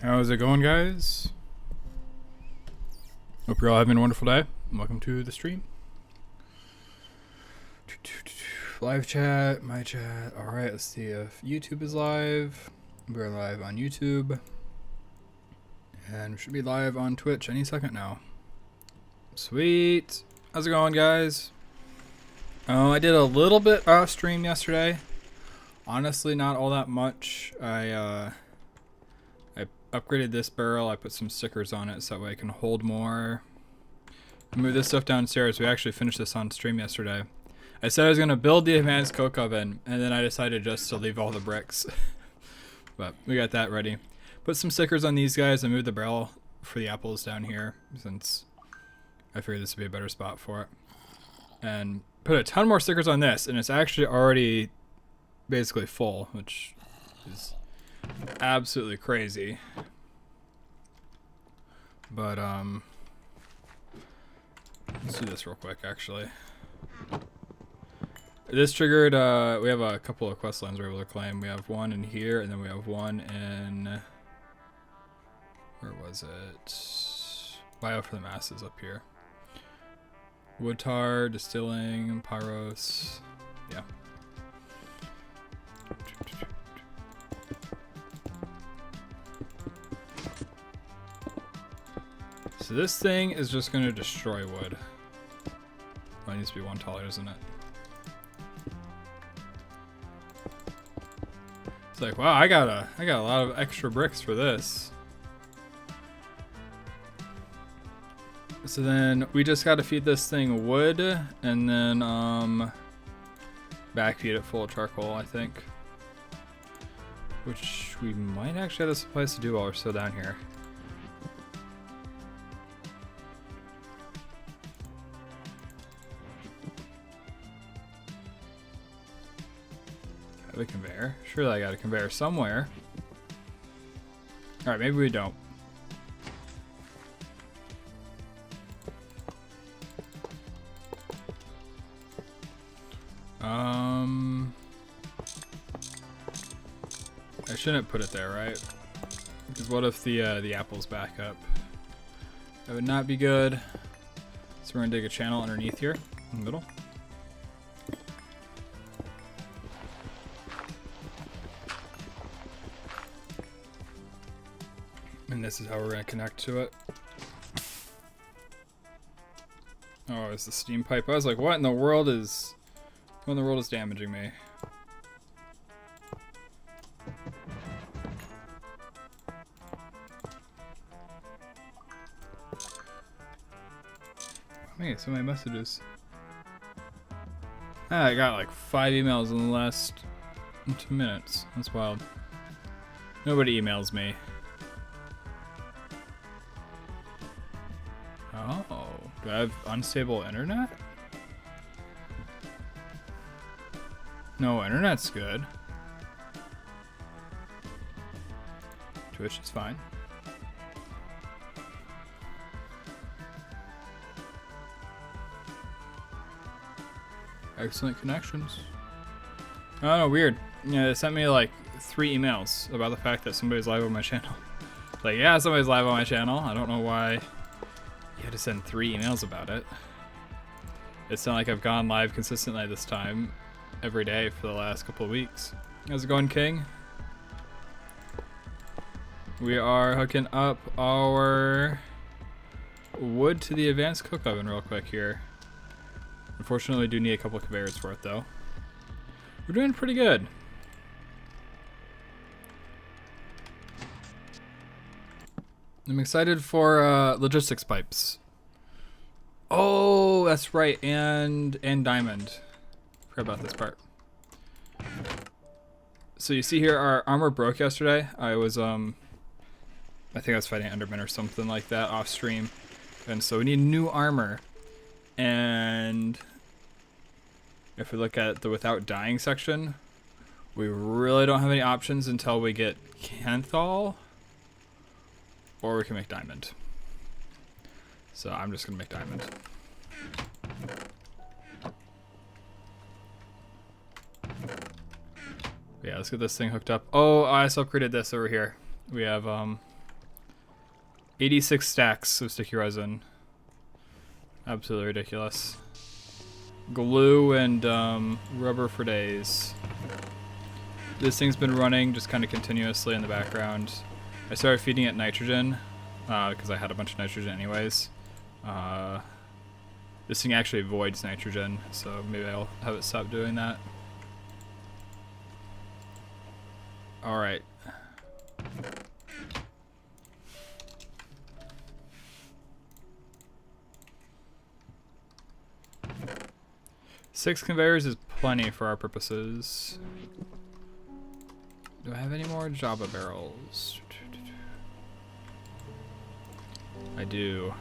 How's it going, guys? Hope you're all having a wonderful day. Welcome to the stream. Live chat, my chat. Alright, let's see if YouTube is live. We're live on YouTube. And we should be live on Twitch any second now. Sweet. How's it going, guys? I did a little bit off stream yesterday. Honestly, not all that much. I upgraded this barrel. I put some stickers on it so that way I can hold more. Move this stuff downstairs. We actually finished this on stream yesterday. I said I was going to build the advanced coke oven, and then I decided just to leave all the bricks. But we got that ready. Put some stickers on these guys. I moved the barrel for the apples down here since I figured this would be a better spot for it. And put a ton more stickers on this, and it's actually already basically full, which is absolutely crazy. But let's do this real quick actually. This triggered we have a couple of quest lines we're able to claim. We have one in here, and then we have one in, where was it? Bio for the masses up here. Wood tar, distilling, pyros. Yeah. So this thing is just going to destroy wood. Well, it needs to be one taller, doesn't it? It's like, wow, I got a lot of extra bricks for this. So then we just got to feed this thing wood, and then backfeed it full of charcoal, I think. Which we might actually have the supplies to do while we're still down here. The conveyor. Surely I got a conveyor somewhere. Alright, maybe we don't. I shouldn't put it there, right? Because what if the apples back up? That would not be good. So we're gonna dig a channel underneath here, in the middle. And this is how we're going to connect to it. Oh, it's the steam pipe. I was like, what in the world is damaging me? Man, so many messages. I got like 5 emails in the last 2 minutes. That's wild. Nobody emails me. Oh, do I have unstable internet? No, internet's good. Twitch is fine. Excellent connections. Oh, no, weird. Yeah, they sent me like 3 emails about the fact that somebody's live on my channel. Like, yeah, somebody's live on my channel. I don't know why you had to send 3 emails about it. It's not like I've gone live consistently this time every day for the last couple of weeks. How's it going, King? We are hooking up our wood to the advanced cook oven real quick here. Unfortunately, we do need a couple of conveyors for it, though. We're doing pretty good. I'm excited for logistics pipes. Oh, that's right, and diamond. Forgot about this part. So you see here, our armor broke yesterday. I was I think I was fighting Enderman or something like that off stream, and so we need new armor. And if we look at the without dying section, we really don't have any options until we get Canthal, or we can make diamond. So I'm just gonna make diamond. Yeah, let's get this thing hooked up. Oh, I also upgraded this over here. We have 86 stacks of sticky resin. Absolutely ridiculous. Glue and rubber for days. This thing's been running just kind of continuously in the background. I started feeding it nitrogen because I had a bunch of nitrogen anyways. This thing actually avoids nitrogen, so maybe I'll have it stop doing that. Alright. Six conveyors is plenty for our purposes. Do I have any more Java barrels? I do.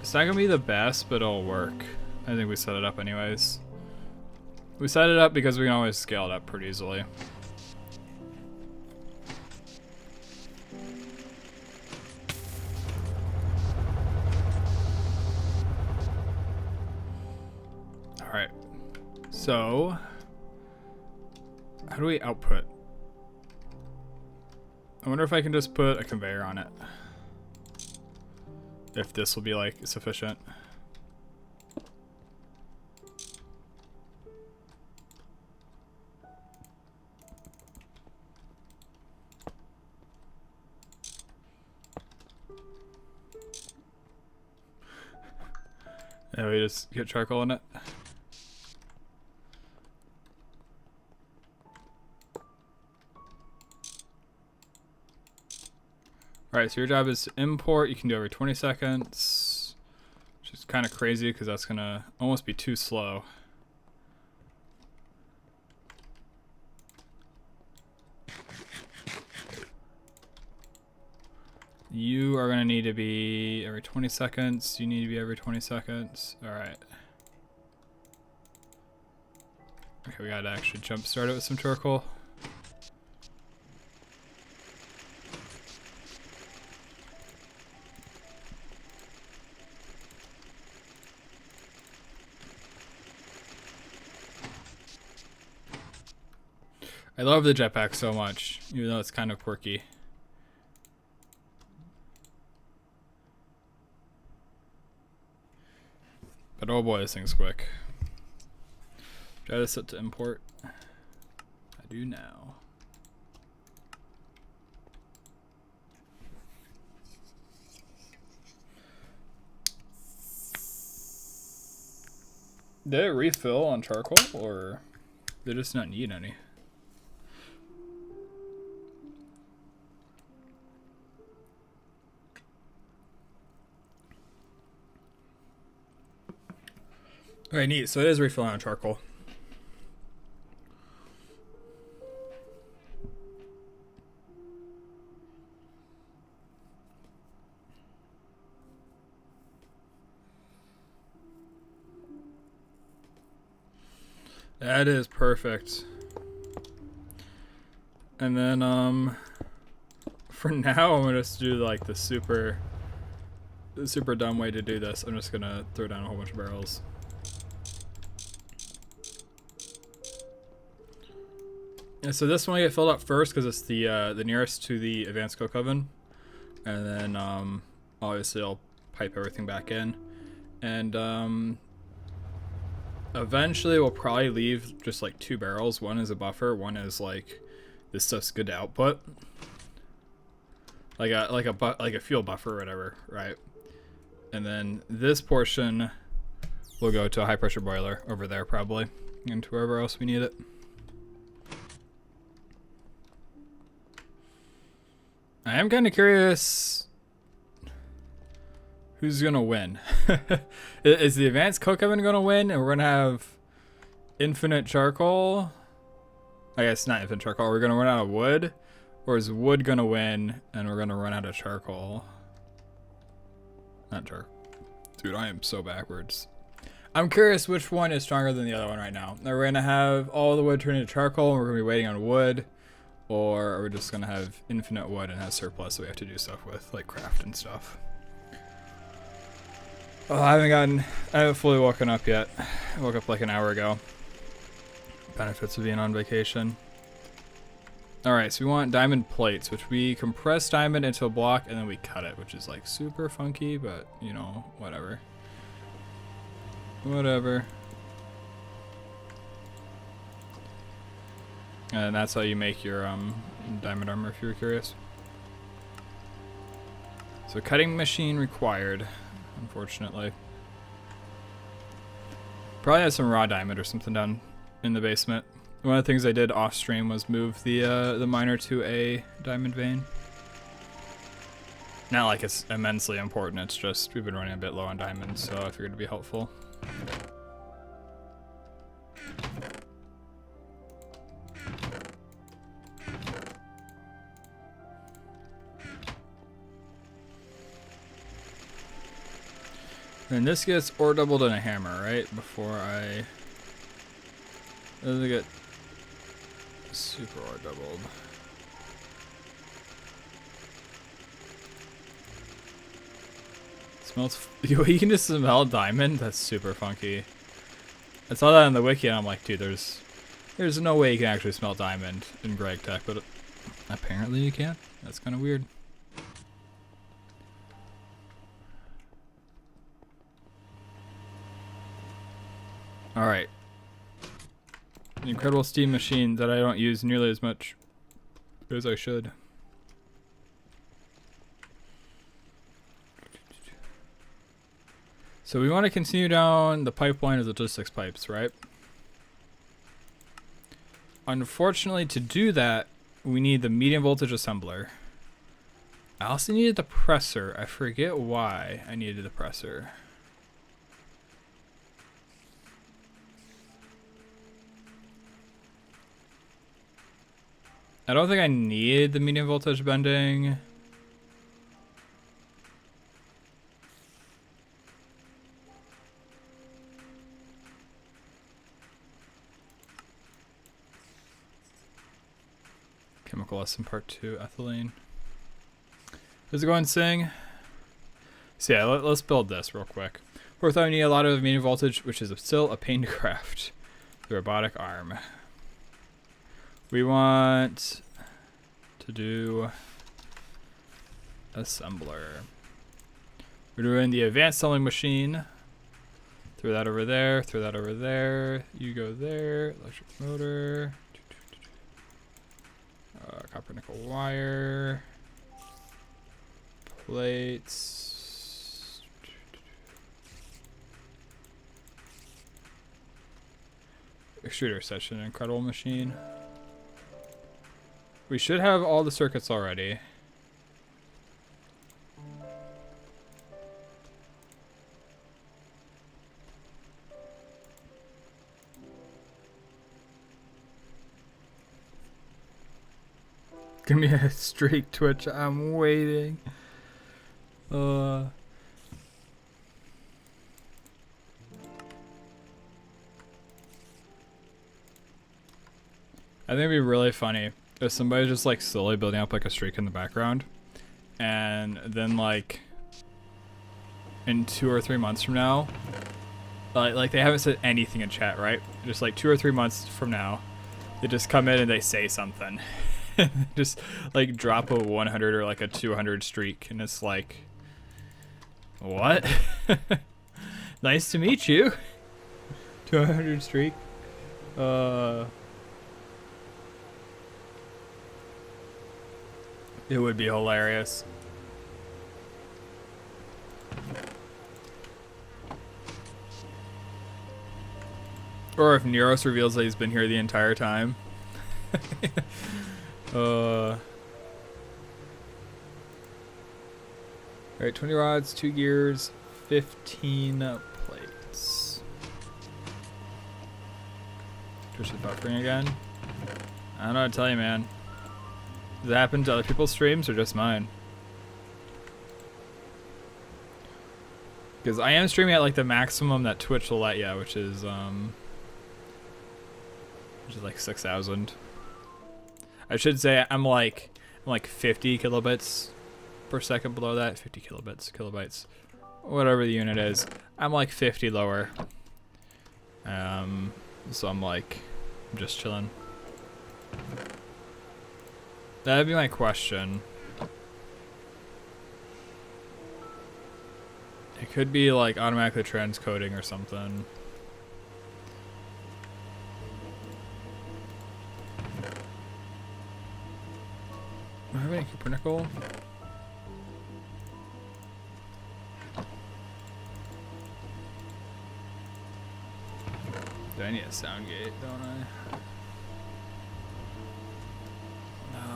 It's not gonna be the best, but it'll work. I think we set it up anyways. We set it up because we can always scale it up pretty easily. Alright. So, how do we output? I wonder if I can just put a conveyor on it. If this will be like sufficient. Yeah, we just get charcoal in it. Alright, so your job is to import. You can do every 20 seconds, which is kind of crazy because that's going to almost be too slow. You are going to need to be every 20 seconds. You need to be every 20 seconds. Alright. Okay, we got to actually jump start it with some charcoal. I love the jetpack so much, even though it's kind of quirky. But oh boy, this thing's quick. Try to set to import. I do now. Did it refill on charcoal, or did it just not need any? Okay, neat. So it is refilling on charcoal. That is perfect. And then for now I'm gonna just do like the super dumb way to do this. I'm just gonna throw down a whole bunch of barrels. And so this one will get filled up first because it's the nearest to the advanced coke oven, and then obviously I'll pipe everything back in, and eventually we'll probably leave just like 2 barrels. One is a buffer, one is like this stuff's good to output, like a fuel buffer or whatever, right? And then this portion will go to a high pressure boiler over there probably, and to wherever else we need it. I am kind of curious who's gonna win. Is the advanced coke oven gonna win and we're gonna have infinite charcoal? I guess not infinite charcoal. We're gonna run out of wood, or is wood gonna win and we're gonna run out of charcoal? Not charcoal. Dude, I am so backwards. I'm curious which one is stronger than the other one right now. Are we gonna have all the wood turn into charcoal and we're gonna be waiting on wood? Or are we just gonna have infinite wood and have surplus that we have to do stuff with, like craft and stuff? Oh, I haven't fully woken up yet. I woke up like an hour ago. Benefits of being on vacation. Alright, so we want diamond plates, which we compress diamond into a block and then we cut it, which is like super funky, but you know, whatever. Whatever. And that's how you make your diamond armor, if you were curious. So cutting machine required, unfortunately. Probably has some raw diamond or something down in the basement. One of the things I did off stream was move the miner to a diamond vein. Not like it's immensely important, it's just we've been running a bit low on diamonds, so I figured it'd be helpful. And this gets ore doubled in a hammer, right? Before I... Does it get super ore doubled? Smells... You can just smell diamond? That's super funky. I saw that on the wiki and I'm like, dude, there's no way you can actually smell diamond in Greg Tech, but apparently you can. That's kind of weird. Alright. An incredible steam machine that I don't use nearly as much as I should. So we want to continue down the pipeline of logistics pipes, right? Unfortunately, to do that, we need the medium voltage assembler. I also needed the presser. I forget why I needed the presser. I don't think I need the medium voltage bending. Chemical lesson part 2, ethylene. Does it go and sing? So yeah, let's build this real quick. Fourth, I need a lot of medium voltage, which is still a pain to craft. The robotic arm. We want to do assembler. We're doing the advanced selling machine. Throw that over there, throw that over there. You go there, electric motor. Copper nickel wire. Plates. Extruder such an incredible machine. We should have all the circuits already. Give me a streak, Twitch. I'm waiting. I think it'd be really funny if somebody's just like slowly building up like a streak in the background, and then like in 2 or 3 months from now, like they haven't said anything in chat, right? Just like 2 or 3 months from now, they just come in and they say something. Just like drop a 100 or like a 200 streak, and it's like, what? Nice to meet you. 200 streak. It would be hilarious. Or if Neros reveals that he's been here the entire time. Alright, 20 rods, 2 gears, 15 plates. Twitch is buffering again. I don't know what to tell you, man. Does it happen to other people's streams or just mine? Because I am streaming at like the maximum that Twitch will let you, which is like 6,000. I should say I'm like 50 kilobits per second below that. 50 kilobytes, whatever the unit is. I'm like 50 lower. So I'm just chilling. That'd be my question. It could be like automatically transcoding or something. Do I have any Copernical? Do I need a sound gate, don't I?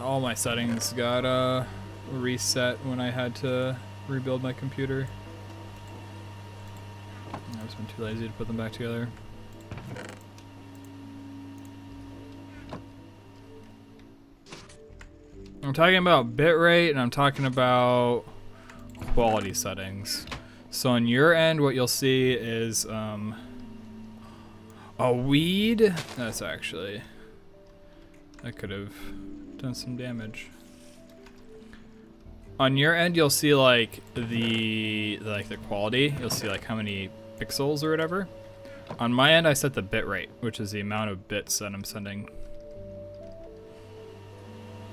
All my settings got reset when I had to rebuild my computer. I've just been too lazy to put them back together. I'm talking about bitrate and I'm talking about quality settings. So on your end, what you'll see is a weed. That's actually, that could have done some damage. On your end, you'll see like the quality. You'll see like how many pixels or whatever. On my end, I set the bit rate, which is the amount of bits that I'm sending.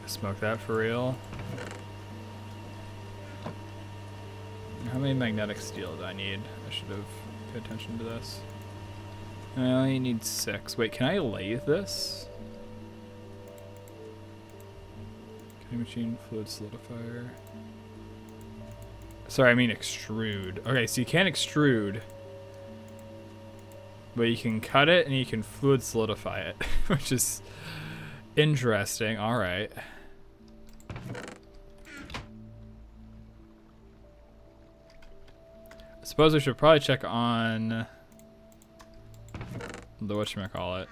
Smoke that for real. How many magnetic steel do I need? I should have paid attention to this. I only need 6. Wait, can I lathe this? Cutting machine, fluid solidifier. Sorry, I mean extrude. Okay, so you can't extrude, but you can cut it and you can fluid solidify it, which is interesting. All right. I suppose we should probably check on the whatchamacallit.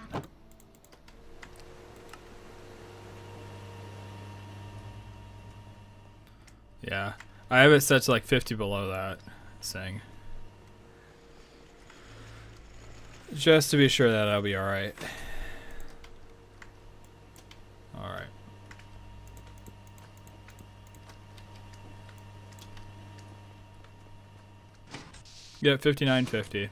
Yeah. I have it set to like 50 below that thing. Just to be sure that I'll be alright. Alright. Yeah, 5950.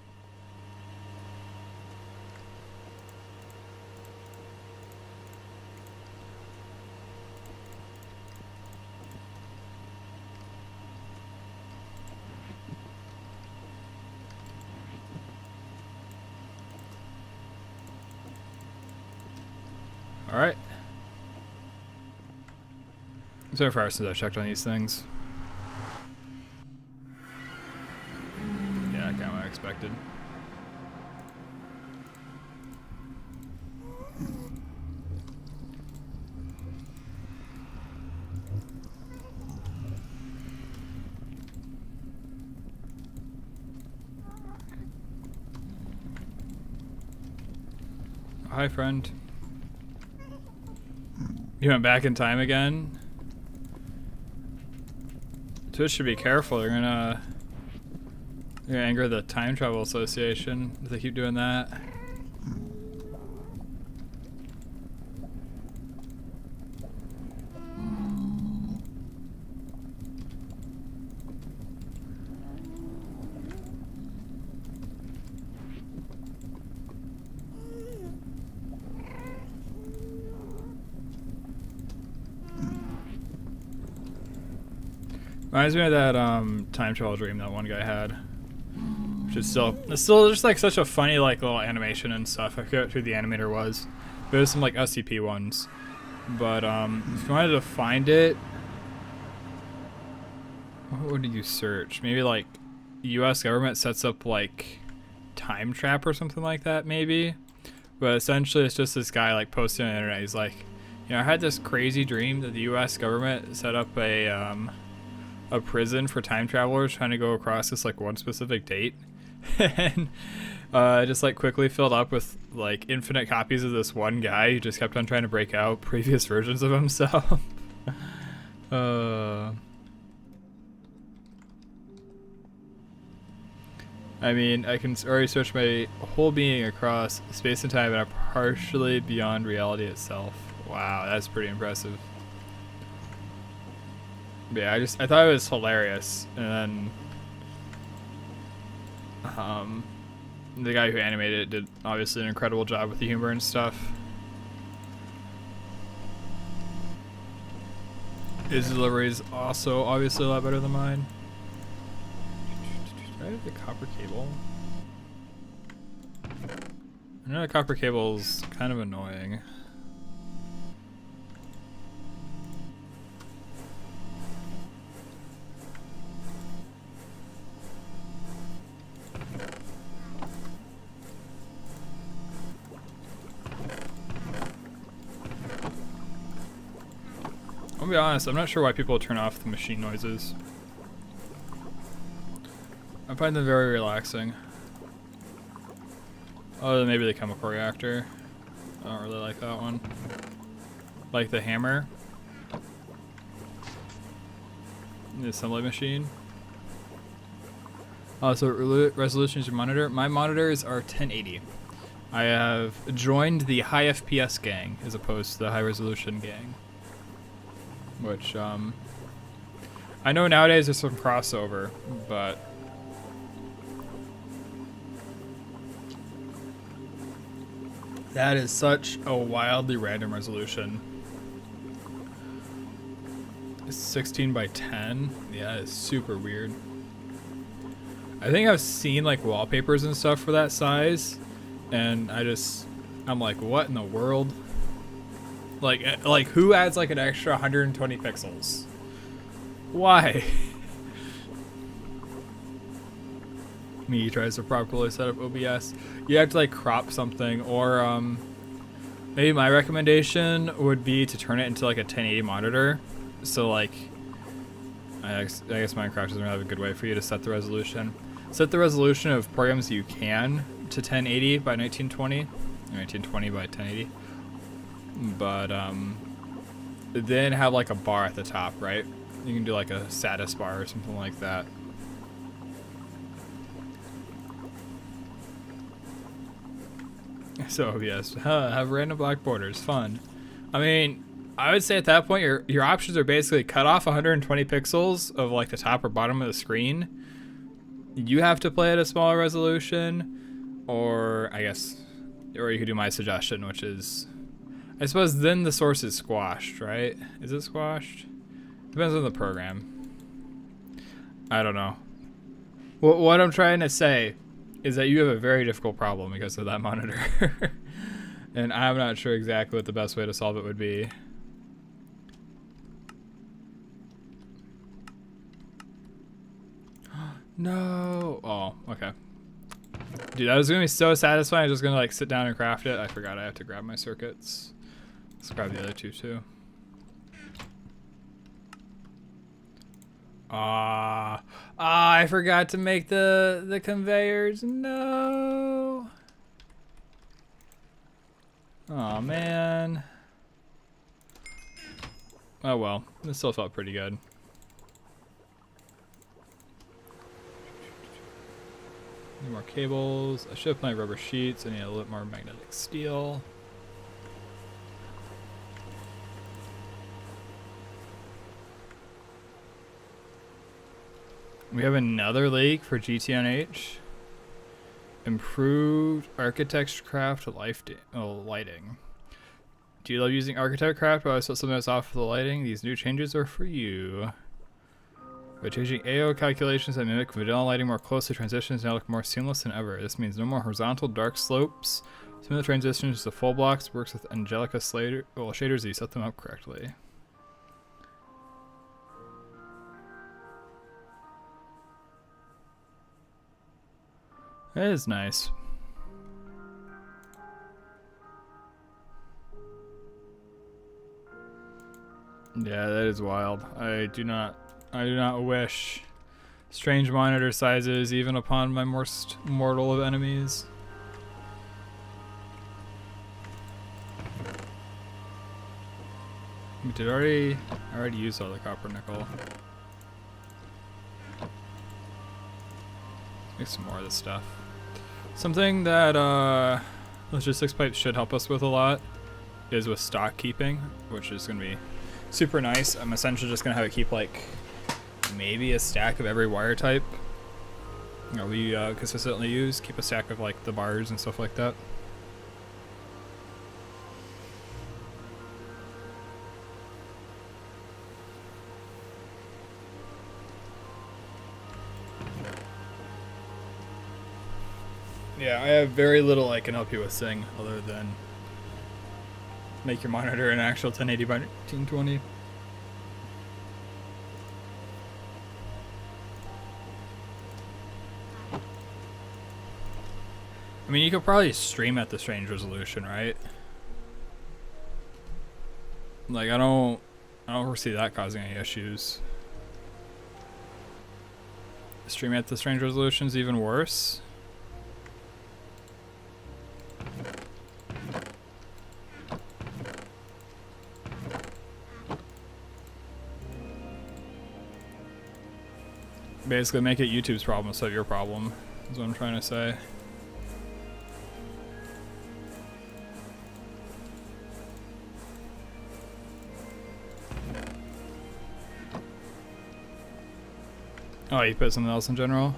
Alright. So far since I checked on these things. Yeah, kind of what I expected. Hi, friend. You went back in time again? Twitch should be careful. They're gonna anger the Time Travel Association if they keep doing that. Reminds me of that time travel dream that one guy had, which is it's still just like such a funny like little animation and stuff. I forget who the animator was, but it was some like SCP ones. But if you wanted to find it, what did you search? Maybe like U.S. government sets up like time trap or something like that, maybe. But essentially, it's just this guy like posting on the internet. He's like, you know, I had this crazy dream that the U.S. government set up a prison for time travelers trying to go across this like one specific date, and just like quickly filled up with like infinite copies of this one guy who just kept on trying to break out previous versions of himself. I mean, I can already search my whole being across space and time and I'm partially beyond reality itself. Wow, that's pretty impressive. Yeah, I thought it was hilarious, and then the guy who animated it did obviously an incredible job with the humor and stuff. His delivery is also obviously a lot better than mine. Do I have the copper cable? I know the copper cable is kind of annoying. I'll be honest, I'm not sure why people turn off the machine noises. I find them very relaxing. Other than maybe the chemical reactor. I don't really like that one. Like the hammer. The assembly machine. So resolution is your monitor. My monitors are 1080. I have joined the high FPS gang as opposed to the high resolution gang. Which, I know nowadays there's some crossover, but that is such a wildly random resolution. It's 16 by 10. Yeah, it's super weird. I think I've seen like wallpapers and stuff for that size, and I'm like, what in the world? Like who adds like an extra 120 pixels? Why? Me tries to properly set up OBS. You have to like crop something, or maybe my recommendation would be to turn it into like a 1080 monitor. So like, I guess Minecraft doesn't really have a good way for you to set the resolution. Set the resolution of programs you can to 1080 by 1920, or 1920 by 1080. But then have like a bar at the top, right? You can do like a status bar or something like that. So yes, have random black borders, fun. I mean, I would say at that point your options are basically cut off 120 pixels of like the top or bottom of the screen. You have to play at a smaller resolution, or you could do my suggestion, which is, I suppose then the source is squashed, right? Is it squashed? Depends on the program. I don't know. What I'm trying to say is that you have a very difficult problem because of that monitor. And I'm not sure exactly what the best way to solve it would be. No. Oh, okay. Dude, that was gonna be so satisfying. I'm just gonna like sit down and craft it. I forgot I have to grab my circuits. Let's grab the other two too. I forgot to make the conveyors. No. Oh man. Oh well, this still felt pretty good. Need more cables. I should have plenty of rubber sheets. I need a little more magnetic steel. We have another leak for GTNH. Improved Architecture Craft lighting. Do you love using Architect Craft, but I saw something that's off for the lighting? These new changes are for you. By changing AO calculations that mimic vanilla lighting more closely, transitions now look more seamless than ever. This means no more horizontal dark slopes. Some of the transitions to full blocks works with Angelica shaders if you set them up correctly. That is nice. Yeah, that is wild. I do not wish strange monitor sizes even upon my most mortal of enemies. I already used all the copper nickel. Make some more of this stuff. Something that logistics pipes should help us with a lot is with stock keeping, which is going to be super nice. I'm essentially just going to have it keep like maybe a stack of every wire type we consistently use. Keep a stack of like the bars and stuff like that. Yeah, I have very little I can help you with Sing other than make your monitor an actual 1080 by 1920. I mean, you could probably stream at this range resolution, right? Like, I don't foresee that causing any issues. Streaming at this range resolution is even worse. Basically, make it YouTube's problem instead of your problem, is what I'm trying to say. Oh, you put something else in general?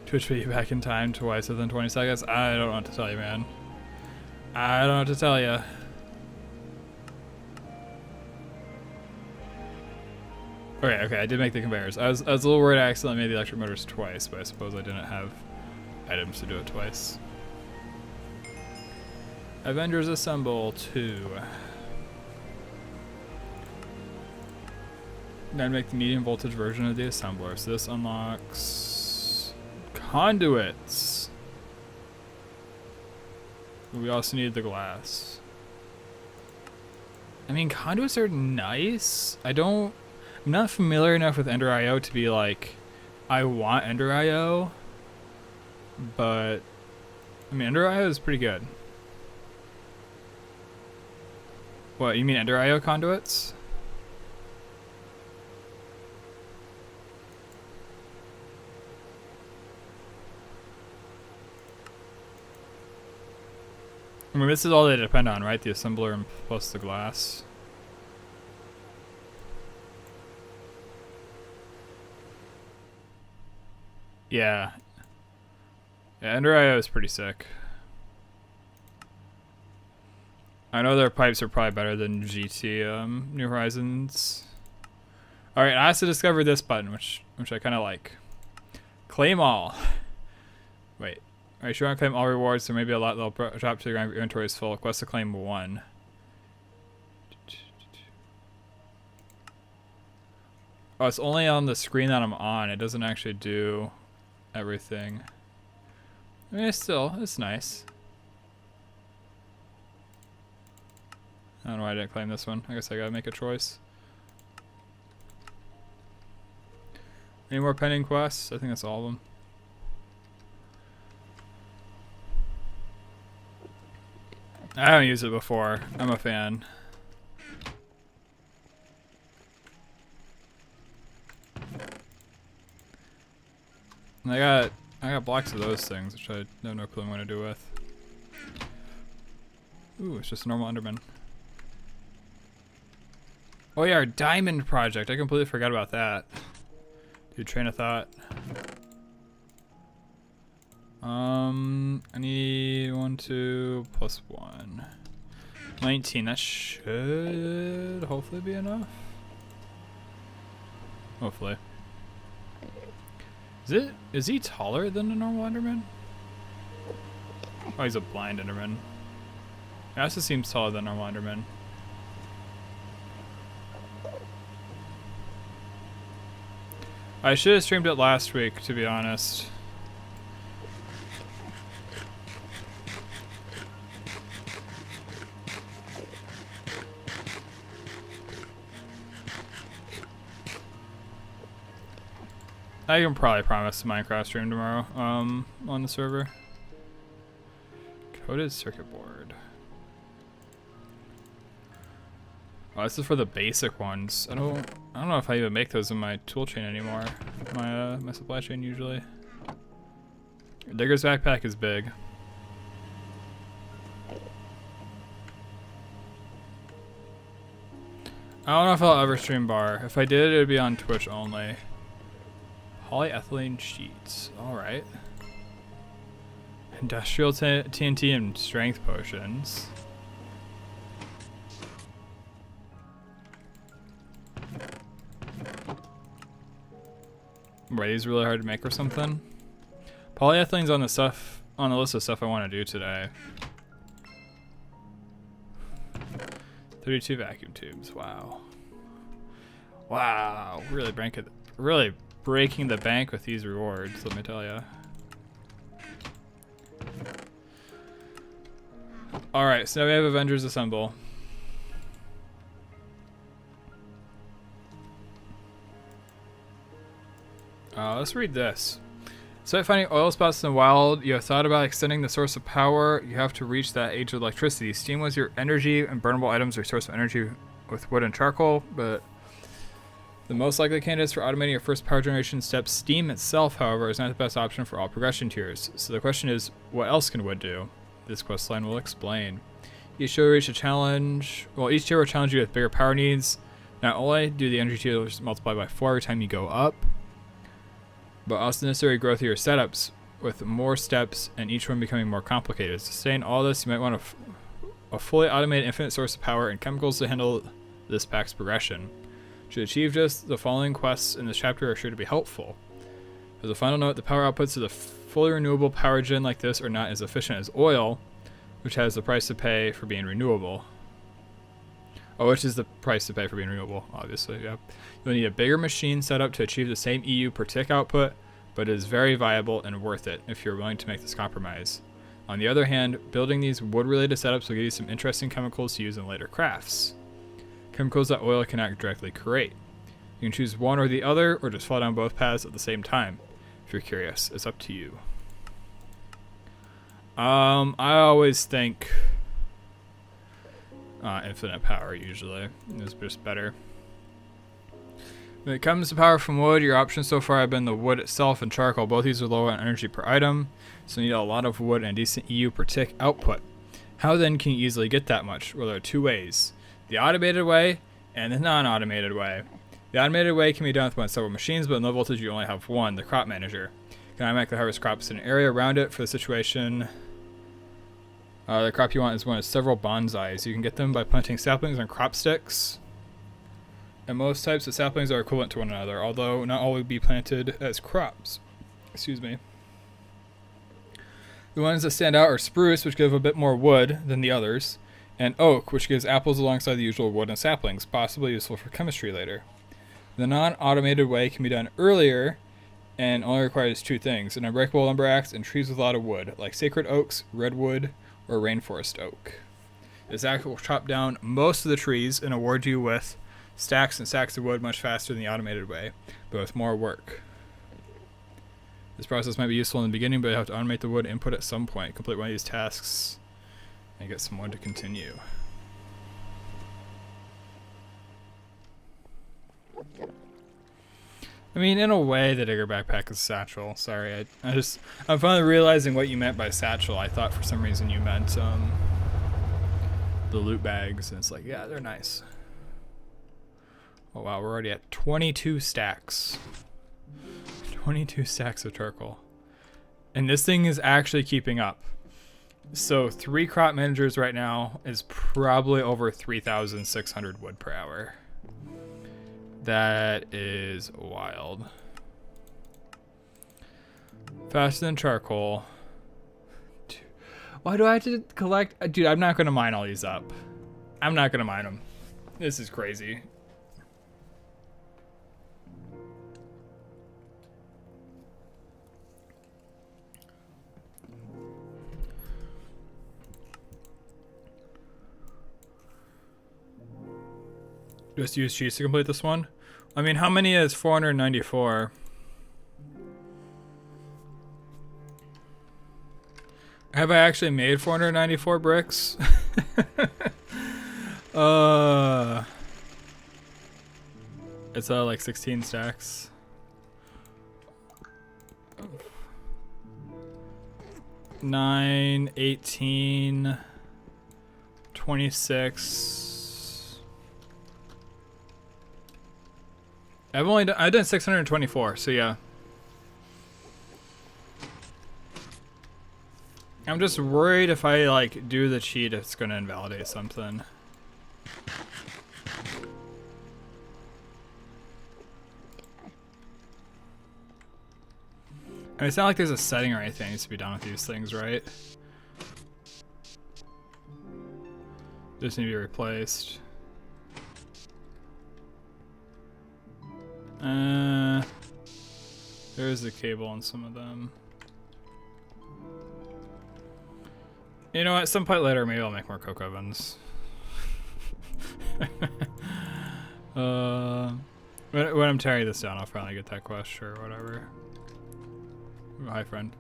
Twitch put you back in time twice within 20 seconds? I don't know what to tell you, man. I don't know what to tell you. Okay, I did make the conveyors. I was a little worried I accidentally made the electric motors twice, but I suppose I didn't have items to do it twice. Avengers Assemble 2. Then make the medium voltage version of the assembler. So this unlocks conduits. We also need the glass. I mean, conduits are nice. I'm not familiar enough with Ender IO to be like, I want Ender IO. But, I mean, Ender IO is pretty good. What, you mean Ender IO conduits? I mean, this is all they depend on, right? The assembler and plus the glass. Yeah. Yeah, Ender IO is pretty sick. I know their pipes are probably better than GT New Horizons. Alright, I also discovered this button, which I kind of like. Claim all. Wait. Alright, you want to claim all rewards, so maybe a lot they'll drop to the ground if your inventory is full. Quest to claim 1. Oh, it's only on the screen that I'm on. It doesn't actually do everything. I mean, it's nice. I don't know why I didn't claim this one. I guess I gotta make a choice. Any more pending quests? I think that's all of them. I haven't used it before. I'm a fan. And I got blocks of those things, which I have no clue what to do with. Ooh, it's just a normal Enderman. Oh yeah, our diamond project. I completely forgot about that. Dude, train of thought. I need 1, 2, plus 1. 19, that should hopefully be enough. Hopefully. Is he taller than a normal Enderman? Oh, he's a blind Enderman. He also seems taller than a normal Enderman. I should have streamed it last week, to be honest. I can probably promise a Minecraft stream tomorrow, on the server. Coded circuit board. Oh, this is for the basic ones. I don't know if I even make those in my tool chain anymore. My supply chain usually. Digger's backpack is big. I don't know if I'll ever stream bar. If I did, it would be on Twitch only. Polyethylene sheets. Alright. Industrial TNT and strength potions. Were these really hard to make or something? Polyethylene's on the list of stuff I want to do today. 32 vacuum tubes. Wow. Wow. Really breaking the bank with these rewards, let me tell you. Alright, so now we have Avengers Assemble. Let's read this. Despite finding oil spots in the wild, you have thought about extending the source of power. You have to reach that age of electricity. Steam was your energy, and burnable items are your source of energy with wood and charcoal, but the most likely candidates for automating your first power generation step, steam itself, however, is not the best option for all progression tiers. So the question is, what else can wood do? This questline will explain. Each tier will reach a challenge. Well, each tier will challenge you with bigger power needs. Not only do the energy tiers multiply by 4 every time you go up, but also the necessary growth of your setups with more steps and each one becoming more complicated. To sustain all this, you might want a fully automated infinite source of power and chemicals to handle this pack's progression. To achieve this, the following quests in this chapter are sure to be helpful. As a final note, the power outputs of the fully renewable power gen like this are not as efficient as oil, which has the price to pay for being renewable. Oh, which is the price to pay for being renewable, obviously, yeah. You'll need a bigger machine setup to achieve the same EU per tick output, but it is very viable and worth it if you're willing to make this compromise. On the other hand, building these wood-related setups will give you some interesting chemicals to use in later crafts. Chemicals that oil cannot directly create. You can choose one or the other, or just follow down both paths at the same time. If you're curious, it's up to you. I always think infinite power usually is just better. When it comes to power from wood, your options so far have been the wood itself and charcoal. Both these are low on energy per item, so you need a lot of wood and decent EU per tick output. How then can you easily get that much? Well, there are two ways. The automated way and the non-automated way. The automated way can be done with one of several machines, but in low voltage you only have one, the crop manager. You can automatically harvest crops in an area around it for the situation. The crop you want is one of several bonsais. You can get them by planting saplings on crop sticks. And most types of saplings are equivalent to one another, although not all will be planted as crops. Excuse me. The ones that stand out are spruce, which give a bit more wood than the others, and oak, which gives apples alongside the usual wood and saplings, possibly useful for chemistry later. The non-automated way can be done earlier and only requires two things: an unbreakable lumber axe and trees with a lot of wood, like sacred oaks, redwood, or rainforest oak. This axe will chop down most of the trees and award you with stacks and stacks of wood much faster than the automated way, but with more work. This process might be useful in the beginning, but you have to automate the wood input at some point. Complete one of these tasks and get some wood to continue. I mean, in a way, the digger backpack is satchel. Sorry, I'm finally realizing what you meant by satchel. I thought for some reason you meant the loot bags, and it's like, yeah, they're nice. Oh wow, we're already at 22 stacks. 22 stacks of charcoal. And this thing is actually keeping up. So 3 crop managers right now is probably over 3,600 wood per hour. That is wild. Faster than charcoal. Dude, why do I have to collect? Dude, I'm not going to mine all these up. I'm not going to mine them. This is crazy. Just use cheese to complete this one. I mean, how many is 494? Have I actually made 494 bricks? It's like 16 stacks. Nine, 18, 26. I've done 624, so yeah. I'm just worried if I like do the cheat, it's gonna invalidate something. I mean, it's not like there's a setting or anything that needs to be done with these things, right? Just need to be replaced. There's the cable on some of them. You know what? Some point later, maybe I'll make more coke ovens. When I'm tearing this down, I'll finally get that quest or whatever. Ooh, hi, friend.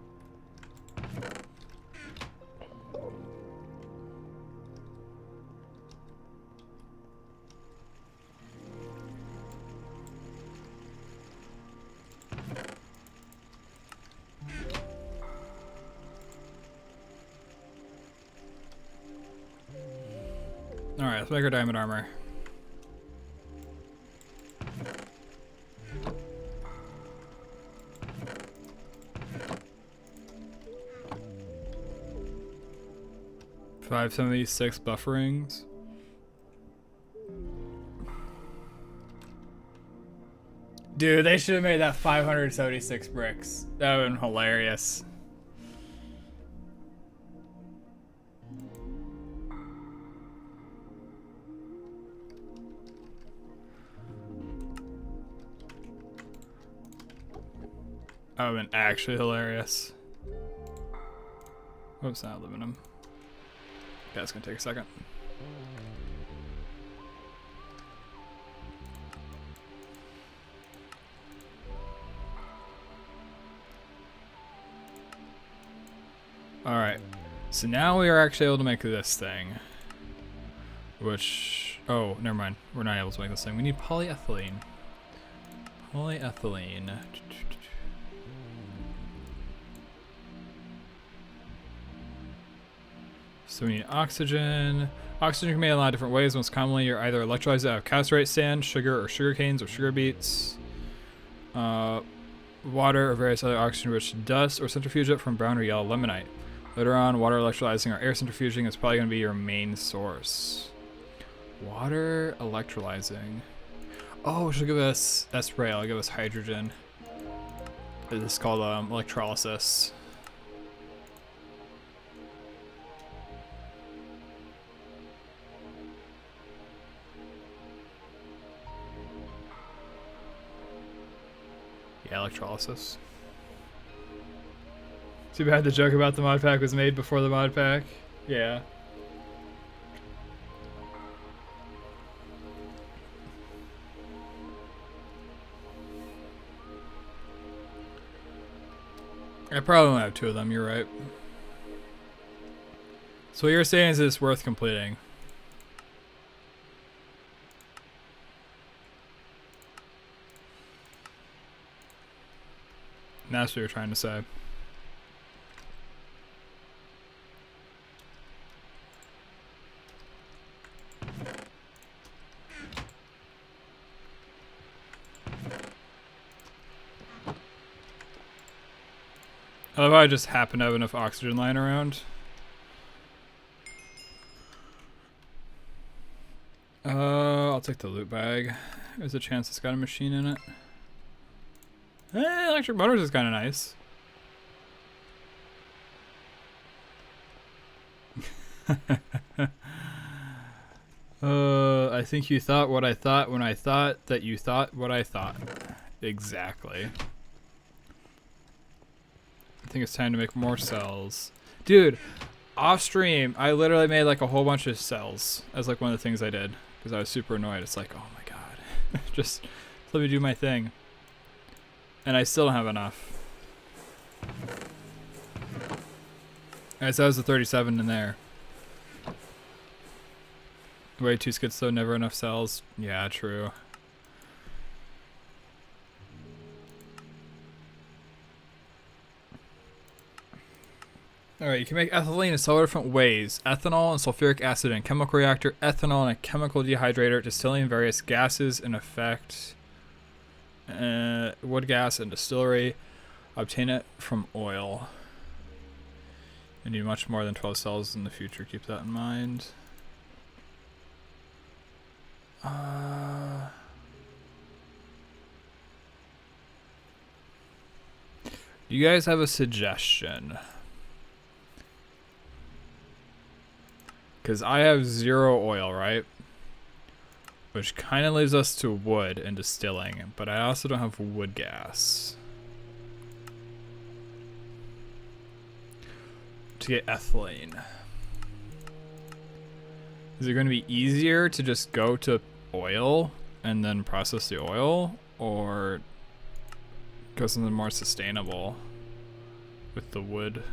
Alright, let's make our diamond armor. $576 bufferings. Dude, they should have made that 576 bricks. That would have been hilarious. That would have been actually hilarious. Oops, not aluminum. That's gonna take a second. Alright, so now we are actually able to make this thing. Which, oh, never mind. We're not able to make this thing. We need polyethylene. Polyethylene. So we need oxygen. Oxygen can be made in a lot of different ways. Most commonly, you're either electrolyzed out of cassiterite sand, sugar, or sugar canes, or sugar beets. Water or various other oxygen-rich dust, or centrifuge it from brown or yellow limonite. Later on, water electrolyzing or air centrifuging is probably going to be your main source. Water electrolyzing. Oh, she'll give us spray. I'll give us hydrogen. This is called electrolysis. Yeah, electrolysis. Too bad the joke about the mod pack was made before the mod pack. Yeah. I probably only have 2 of them, you're right. So what you're saying is it's worth completing. And that's what you're trying to say. I love how I just happen to have enough oxygen lying around. I'll take the loot bag. There's a chance it's got a machine in it. Electric motors is kind of nice. I think you thought what I thought when I thought that you thought what I thought. Exactly. I think it's time to make more cells. Dude, off stream, I literally made like a whole bunch of cells as like one of the things I did because I was super annoyed. It's like, oh my god, just let me do my thing. And I still don't have enough. Alright, so that was the 37 in there. Way too schizo, never enough cells. Yeah, true. Alright, you can make ethylene in several different ways. Ethanol and sulfuric acid in a chemical reactor, ethanol in a chemical dehydrator, distilling various gases in effect. Wood gas and distillery. Obtain it from oil. You need much more than 12 cells in the future. Keep that in mind. You guys have a suggestion? Because I have 0 oil, right? Which kind of leaves us to wood and distilling, but I also don't have wood gas. To get ethylene. Is it going to be easier to just go to oil and then process the oil, or go something more sustainable with the wood?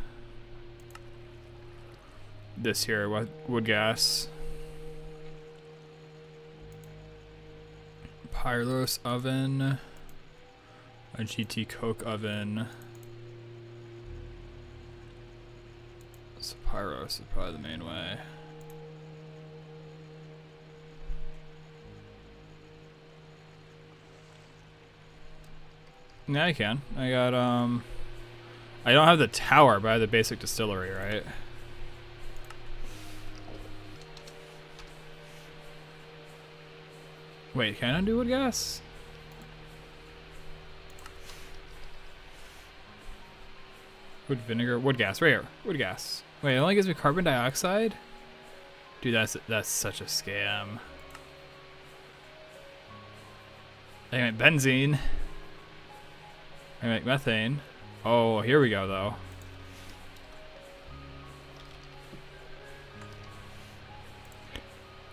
This here, wood gas. Pyros oven. A GT Coke oven. So pyros is probably the main way. Yeah, I can. I got, I don't have the tower, but I have the basic distillery, right? Wait, can I do wood gas? Wood vinegar, wood gas, right here. Wood gas. Wait, it only gives me carbon dioxide? Dude, that's such a scam. I can make benzene. I can make methane. Oh, here we go though.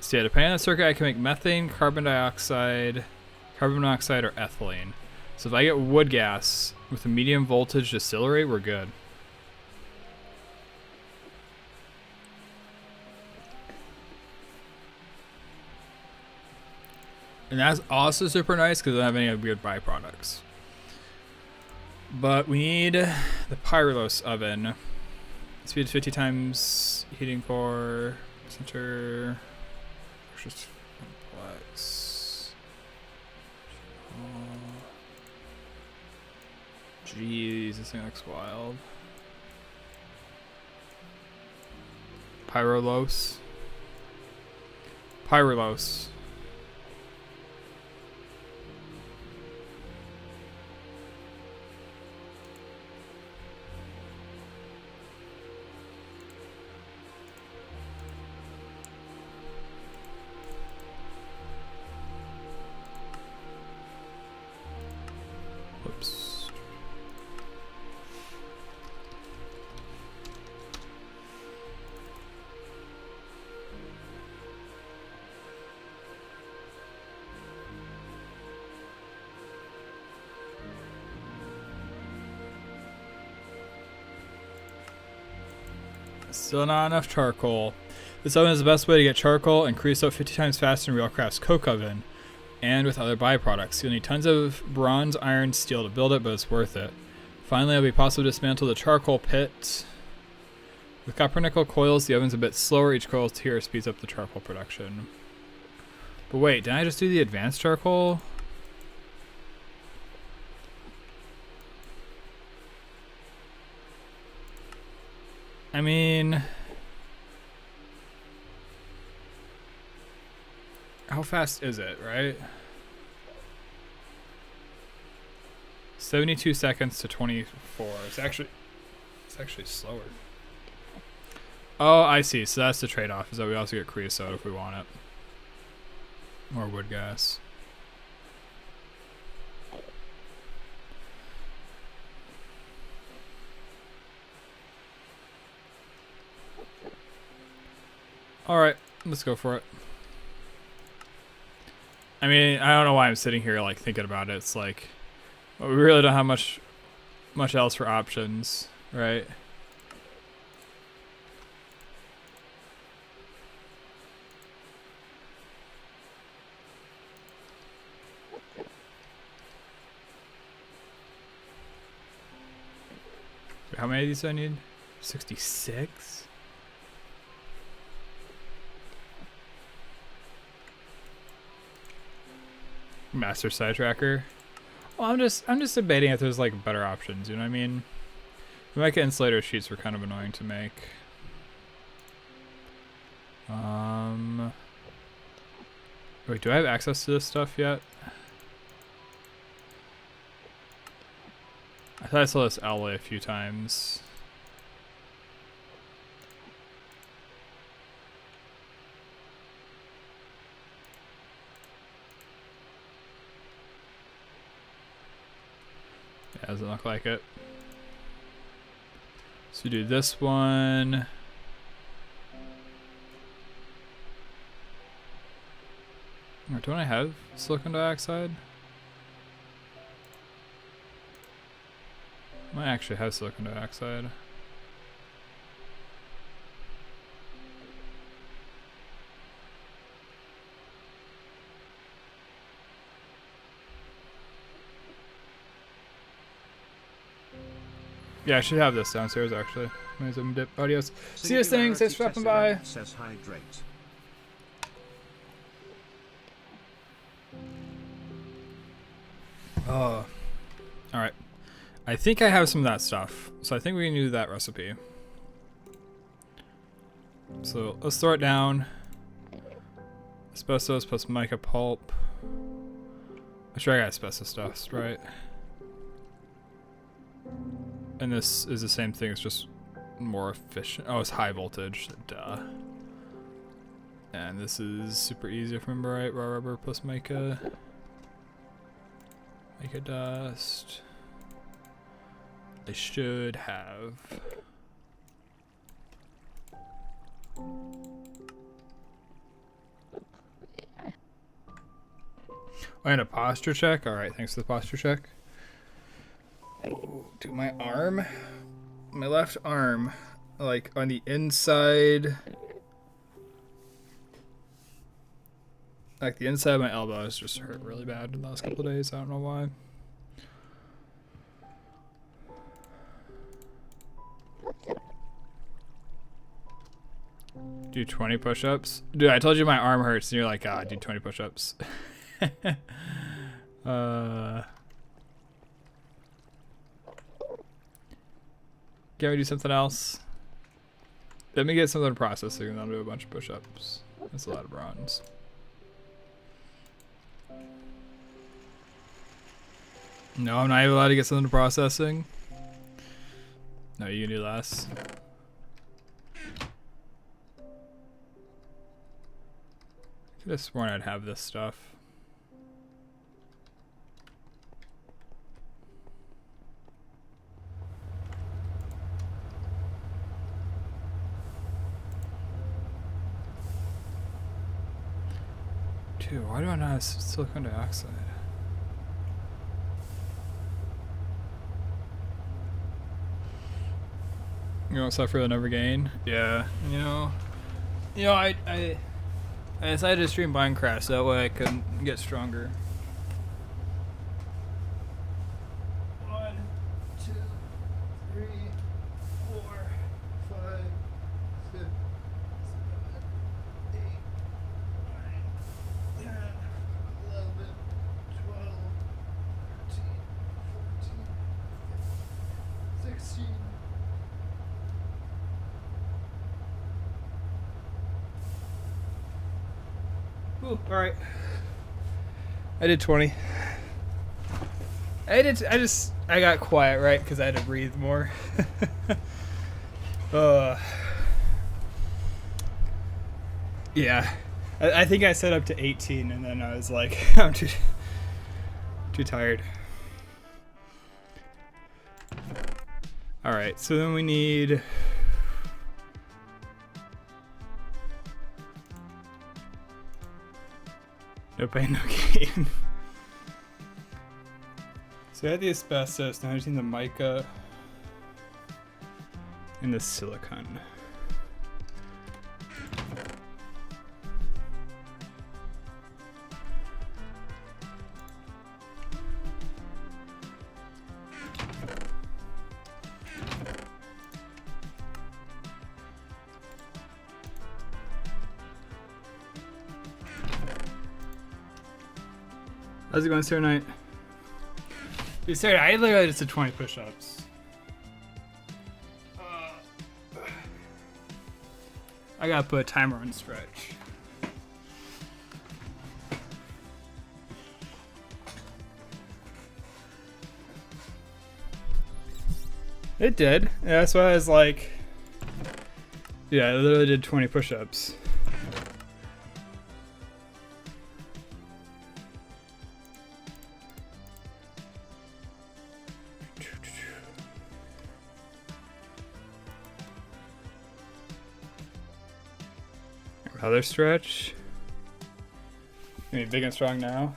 So yeah, depending on the circuit, I can make methane, carbon monoxide, or ethylene. So if I get wood gas with a medium voltage distillery, we're good. And that's also super nice because I don't have any weird byproducts. But we need the pyros oven. Speed 50 times heating core. Center. Just complex. Jeez, this thing looks wild. Pyrolos. Pyrolos. Whoops. Still not enough charcoal. This oven is the best way to get charcoal and crease out 50 times faster than Realcraft's Coke oven, and with other byproducts. You'll need tons of bronze, iron, steel to build it, but it's worth it. Finally, it'll be possible to dismantle the charcoal pit. With copper nickel coils, the oven's a bit slower. Each coil here speeds up the charcoal production. But wait, didn't I just do the advanced charcoal? I mean, how fast is it, right? 72 seconds to 24. It's actually slower. Oh, I see. So that's the trade-off, is that we also get creosote if we want it. Or wood gas. Alright, let's go for it. I mean, I don't know why I'm sitting here like thinking about it. It's like, well, we really don't have much else for options, right? How many of these do I need? 66? Master Sidetracker. Well, I'm just debating if there's like better options, you know what I mean? The mica insulator sheets were kind of annoying to make. Wait, do I have access to this stuff yet? I thought I saw this ally a few times. Yeah, doesn't look like it. So do this one. Or don't I have silicon dioxide? I might actually have silicon dioxide. Yeah, I should have this downstairs actually. Amazing dip audios. See you things, thanks for stopping by. Says hydrate. Oh. Alright. I think I have some of that stuff. So I think we can do that recipe. So let's throw it down. Asbestos plus mica pulp. I'm sure I got asbestos dust, right? And this is the same thing, it's just more efficient. Oh, it's high voltage, duh. And this is super easy if I remember right. Raw rubber plus mica. Mica dust. I should have. Oh, and a posture check? Alright, thanks for the posture check. Oh, to my arm. My left arm. Like on the inside. Like the inside of my elbow has just hurt really bad in the last couple of days. I don't know why. Do 20 push-ups? Dude, I told you my arm hurts and you're like, ah, do 20 push-ups. Can we do something else? Let me get something processing and I'll do a bunch of push-ups. That's a lot of bronze. No, I'm not even allowed to get something to processing. No, you can do less. I could have sworn I'd have this stuff. Dude, why do I not have silicon dioxide? You don't suffer the never gain? Yeah, you know, I decided to stream Minecraft so that way I could get stronger. 1, 2, 3, 4, 5, 6, 7, 8, 9, 10, 11, 12, 13, 14, 15, 16. Ooh, all right. I did 20. I got quiet, right? Because I had to breathe more. Yeah. I think I set up to 18 and then I was like, I'm too tired. All right, so then we need... No pain, no gain. So I had the asbestos, now I just need the mica and the silicon. How's it going, Sarah Knight? Dude, Sarah, I literally just did 20 push-ups. I gotta put a timer on stretch. It did. Yeah, that's why I was like, yeah, I literally did 20 push-ups. Other stretch. Gonna be big and strong now.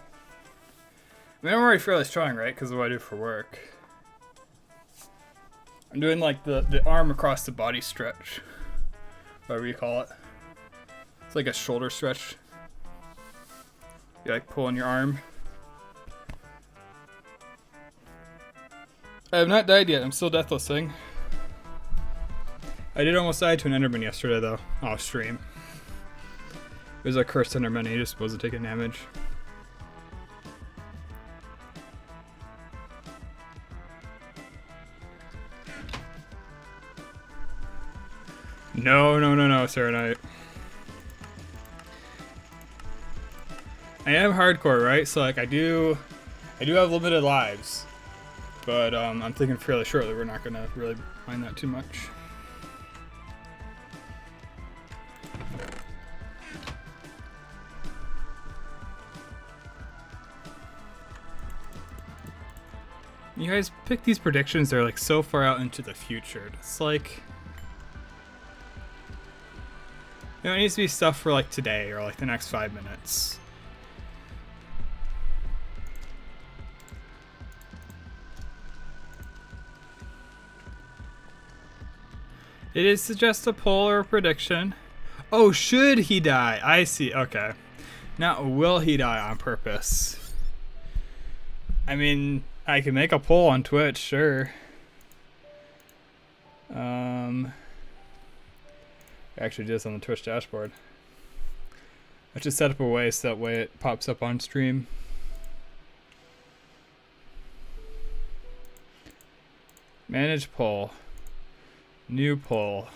I mean, I'm already fairly strong, right? Because of what I do for work. I'm doing like the arm across the body stretch. Whatever you call it. It's like a shoulder stretch. You like pulling your arm. I have not died yet. I'm still deathlessing. I did almost die to an Enderman yesterday though, off stream. It was a cursed Enderman, he just wasn't taking damage. No, Serenite. I am hardcore, right? So like I do have limited lives. But I'm thinking fairly shortly we're not gonna really mind that too much. You guys pick these predictions, they're like so far out into the future. It's like, you know, it needs to be stuff for like today or like the next 5 minutes. It is suggest a poll or a prediction. Oh, should he die? I see, okay. Not will he die on purpose. I mean, I can make a poll on Twitch, sure. I actually did this on the Twitch dashboard. I just set up a way so that way it pops up on stream. Manage poll. New poll.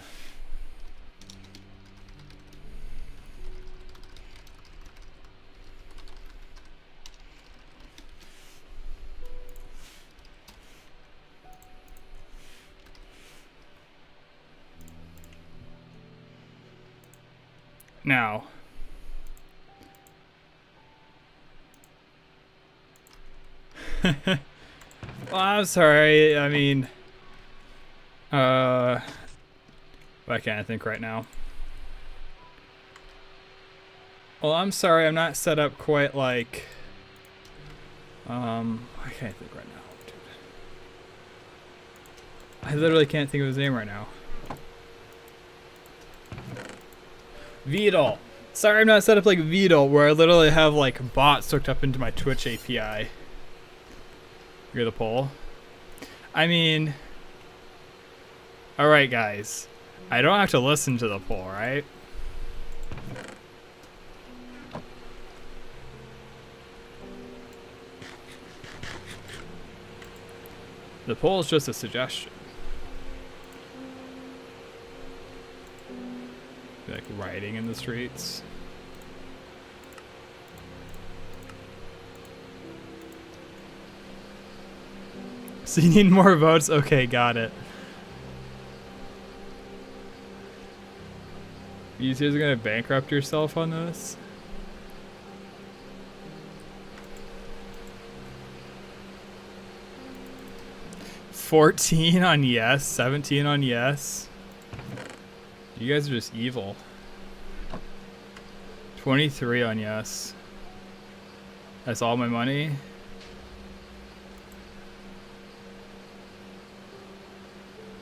Now, well, I'm sorry. I mean, why can't I think right now? Well, I'm sorry. I'm not set up quite like. I can't think right now, dude. I literally can't think of his name right now. Vidal. Sorry I'm not set up like Vidal, where I literally have like bots hooked up into my Twitch API. You're the poll. I mean, alright guys. I don't have to listen to the poll, right? The poll is just a suggestion. Like rioting in the streets. So you need more votes? Okay, got it. You guys are gonna bankrupt yourself on this? $14 on yes, 17 on yes. You guys are just evil. 23 on yes. That's all my money.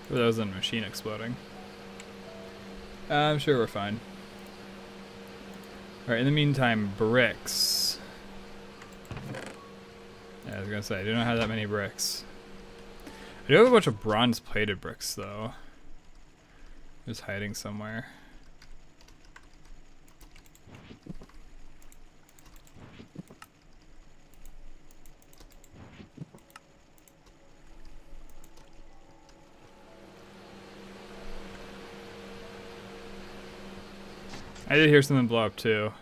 Oh, that was a machine exploding. I'm sure we're fine. Alright, in the meantime, bricks. Yeah, I was gonna say, I don't have that many bricks. I do have a bunch of bronze plated bricks though. Just hiding somewhere. I did hear something blow up too.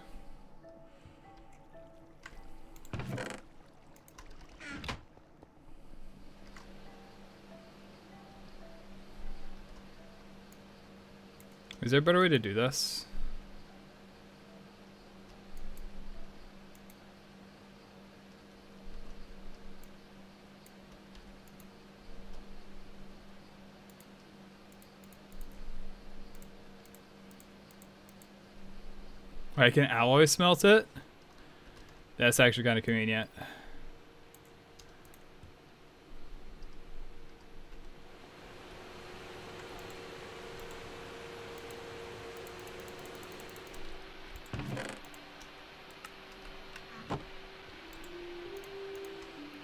Is there a better way to do this? I can alloy smelt it? That's actually kind of convenient.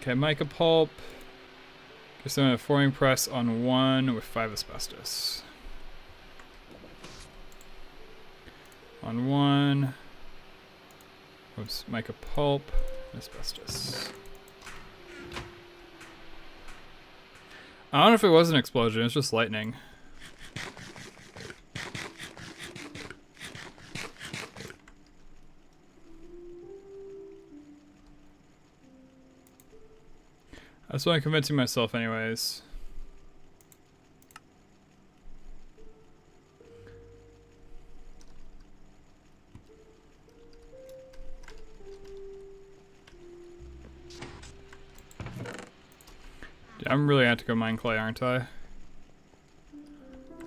Okay, mica pulp. Just a forming press on 1 with 5 asbestos. On 1. Oops, mica pulp, asbestos. I don't know if it was an explosion, it's just lightning. That's what I'm convincing myself anyways. Dude, I'm really have to go mine clay, aren't I?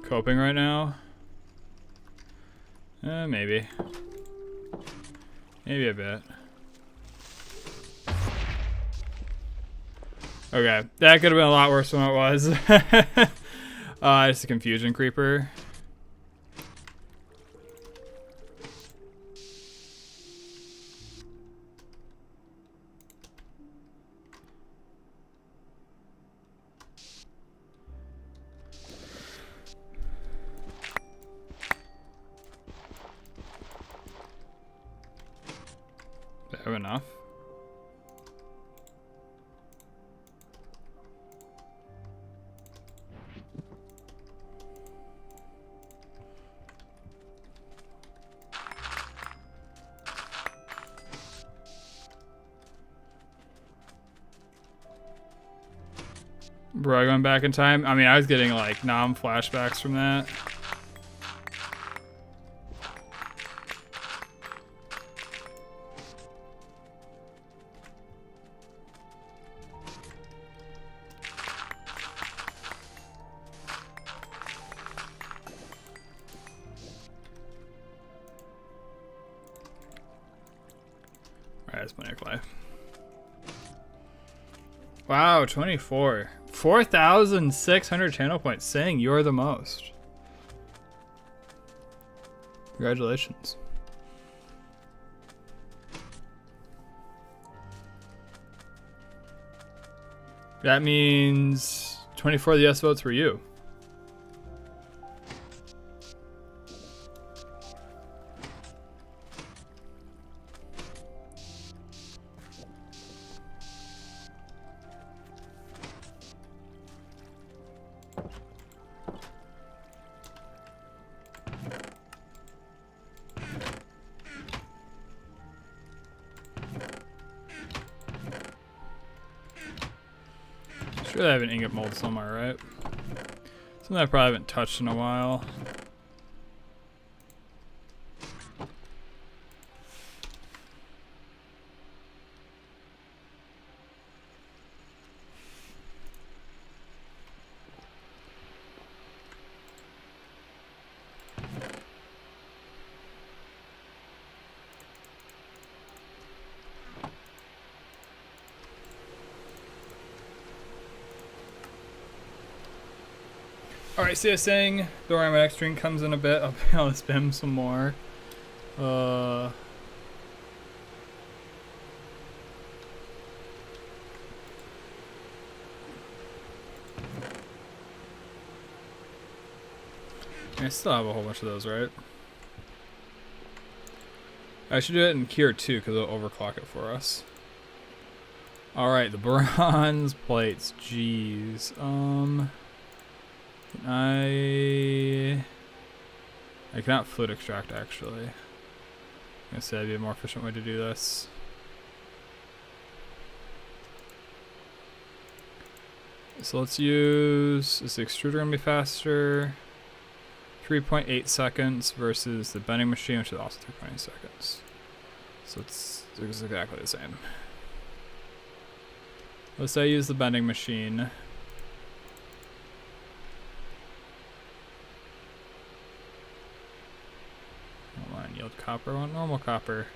Coping right now? Maybe. Maybe a bit. Okay, that could have been a lot worse than it was. It's a confusion creeper. Do I have enough? Bro, going back in time? I mean, I was getting like flashbacks from that. Alright, that's plenty of clay. Wow, 24. 4,600 channel points, saying you're the most. Congratulations. That means 24 of the yes votes were you. Sure, I have an ingot mold somewhere, right? Something I probably haven't touched in a while. Alright, so you're saying, don't worry, my next drink comes in a bit. I'll be able to spam some more. I still have a whole bunch of those, right? I should do it in Cure too, because it'll overclock it for us. Alright, the bronze plates. Jeez. I cannot fluid extract actually. I said it'd be a more efficient way to do this. So let's use, is the extruder gonna be faster? 3.8 seconds versus the bending machine, which is also 3.8 seconds. So it's exactly the same. Let's say I use the bending machine. I don't want yield copper, I want normal copper.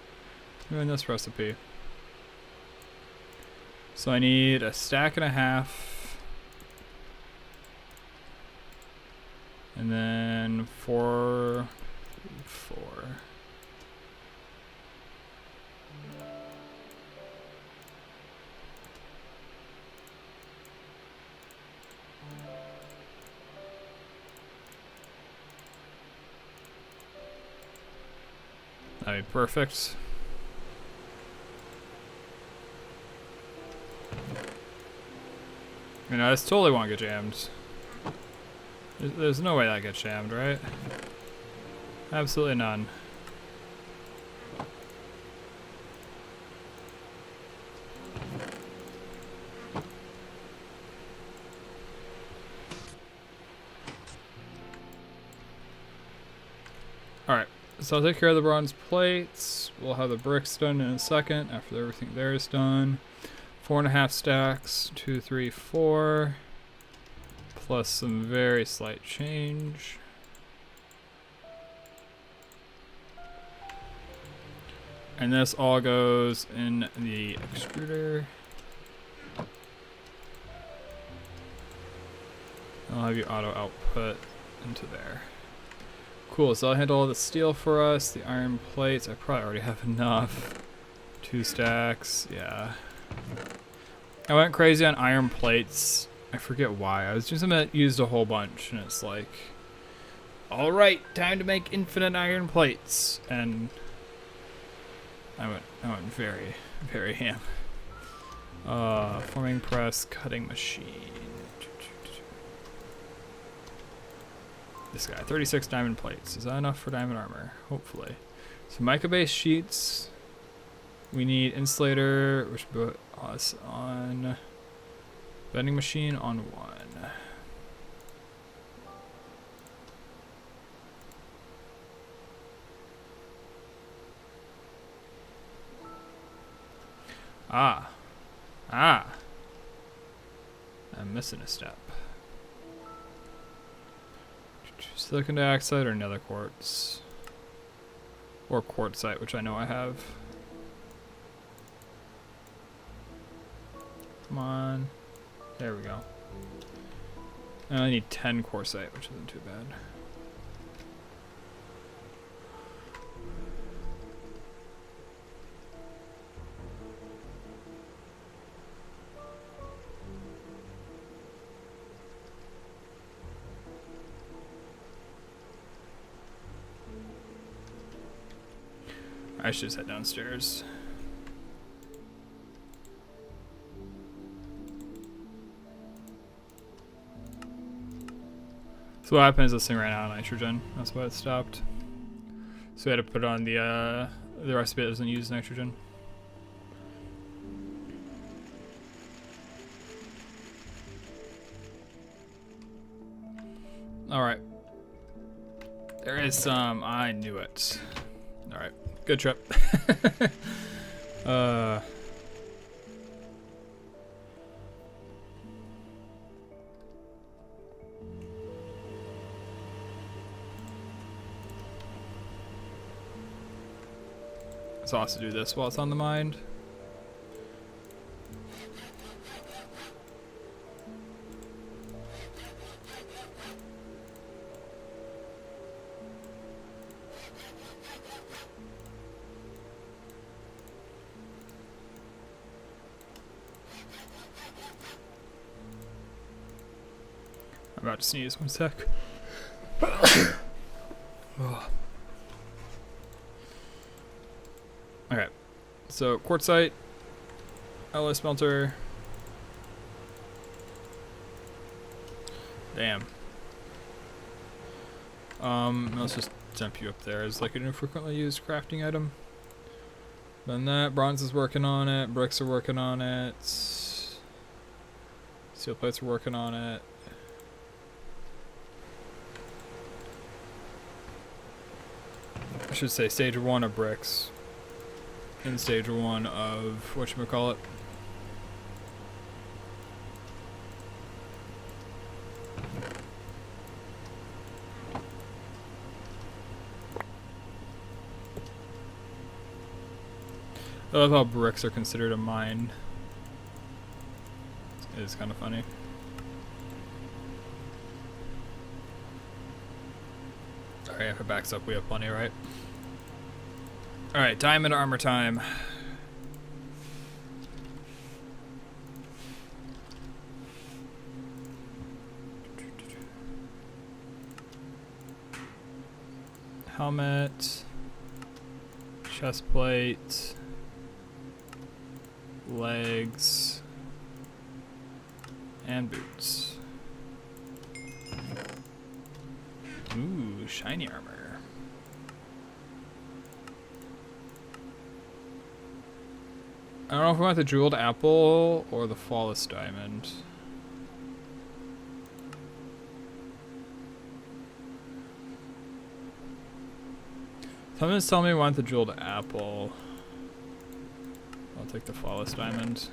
Doing this recipe. So I need a stack and a half. And then 4. That'd be perfect. You know, I just totally won't get jammed. There's no way that gets jammed, right? Absolutely none. Alright, so I'll take care of the bronze plates. We'll have the bricks done in a second after everything there is done. 4.5 stacks, 2, 3, 4. Plus some very slight change. And this all goes in the extruder. I'll have you auto output into there. Cool, so I'll handle all the steel for us, the iron plates. I probably already have enough. 2 stacks, yeah. I went crazy on iron plates. I forget why. I was doing something that used a whole bunch, and it's like, all right, time to make infinite iron plates. And I went very, very ham. Forming press, cutting machine. This guy, 36 diamond plates. Is that enough for diamond armor? Hopefully. So mica-based sheets. We need insulator, which put us on bending machine on 1. I'm missing a step. Silicon dioxide or nether quartz. Or quartzite, which I know I have. Come on. There we go. I only need 10 quartzite, which isn't too bad. I should just head downstairs. So what happens is this thing ran out of nitrogen. That's why it stopped. So we had to put on the recipe that doesn't use nitrogen. Alright. There is some. I knew it. Alright. Good trip. So I'll also do this while it's on the mind. I'm about to sneeze, 1 sec. Oh. Okay, so quartzite, alloy smelter. Damn. Let's just dump you up there as like an infrequently used crafting item. Then that, bronze is working on it, bricks are working on it, steel plates are working on it. I should say stage 1 of bricks. And stage 1 of whatchamacallit. I love how bricks are considered a mine. It is kind of funny. Alright, if it backs up, we have plenty, right? Alright, diamond armor time. Helmet. Chest plate. Legs. And boots. Ooh, shiny armor. I don't know if I want the jeweled apple or the flawless diamond. Someone's telling me I want the jeweled apple. I'll take the flawless diamond.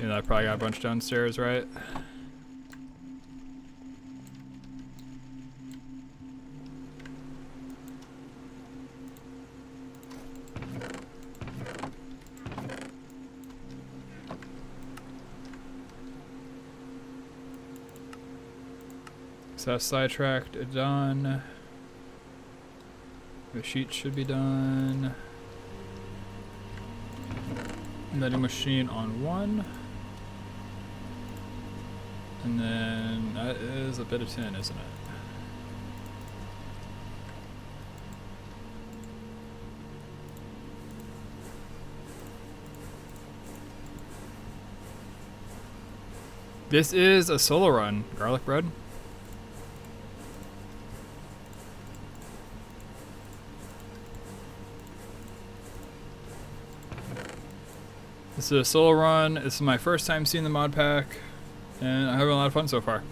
You know, I probably got a bunch downstairs, right? So sidetracked, done. The sheet should be done. Vending machine on 1. And then that is a bit of tin, isn't it? This is a solo run. Garlic bread. This is a solo run. This is my first time seeing the mod pack, and I'm having a lot of fun so far.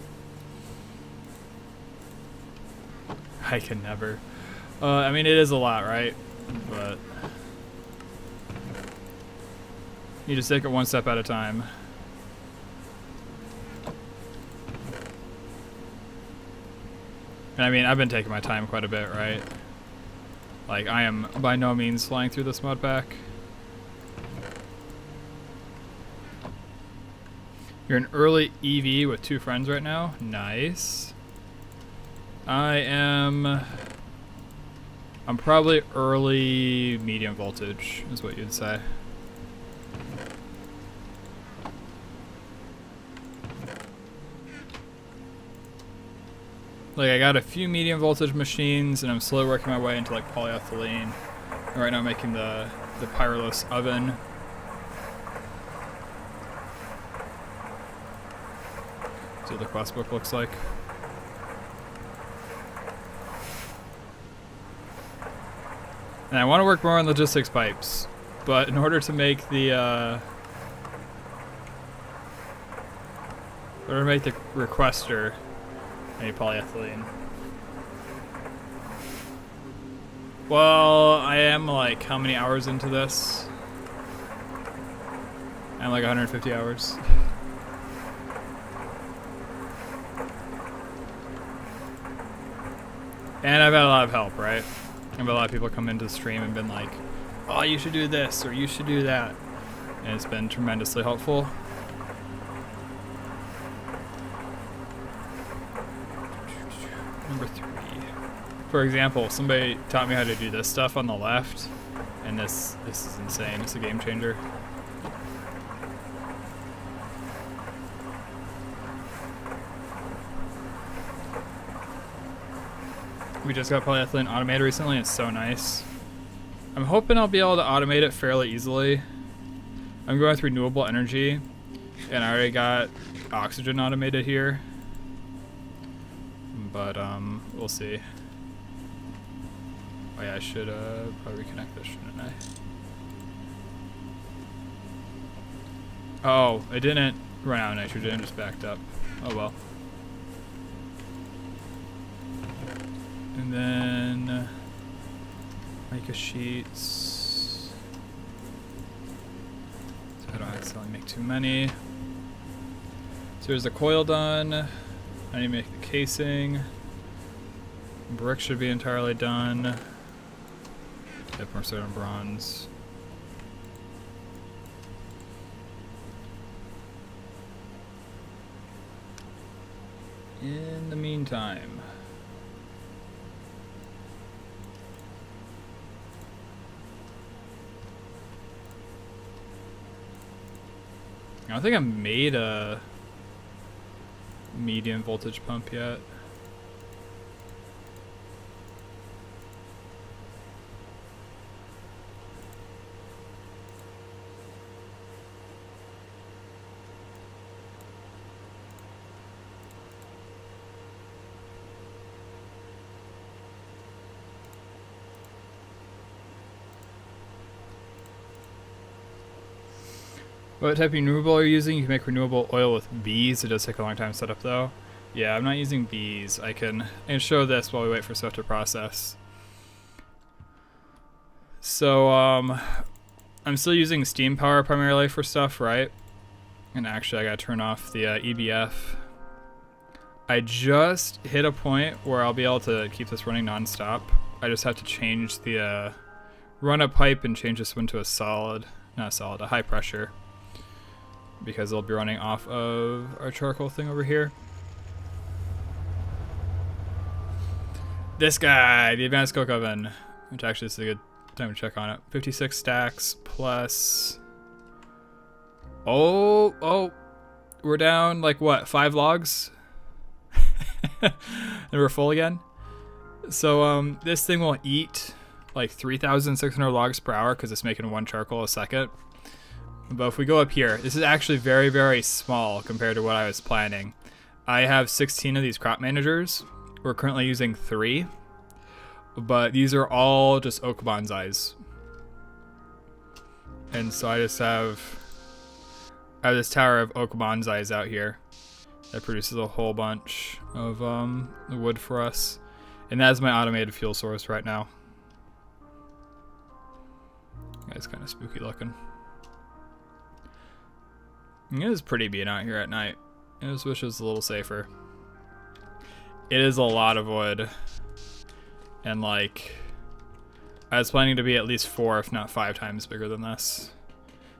I can never. I mean, it is a lot, right? But you just take it one step at a time. And I mean, I've been taking my time quite a bit, right? Like, I am by no means flying through this mod pack. You're an early EV with 2 friends right now. Nice. I'm probably early medium voltage, is what you'd say. Like, I got a few medium voltage machines, and I'm slowly working my way into like polyethylene. And right now I'm making the pyroless oven. See what the quest book looks like. And I want to work more on logistics pipes, but in order to make the requester, I need polyethylene. Well, I am like how many hours into this? I'm like 150 hours. And I've had a lot of help, right? I've had a lot of people come into the stream and been like, oh, you should do this, or you should do that. And it's been tremendously helpful. Number 3. For example, somebody taught me how to do this stuff on the left, and this is insane. It's a game changer. We just got polyethylene automated recently. It's so nice. I'm hoping I'll be able to automate it fairly easily. I'm going with renewable energy, and I already got oxygen automated here. But we'll see. Oh yeah, I should probably reconnect this, shouldn't I? Oh, it didn't run out of nitrogen, it just backed up. Oh well. And then Mica sheets. So I don't accidentally make too many. So here's the coil done. I need to make the casing. Brick should be entirely done. Yep, we're starting on bronze. In the meantime, I don't think I made a medium voltage pump yet. What type of renewable are you using? You can make renewable oil with bees. It does take a long time to set up though. Yeah, I'm not using bees. I can show this while we wait for stuff to process. So I'm still using steam power primarily for stuff, right? And actually I gotta turn off the EBF. I just hit a point where I'll be able to keep this running non-stop. I just have to change the run a pipe and change this one to a solid, not a solid, a high pressure, because it'll be running off of our charcoal thing over here. This guy, the advanced coke oven, which actually is a good time to check on it. 56 stacks plus. Oh, we're down like what, 5 logs? And we're full again. So this thing will eat like 3,600 logs per hour because it's making 1 charcoal a second. But if we go up here, this is actually very, very small compared to what I was planning. I have 16 of these crop managers. We're currently using 3, but these are all just oak bonsais. And so I just have this tower of oak bonsais out here that produces a whole bunch of wood for us. And that is my automated fuel source right now. That's kind of spooky looking. It is pretty being out here at night. I just wish it was a little safer. It is a lot of wood. And like, I was planning to be at least 4, if not 5 times bigger than this.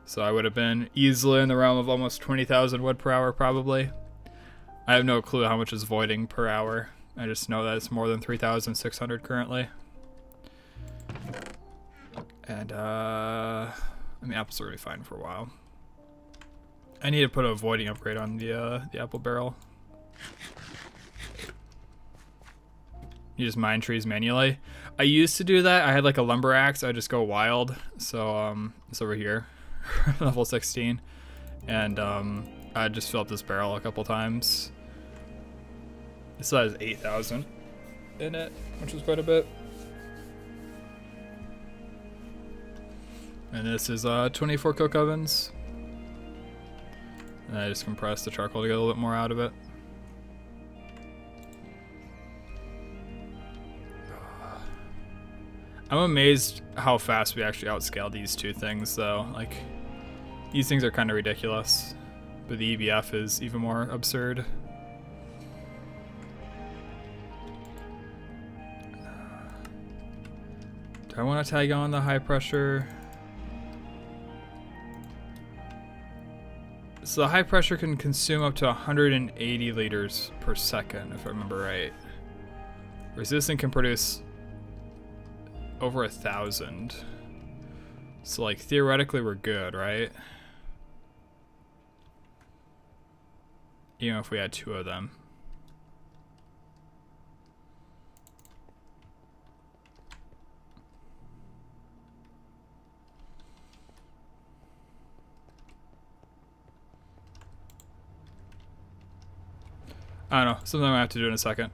So I would have been easily in the realm of almost 20,000 wood per hour probably. I have no clue how much is voiding per hour. I just know that it's more than 3,600 currently. And I mean, apples are gonna be fine for a while. I need to put a voiding upgrade on the apple barrel. You just mine trees manually. I used to do that. I had like a lumber axe. I just go wild. So it's over here, level 16, and I just fill up this barrel a couple times. This has 8,000 in it, which is quite a bit. And this is 24 coke ovens. And I just compressed the charcoal to get a little bit more out of it. I'm amazed how fast we actually outscaled these two things though. Like, these things are kind of ridiculous, but the EBF is even more absurd. Do I want to tag on the high pressure? So the high pressure can consume up to 180 liters per second, if I remember right. Whereas this thing can produce over 1,000. So like theoretically we're good, right? Even if we had 2 of them. I don't know, something I have to do in a second.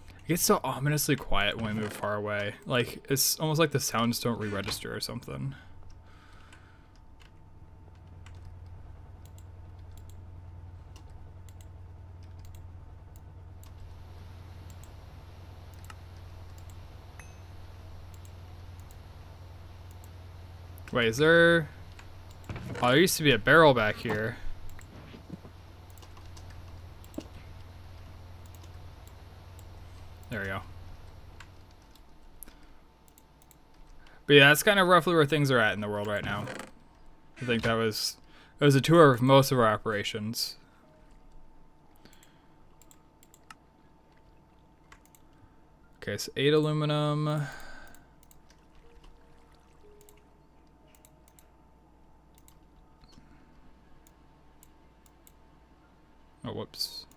It gets so ominously quiet when we move far away. Like, it's almost like the sounds don't re-register or something. Wait, is there... Oh, there used to be a barrel back here. There we go. But yeah, that's kind of roughly where things are at in the world right now. I think that was a tour of most of our operations. Okay, so 8 aluminum. Oh, whoops.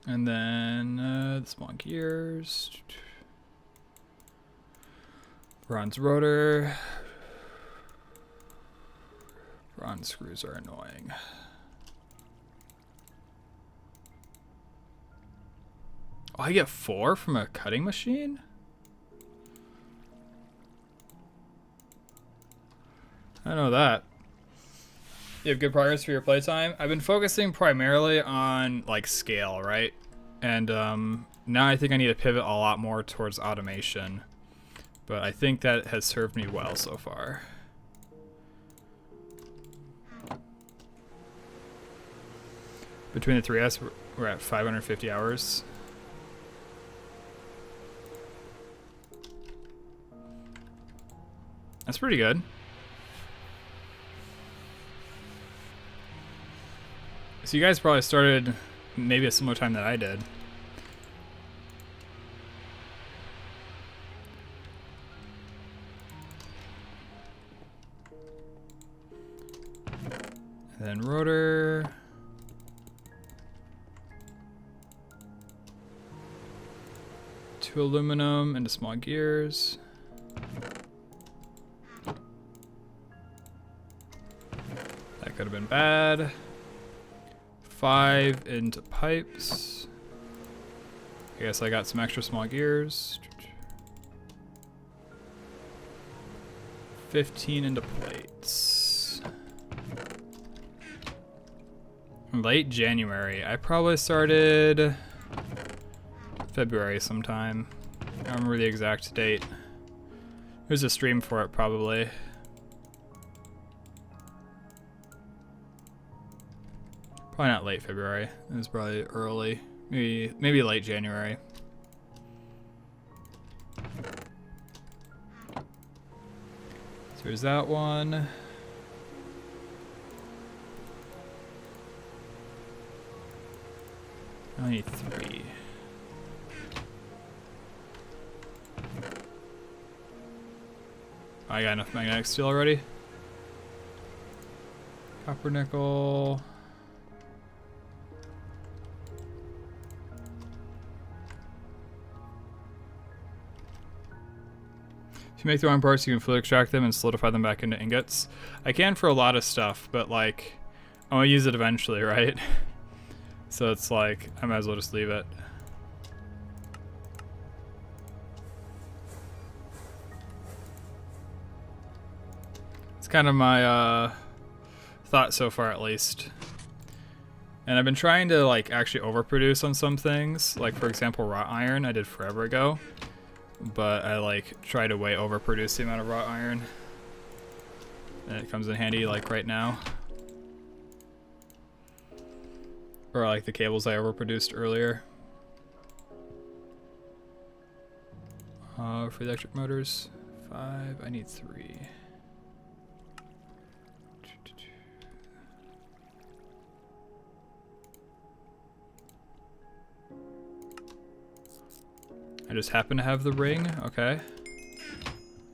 And then the small gears. Bronze rotor. Bronze screws are annoying. Oh, I get 4 from a cutting machine? I know that. You have good progress for your playtime? I've been focusing primarily on like scale, right? And now I think I need to pivot a lot more towards automation. But I think that has served me well so far. Between the 3S, we're at 550 hours. That's pretty good. So you guys probably started maybe a similar time that I did. And then rotor. Two aluminum into small gears. That could have been bad. 5 into pipes. I guess I got some extra small gears. 15 into plates. Late January. I probably started February sometime. I don't remember the exact date. There's a stream for it probably. Probably not late February. It was probably early, maybe late January. So there's that one. I need 3. I got enough magnetic steel already. Copper, nickel. If you make the wrong parts, you can fluid extract them and solidify them back into ingots. I can for a lot of stuff, but like, I want to use it eventually, right? So it's like, I might as well just leave it. It's kind of my thought so far, at least. And I've been trying to like actually overproduce on some things. Like for example, wrought iron I did forever ago. But I like try to way overproduce the amount of wrought iron. And it comes in handy like right now. Or like the cables I overproduced earlier. For the electric motors, 5, I need 3. I just happen to have the ring, okay.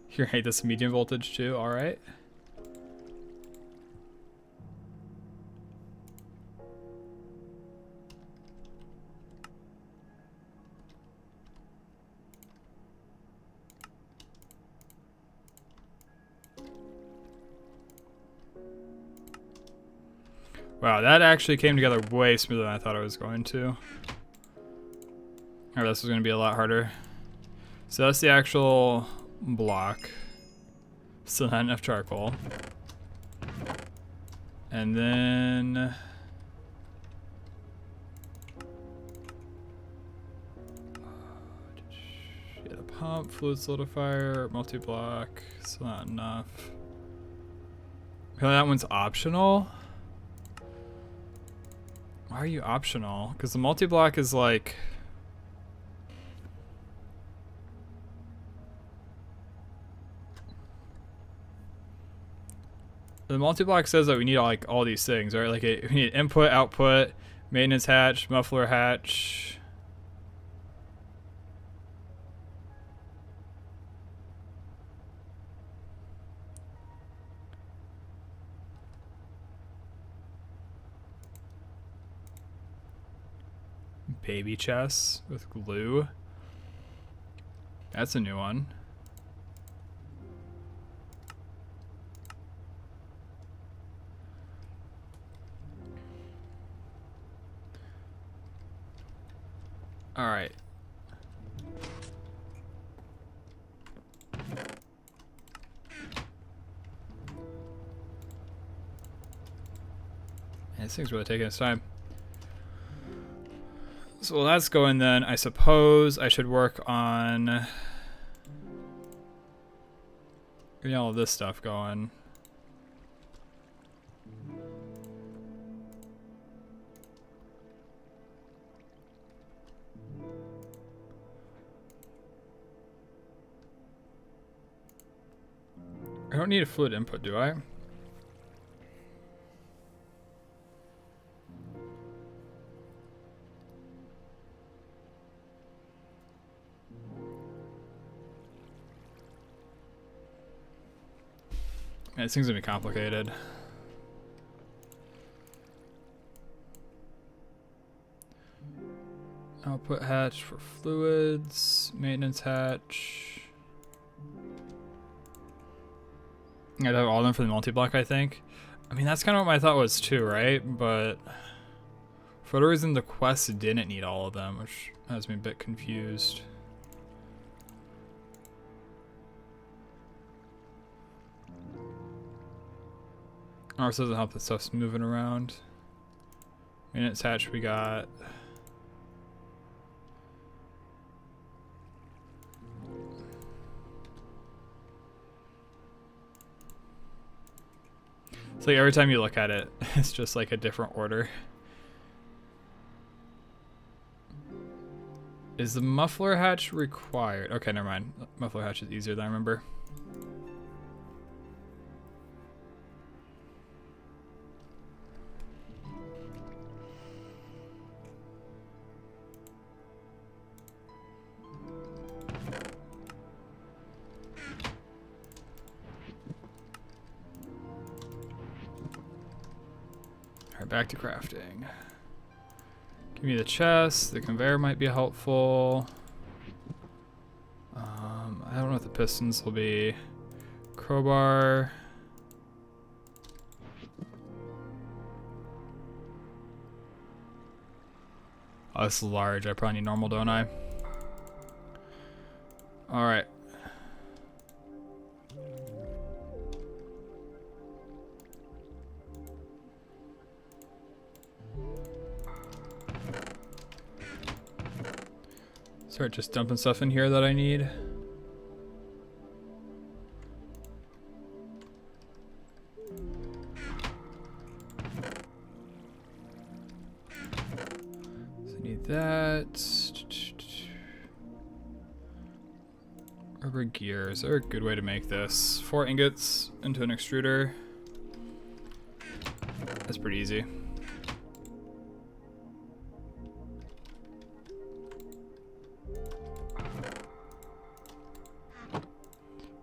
Here, hey, this medium voltage too, alright. Wow, that actually came together way smoother than I thought it was going to. Or this was going to be a lot harder. So that's the actual block. Still not enough charcoal. And then... yeah, the Pump, fluid solidifier, multi-block. Still not enough. Oh, that one's optional? Why are you optional? Because the multi-block is like... The multi-block says that we need like all these things, right? Like we need input, output, maintenance hatch, muffler hatch. Baby chest with glue. That's a new one. All right. Man, this thing's really taking its time. So while that's going then, I suppose I should work on getting all of this stuff going. I don't need a fluid input, do I? Man, this thing's gonna be complicated. Output hatch for fluids, maintenance hatch. I'd have all of them for the multi-block, I think. I mean, that's kind of what my thought was too, right? But for whatever reason, the quest didn't need all of them, which has me a bit confused. Also doesn't help that stuff's moving around. Maintenance hatch we got. It's like every time you look at it, it's just like a different order. Is the muffler hatch required? Okay, never mind. Muffler hatch is easier than I remember. Back to crafting. Give me the chest. The conveyor might be helpful. I don't know what the pistons will be. Crowbar. Oh, this is large. I probably need normal, don't I? All right. Start just dumping stuff in here that I need. So I need that. Rubber gears are a good way to make this. 4 ingots into an extruder. That's pretty easy.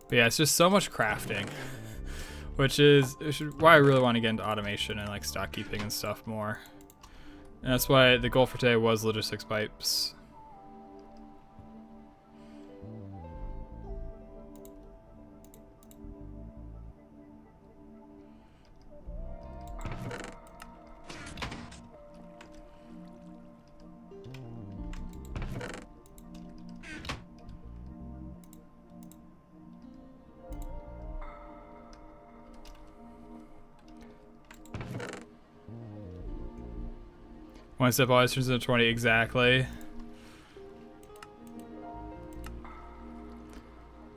But yeah, it's just so much crafting, which is why I really want to get into automation and like stock keeping and stuff more. And that's why the goal for today was logistics pipes. One step always turns into 20, exactly.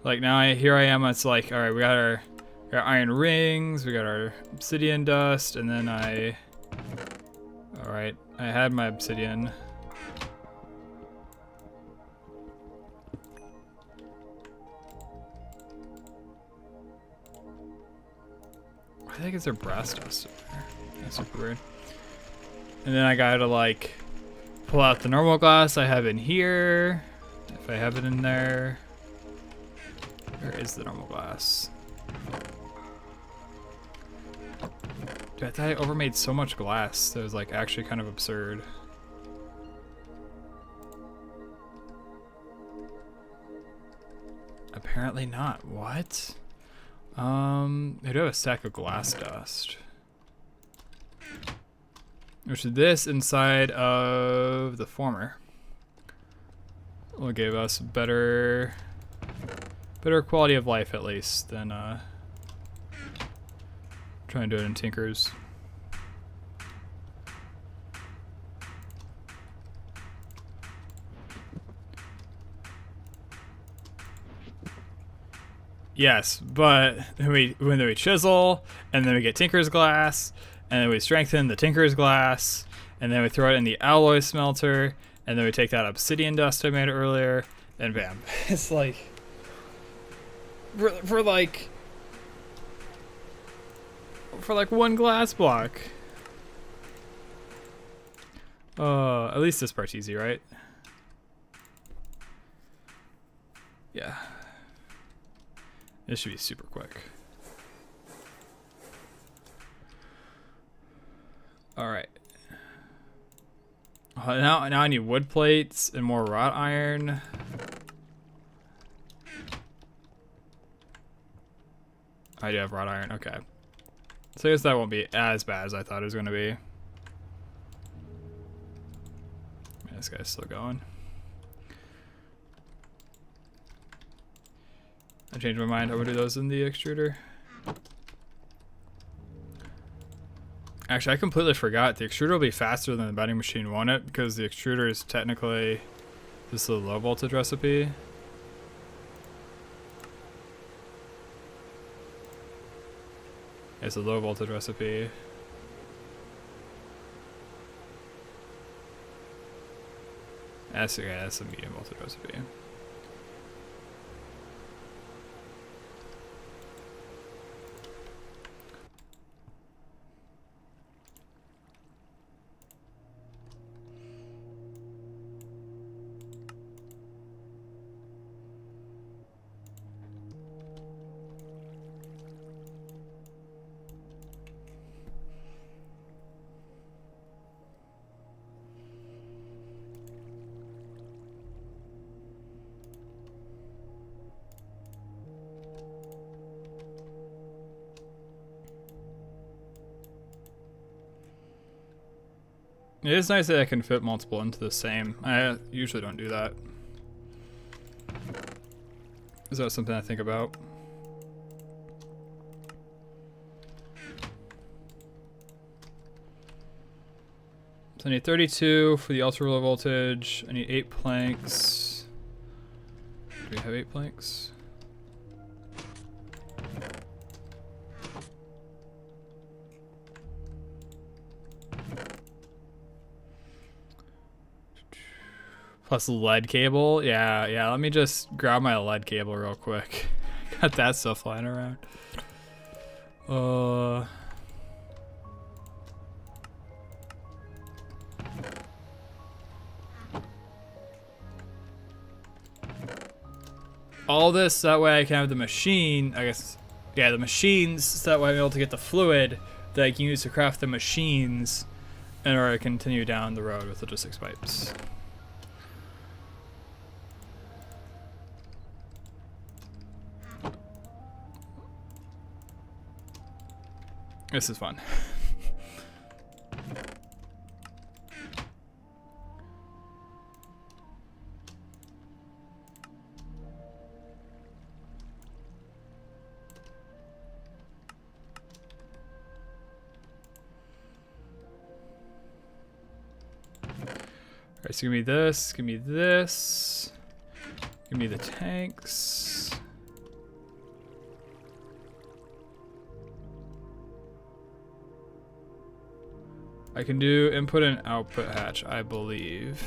Like now here I am, it's like, all right, we got our iron rings, we got our obsidian dust, and then all right, I had my obsidian. I think it's their brass dust in there. That's super weird. And then I gotta like pull out the normal glass I have in here. If I have it in there. Where is the normal glass? Dude, I thought I overmade so much glass that was like actually kind of absurd. Apparently not. What? I do have a stack of glass dust. Which is this inside of the former. Will give us better quality of life at least than trying to do it in Tinkers. Yes, but when we chisel, and then we get Tinker's glass, and then we strengthen the Tinker's glass, and then we throw it in the alloy smelter, and then we take that obsidian dust I made earlier, and bam. It's like for like one glass block. At least this part's easy, right? Yeah. This should be super quick. All right. Now I need wood plates and more wrought iron. I do have wrought iron. Okay. So I guess that won't be as bad as I thought it was going to be. Yeah, this guy's still going. I changed my mind. I would do those in the extruder. Actually, I completely forgot. The extruder will be faster than the bending machine, won't it? Because the extruder is technically this is a low voltage recipe. It's a low voltage recipe. That's a medium voltage recipe. It is nice that I can fit multiple into the same. I usually don't do that. Is that something I think about? So I need 32 for the ultra low voltage. I need 8 planks. Do we have 8 planks? Plus lead cable. Yeah, let me just grab my lead cable real quick. Got that stuff flying around. All this, that way I can have the machine, I guess, yeah, the machines, so that way I'm able to get the fluid that I can use to craft the machines in order to continue down the road with logistics pipes. This is fun. Alright, so give me this, give me this, give me the tanks. I can do input and output hatch, I believe.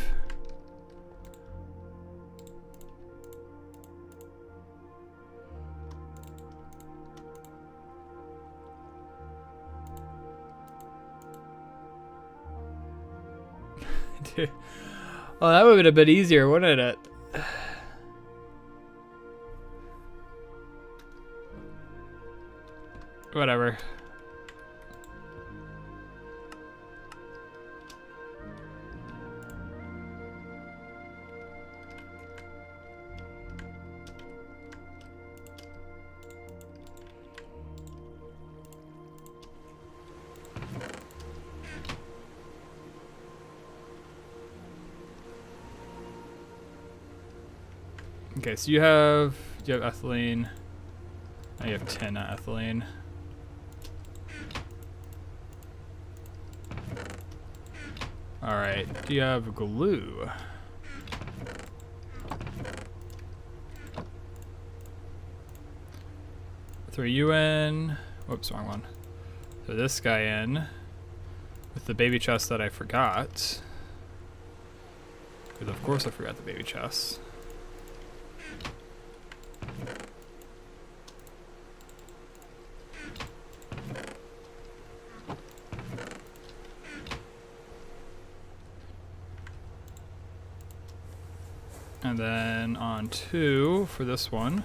Dude. Oh, that would have been a bit easier, wouldn't it? Whatever. Okay, so you have ethylene. Now you have tin, not ethylene. Alright, do you have glue? Throw you in. Whoops, wrong one. Throw this guy in with the baby chest that I forgot. Because of course I forgot the baby chest. And then on 2 for this one.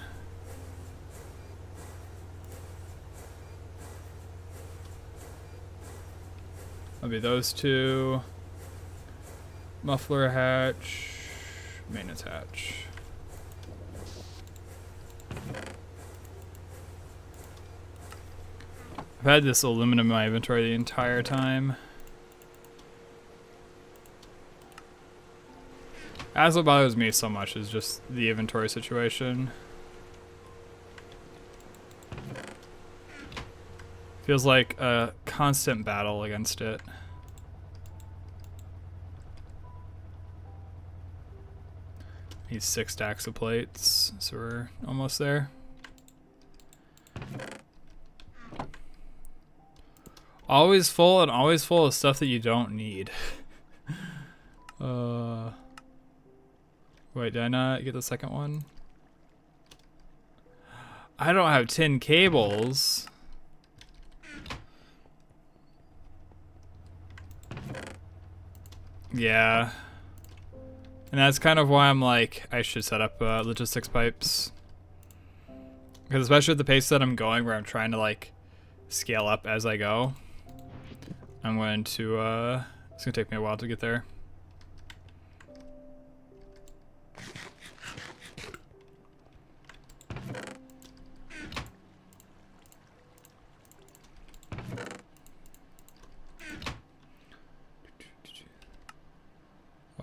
That'll be those 2. Muffler hatch, maintenance hatch. I've had this aluminum in my inventory the entire time. That's what bothers me so much, is just the inventory situation. Feels like a constant battle against it. Need 6 stacks of plates, so we're almost there. Always full, and always full of stuff that you don't need. Wait, did I not get the second one? I don't have tin cables. Yeah. And that's kind of why I'm like, I should set up logistics pipes. Because especially at the pace that I'm going, where I'm trying to like scale up as I go, I'm going to, it's gonna take me a while to get there.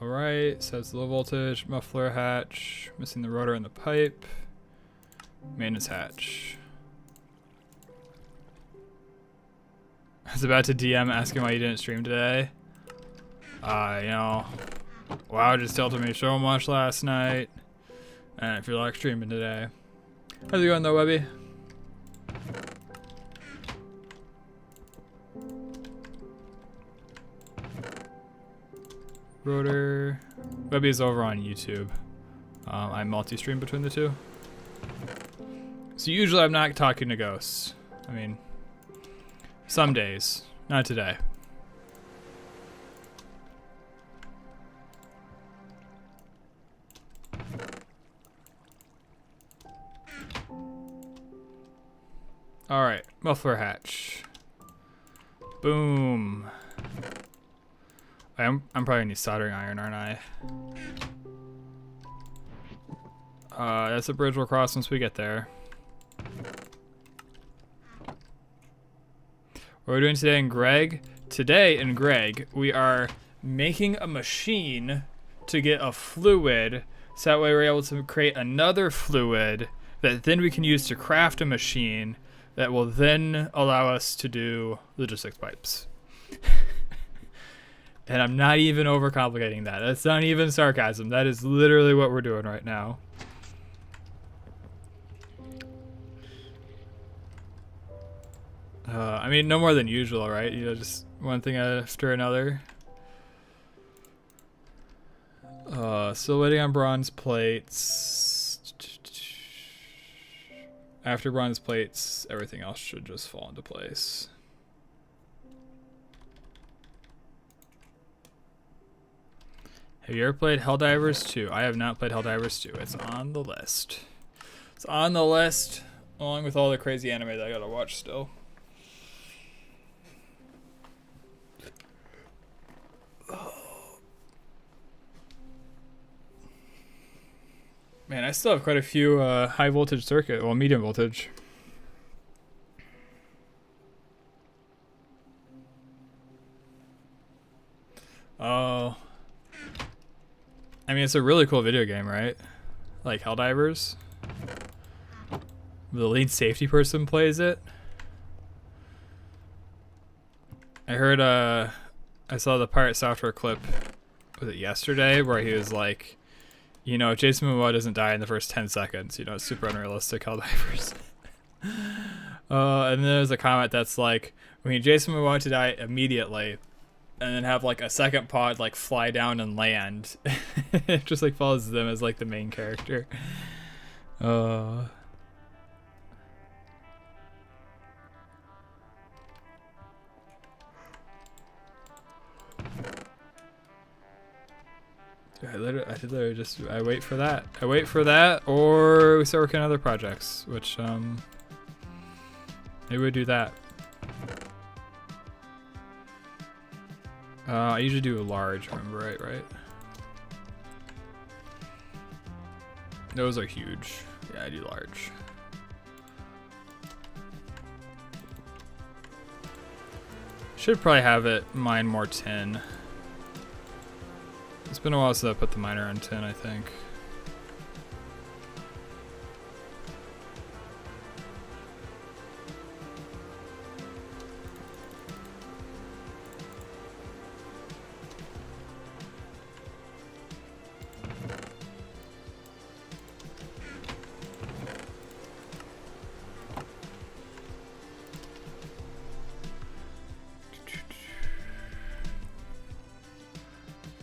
Alright, says low voltage, muffler hatch, missing the rotor and the pipe, maintenance hatch. I was about to DM asking why you didn't stream today. You know, WoW just tilted me so much last night, and I feel like streaming today. How's it going though, Webby? Rotor. Webby is over on YouTube. I multi-stream between the two. So usually I'm not talking to ghosts. I mean, some days. Not today. Alright, muffler hatch. Boom. I'm probably gonna need soldering iron, aren't I? That's a bridge we'll cross once we get there. What are we doing today in Greg? Today in Greg, we are making a machine to get a fluid, so that way we're able to create another fluid that then we can use to craft a machine that will then allow us to do logistics pipes. And I'm not even overcomplicating that. That's not even sarcasm. That is literally what we're doing right now. I mean, no more than usual, right? You know, just one thing after another. Still waiting on bronze plates. After bronze plates, everything else should just fall into place. Have you ever played Helldivers 2? I have not played Helldivers 2. It's on the list. It's on the list, along with all the crazy anime that I gotta watch still. Man, I still have quite a few high voltage circuit, well, medium voltage. Oh. I mean, it's a really cool video game, right? Like Helldivers. The lead safety person plays it. I heard, I saw the Pirate Software clip, was it yesterday, where he was like, you know, if Jason Momoa doesn't die in the first 10 seconds, you know, it's super unrealistic Helldivers. And then there's a comment that's like, we need Jason Momoa to die immediately, and then have like a second pod like fly down and land. It just like follows them as like the main character. I literally just I wait for that. I wait for that, or we start working on other projects, which maybe we do that. I usually do a large, remember, right? Those are huge. Yeah, I do large. Should probably have it mine more tin. It's been a while since I put the miner on tin, I think.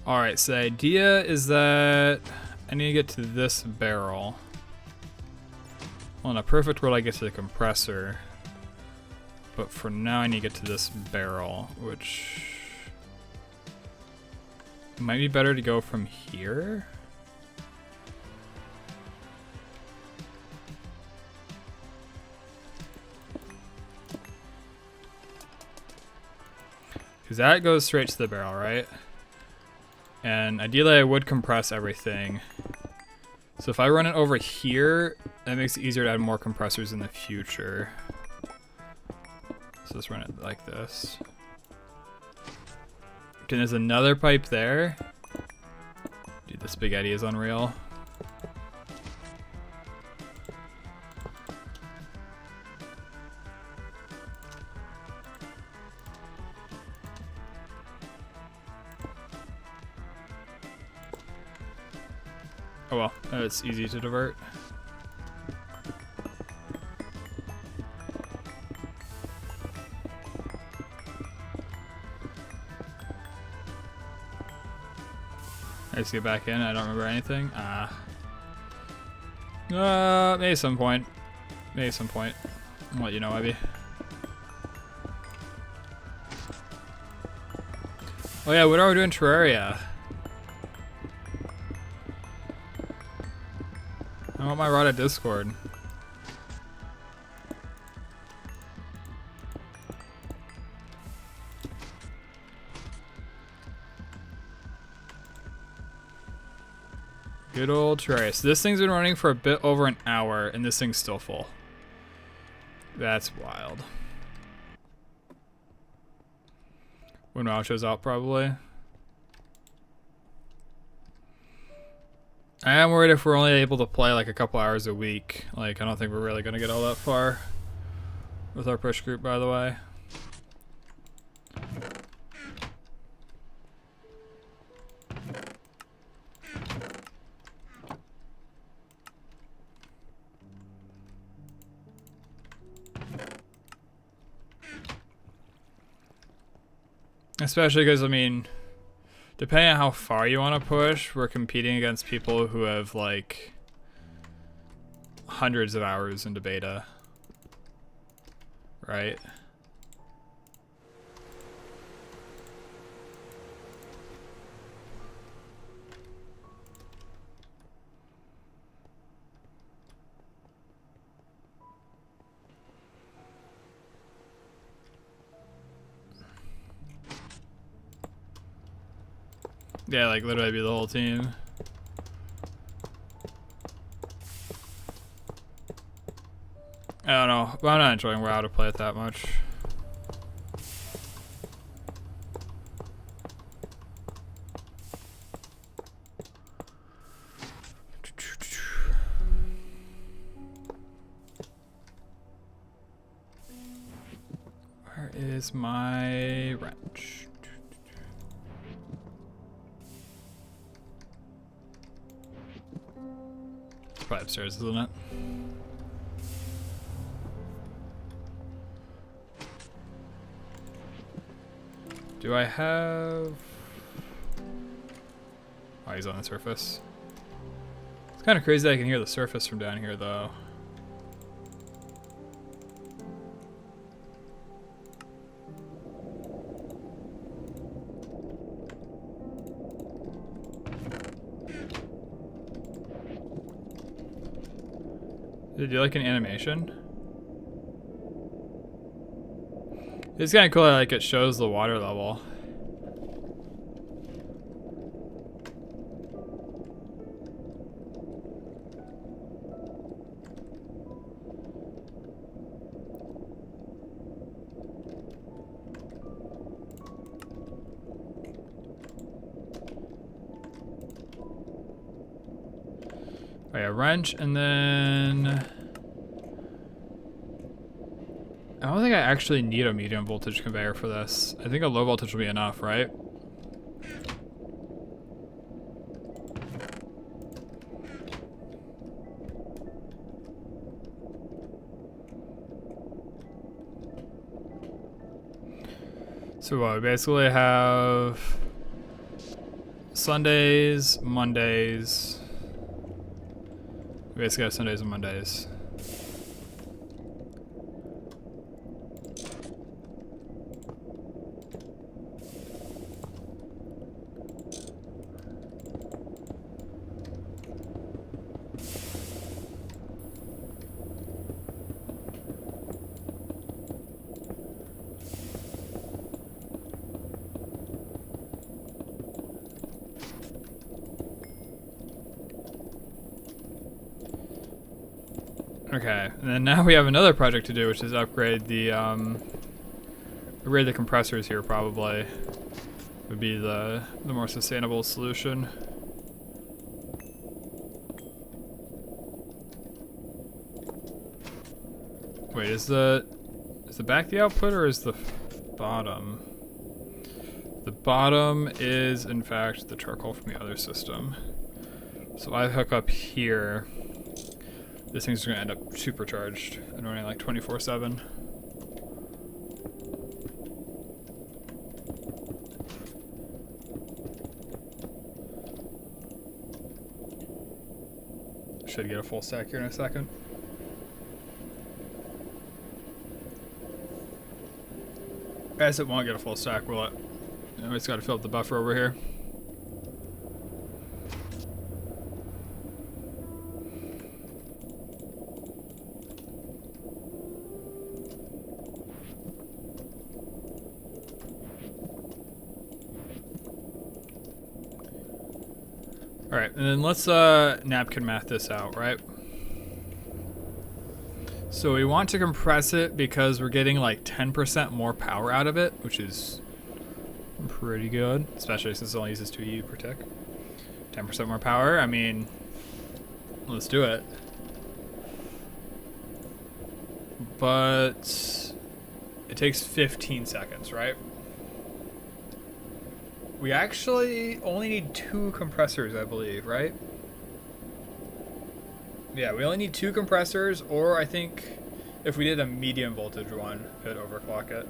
Alright, so the idea is that I need to get to this barrel. Well, in a perfect world I get to the compressor. But for now I need to get to this barrel, which might be better to go from here. Because that goes straight to the barrel, right? And ideally I would compress everything. So if I run it over here, that makes it easier to add more compressors in the future. So let's run it like this. Okay, there's another pipe there. Dude, the spaghetti is unreal. Oh well, it's easy to divert. I just get back in, I don't remember anything. Maybe some point. Maybe some point. I'll let you know, maybe. Oh yeah, what are we doing in Terraria? I want my rod at Discord. Good old Terraria. So this thing's been running for a bit over an hour, and this thing's still full. That's wild. When WoW shows out, probably. I am worried if we're only able to play like a couple hours a week. Like, I don't think we're really going to get all that far with our push group, by the way. Especially because, I mean, depending on how far you want to push, we're competing against people who have, like, hundreds of hours into beta. Right? Yeah, like literally be the whole team. I don't know, but I'm not enjoying WoW to play it that much. Where is my wrench? It's probably upstairs, isn't it? Do I have... Oh, he's on the surface. It's kind of crazy that I can hear the surface from down here, though. Did you like an animation? It's kind of cool that like it shows the water level. Oh yeah, wrench, and then... I don't think I actually need a medium voltage conveyor for this. I think a low voltage will be enough, right? So what, we basically have Sundays, Mondays. We basically have Sundays and Mondays. Okay, and then now we have another project to do, which is upgrade the compressors here. Probably would be the more sustainable solution. Wait, is the back the output or is the bottom? The bottom is in fact the charcoal from the other system. So I hook up here. This thing's gonna end up supercharged and running like 24/7. Should get a full stack here in a second. As it won't get a full stack, will it? It's got to fill up the buffer over here. Alright, and then let's napkin math this out, right? So we want to compress it because we're getting like 10% more power out of it, which is pretty good, especially since it only uses 2 EU per tick. 10% more power, I mean, let's do it. But it takes 15 seconds, right? We actually only need 2 compressors, I believe, right? Yeah, we only need 2 compressors, or I think if we did a medium voltage one, it'd overclock it.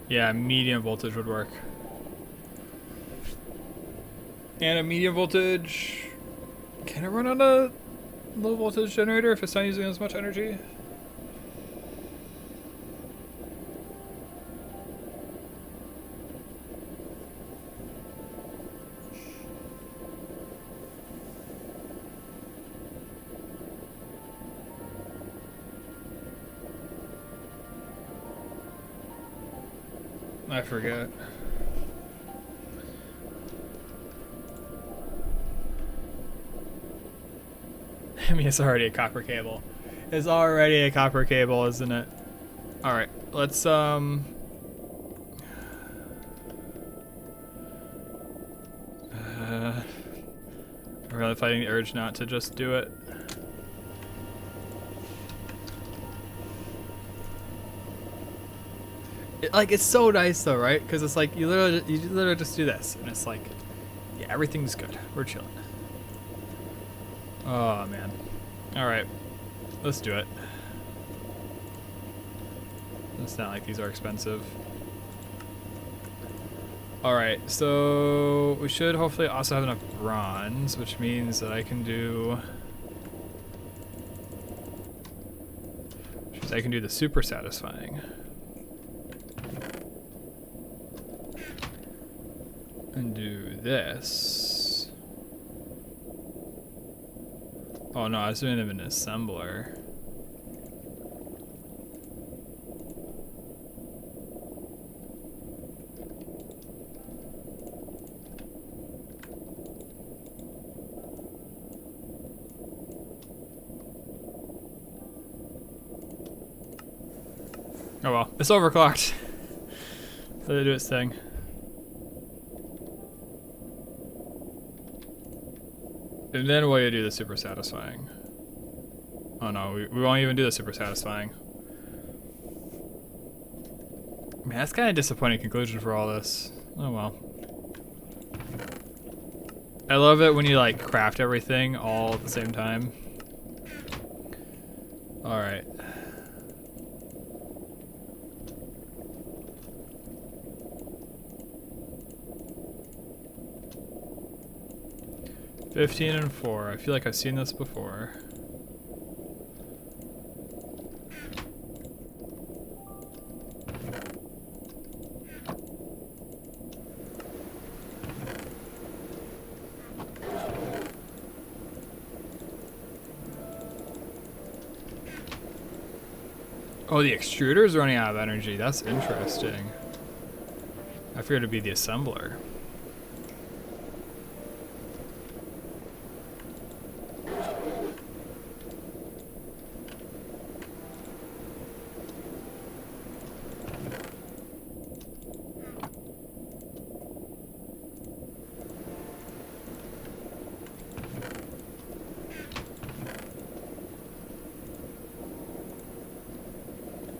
Yeah, medium voltage would work. And a medium voltage... Can it run on a low voltage generator if it's not using as much energy? I forget. I mean, it's already a copper cable. It's already a copper cable, isn't it? Alright, let's, I'm really fighting the urge not to just do it. Like, it's so nice though, right? Because it's like, you literally just do this, and it's like, yeah, everything's good. We're chilling. Oh, man. Alright. Let's do it. It's not like these are expensive. Alright, so we should hopefully also have enough bronze, which means that I can do... I can do the super satisfying. And do this. Oh no, I was doing them in an assembler. Oh well, it's overclocked. Let it do its thing. And then will you do the super satisfying? Oh no, we won't even do the super satisfying. Man, that's kind of a disappointing conclusion for all this. Oh well. I love it when you like craft everything all at the same time. Alright. $15 and $4. I feel like I've seen this before. Oh, the extruder's running out of energy. That's interesting. I figured it'd be the assembler.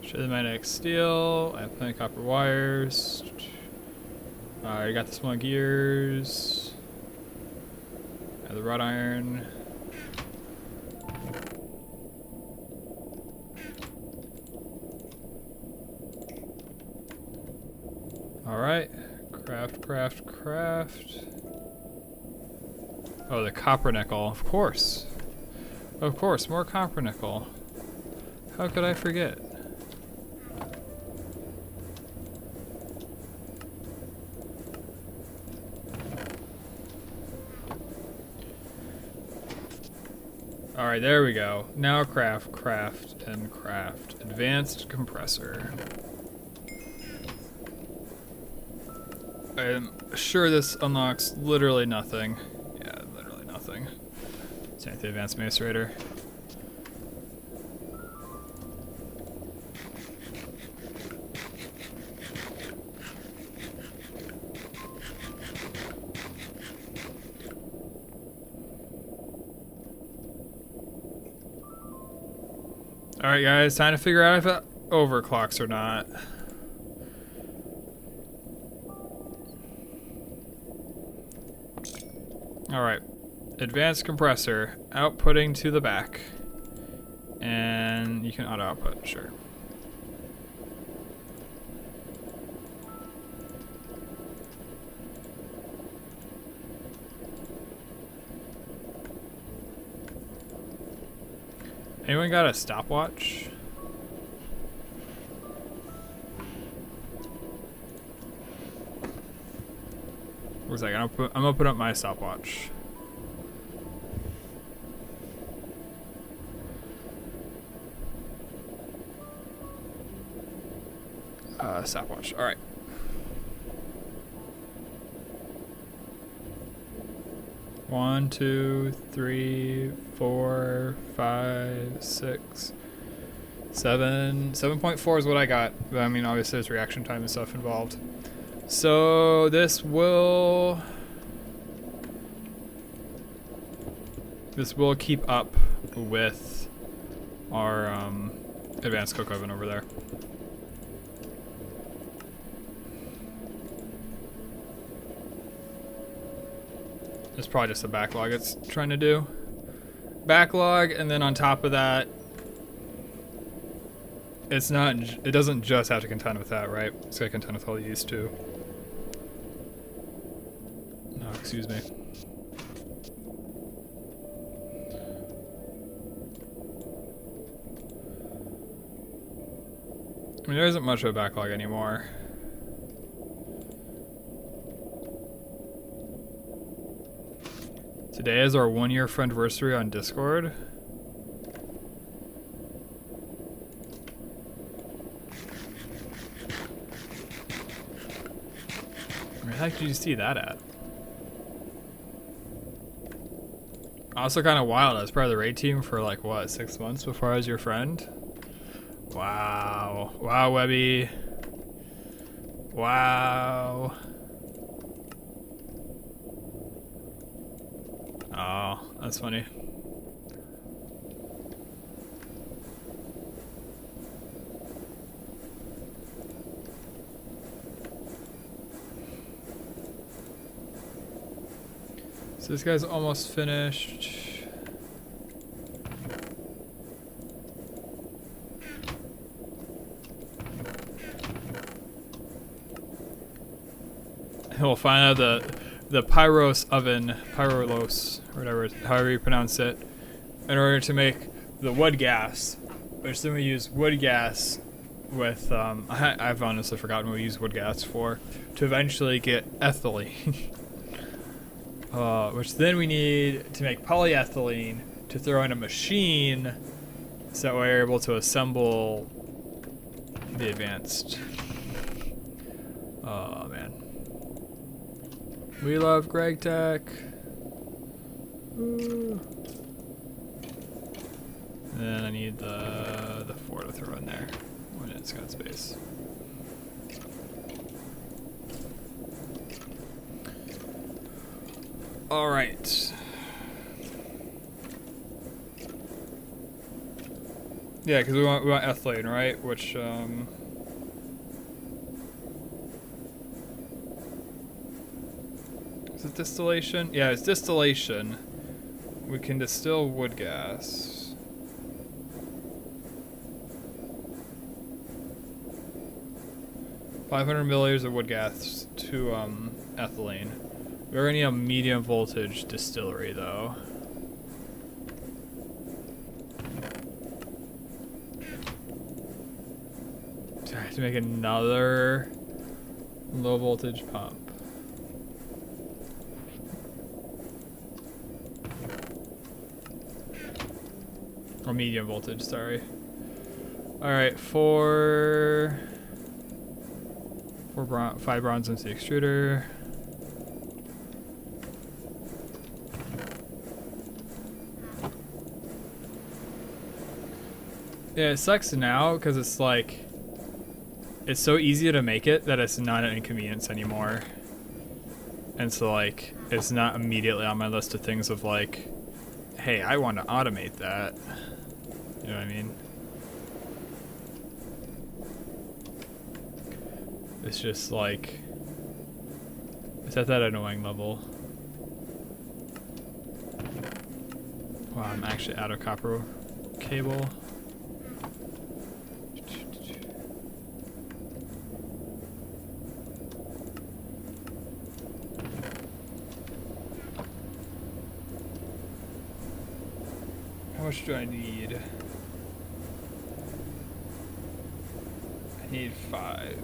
Show the magnetic steel. I have plenty of copper wires. Alright, got the small gears. I have the wrought iron. Alright. Craft, craft, craft. Oh, the copper nickel. Of course. Of course, more copper nickel. How could I forget? Alright, there we go. Now craft, craft, and craft. Advanced compressor. I'm sure this unlocks literally nothing. Yeah, literally nothing. Same with the advanced macerator. Alright guys, time to figure out if it overclocks or not. Alright. Advanced compressor. Outputting to the back. And you can auto output, sure. Anyone got a stopwatch? One second, I'm gonna put up my stopwatch. Stopwatch. All right. One, 2, 3, 4, 5, 6, 7. 7.4 is what I got. But I mean, obviously there's reaction time and stuff involved. So this will keep up with our advanced cook oven over there. It's probably just a backlog it's trying to do. Backlog, and then on top of that, it doesn't just have to contend with that, right? It's gotta contend with all these too. No, excuse me. I mean, there isn't much of a backlog anymore. Today is our 1-year friendversary on Discord. Where the heck did you see that at? Also kind of wild. I was part of the raid team for like, what, 6 months before I was your friend? Wow. Wow, Webby. Wow. Oh, that's funny. So this guy's almost finished. We'll find out the pyros oven, pyrolos, or whatever, however you pronounce it, in order to make the wood gas, which then we use wood gas with, I've honestly forgotten what we use wood gas for, to eventually get ethylene. Which then we need to make polyethylene to throw in a machine, so that way we're able to assemble the advanced. Oh man. We love Greg Tech. Ooh. And then I need the 4 to throw in there when it's got space. All right. Yeah, because we want ethylene, right? Which is it distillation? Yeah, it's distillation. We can distill wood gas. $500 milliliters of wood gas to ethylene. We're gonna need a medium voltage distillery though. So I have to make another low voltage pump. Or medium voltage, sorry. Alright, 5 bronze into the extruder. Yeah, it sucks now because it's like, it's so easy to make it that it's not an inconvenience anymore. And so like, it's not immediately on my list of things of like, hey, I want to automate that. You know what I mean? It's just like, it's at that annoying level. Wow, I'm actually out of copper cable. How much do I need? need 5.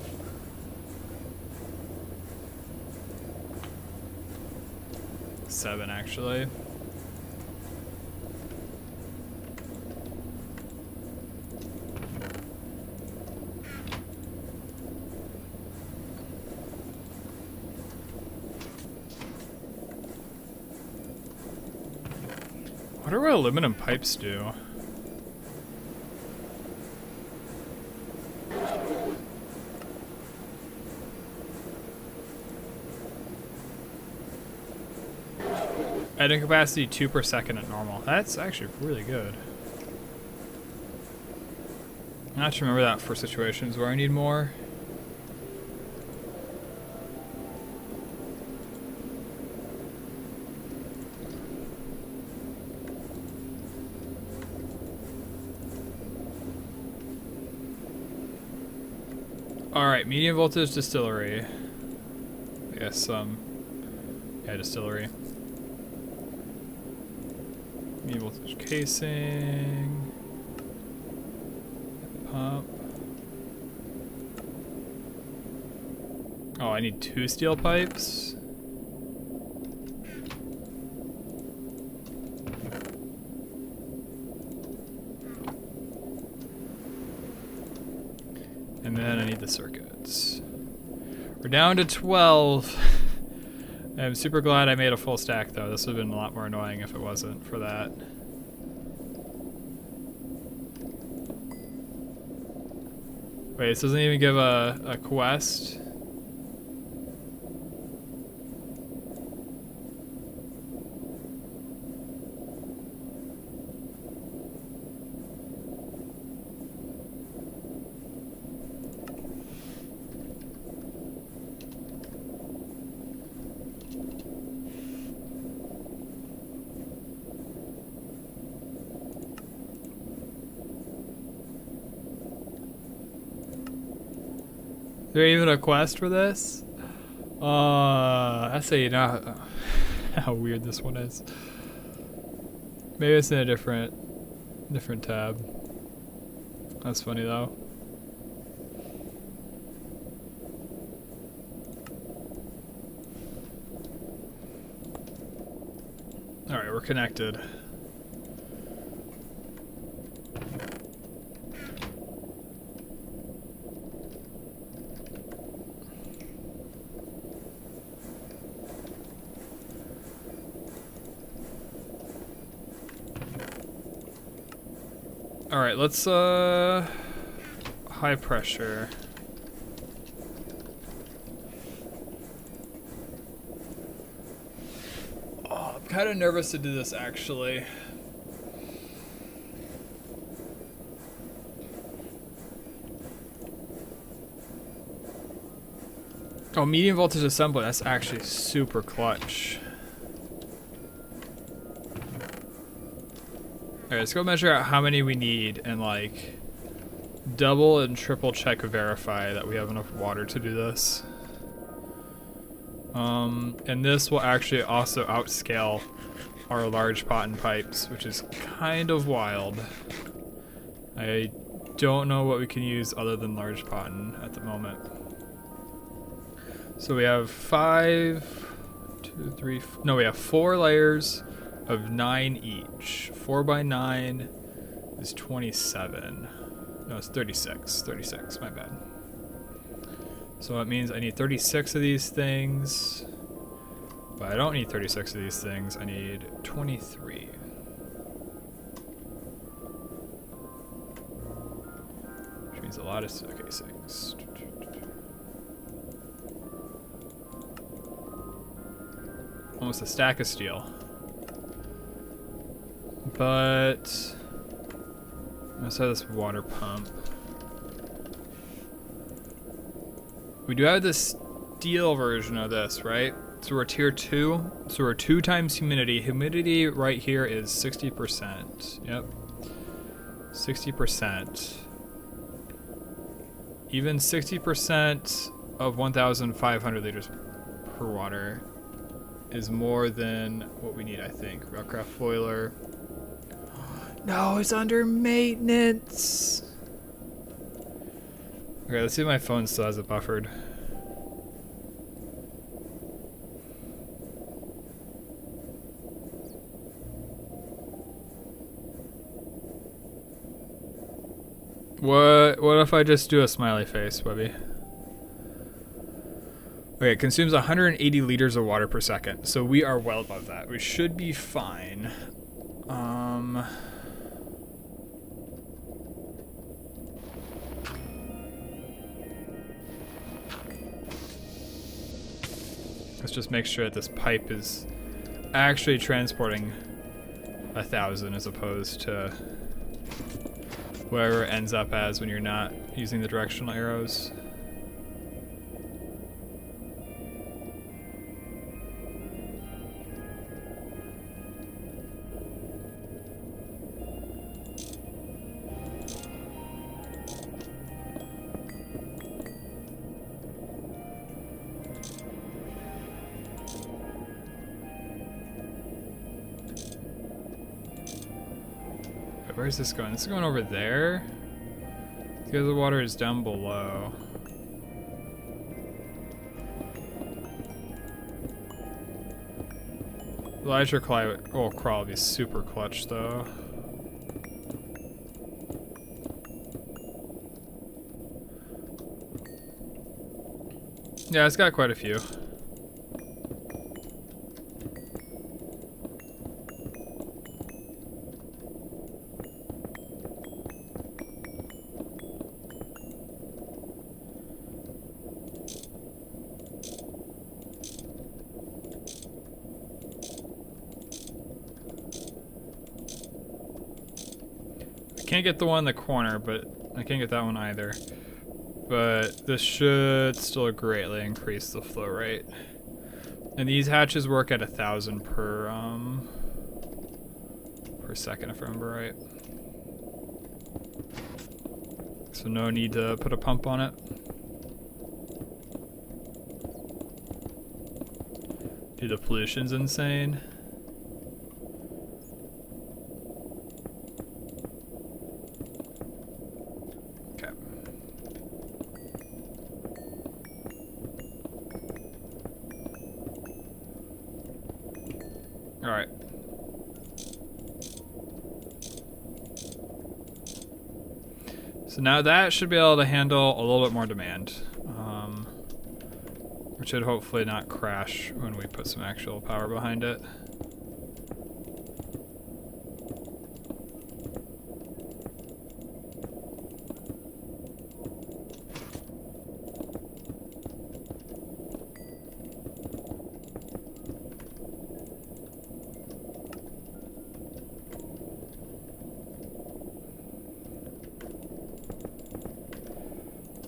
Seven, actually. What do aluminum pipes do? Adding capacity 2 per second at normal. That's actually really good. I have to remember that for situations where I need more. Alright, medium voltage distillery. I guess, yeah, distillery. Medium voltage casing. Pump. Oh, I need 2 steel pipes. And then I need the circuits. We're down to 12. I'm super glad I made a full stack though. This would have been a lot more annoying if it wasn't for that. Wait, this doesn't even give a quest. Is there even a quest for this? That's how you know how weird this one is. Maybe it's in a different tab. That's funny though. Alright, we're connected. Alright, let's high pressure. Oh, I'm kind of nervous to do this actually. Oh, medium voltage assembly, that's actually super clutch. Alright, let's go measure out how many we need and like double and triple check verify that we have enough water to do this. And this will actually also outscale our large pot and pipes, which is kind of wild. I don't know what we can use other than large potton at the moment. So we have we have 4 layers of 9 each. 4 by 9 is 27. No, it's 36. 36, my bad. So that means I need 36 of these things. But I don't need 36 of these things. I need 23. Which means a lot of steel casings. Almost a stack of steel. But let's have this water pump. We do have this steel version of this, right? So we're tier 2. So we're 2 times humidity. Humidity right here is 60%. Yep. 60%. Even 60% of 1,500 liters per water is more than what we need, I think. Railcraft boiler. No, it's under maintenance. Okay, let's see if my phone still has it buffered. What if I just do a smiley face, Webby? Okay, it consumes 180 liters of water per second, so we are well above that. We should be fine. Let's just make sure that this pipe is actually transporting 1,000 as opposed to wherever it ends up as when you're not using the directional arrows. Where's this going? This is going over there? Because the water is down below. Elytra crawl would be super clutch though. Yeah, it's got quite a few. Can't get the one in the corner, but I can't get that one either. But this should still greatly increase the flow rate. And these hatches work at 1,000 per second, if I remember right. So no need to put a pump on it. Dude, the pollution's insane. Alright. So now that should be able to handle a little bit more demand. Which should hopefully not crash when we put some actual power behind it.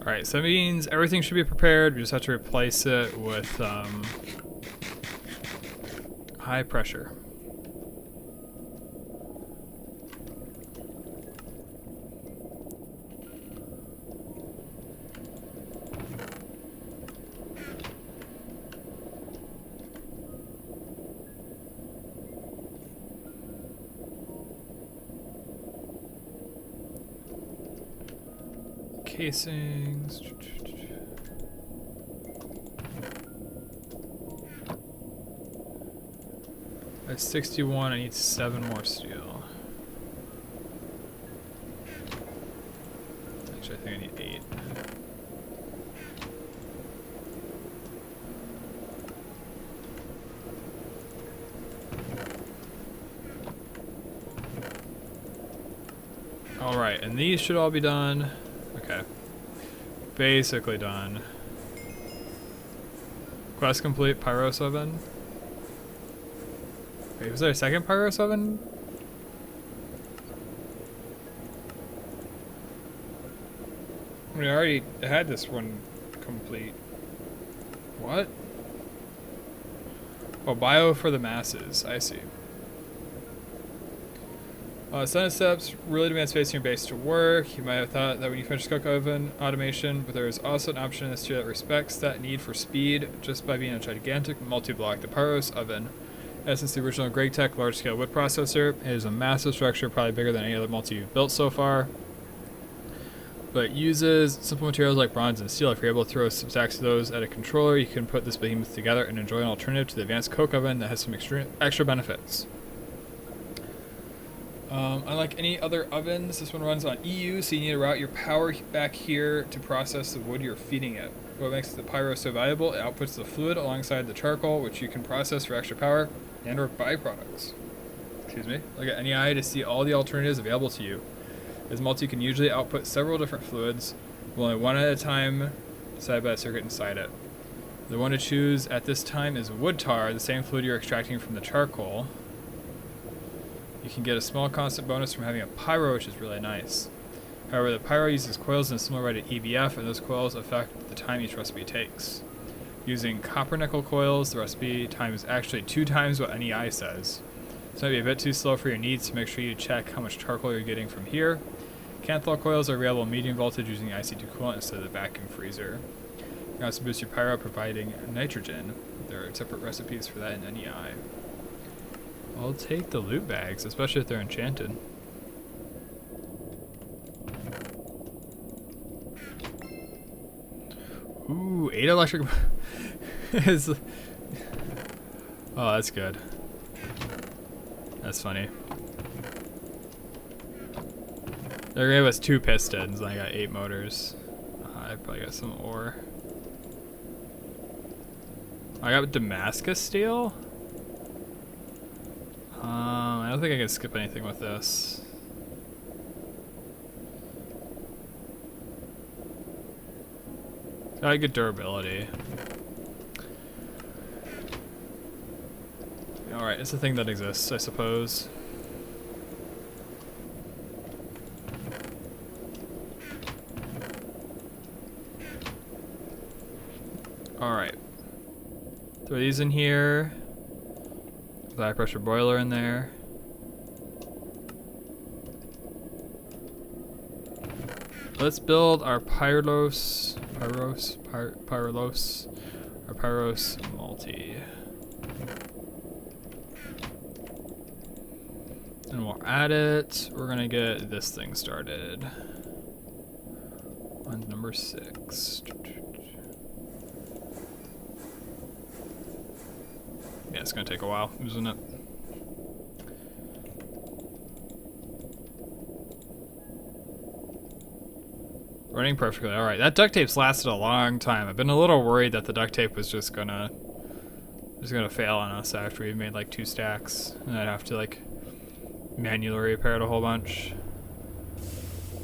Alright, so that means everything should be prepared. We just have to replace it with high pressure. Casings. At 61, I need 7 more steel. Actually, I think I need 8. Alright, and these should all be done. Okay. Basically done. Quest complete, Pyros oven. Wait, was there a second Pyros oven? I mean, I already had this one complete. What? Oh, bio for the masses. I see. Sun steps really demand space in your base to work. You might have thought that when you finish cook oven automation, but there is also an option in this tier that respects that need for speed just by being a gigantic multi-block. The Pyros oven, in essence the original GregTech large-scale wood processor, it is a massive structure, probably bigger than any other multi you've built so far. but it uses simple materials like bronze and steel. If you're able to throw some stacks of those at a controller, you can put this behemoth together and enjoy an alternative to the advanced coke oven that has some extra benefits. Unlike any other ovens, this one runs on EU, so you need to route your power back here to process the wood you're feeding it. What makes the pyro so valuable? It outputs the fluid alongside the charcoal, which you can process for extra power and or byproducts. Excuse me. Look at NEI to see all the alternatives available to you. This multi can usually output several different fluids, but only one at a time, decided by the circuit inside it. The one to choose at this time is wood tar, the same fluid you're extracting from the charcoal. You can get a small constant bonus from having a pyro, which is really nice. However, the pyro uses coils in a similar way to EBF, and those coils affect the time each recipe takes. Using copper nickel coils, the recipe time is actually 2 times what NEI says. This might be a bit too slow for your needs, so make sure you check how much charcoal you're getting from here. Kanthal coils are available medium voltage using the IC2 coolant instead of the vacuum freezer. You can also boost your pyro providing nitrogen. There are separate recipes for that in NEI. I'll take the loot bags, especially if they're enchanted. Ooh, 8 electric. Oh, that's good. That's funny. They're gonna give us 2 pistons, and I got 8 motors. I probably got some ore. I got Damascus steel? I don't think I can skip anything with this. Got good durability. Alright, it's a thing that exists, I suppose. Alright. Throw these in here. The high pressure boiler in there. Let's build our Pyros multi. And we'll add it. We're gonna get this thing started. On number 6. Yeah, it's gonna take a while, isn't it? Running perfectly. Alright, that duct tape's lasted a long time. I've been a little worried that the duct tape was just gonna fail on us after we made like 2 stacks. And I'd have to like manually repair it a whole bunch.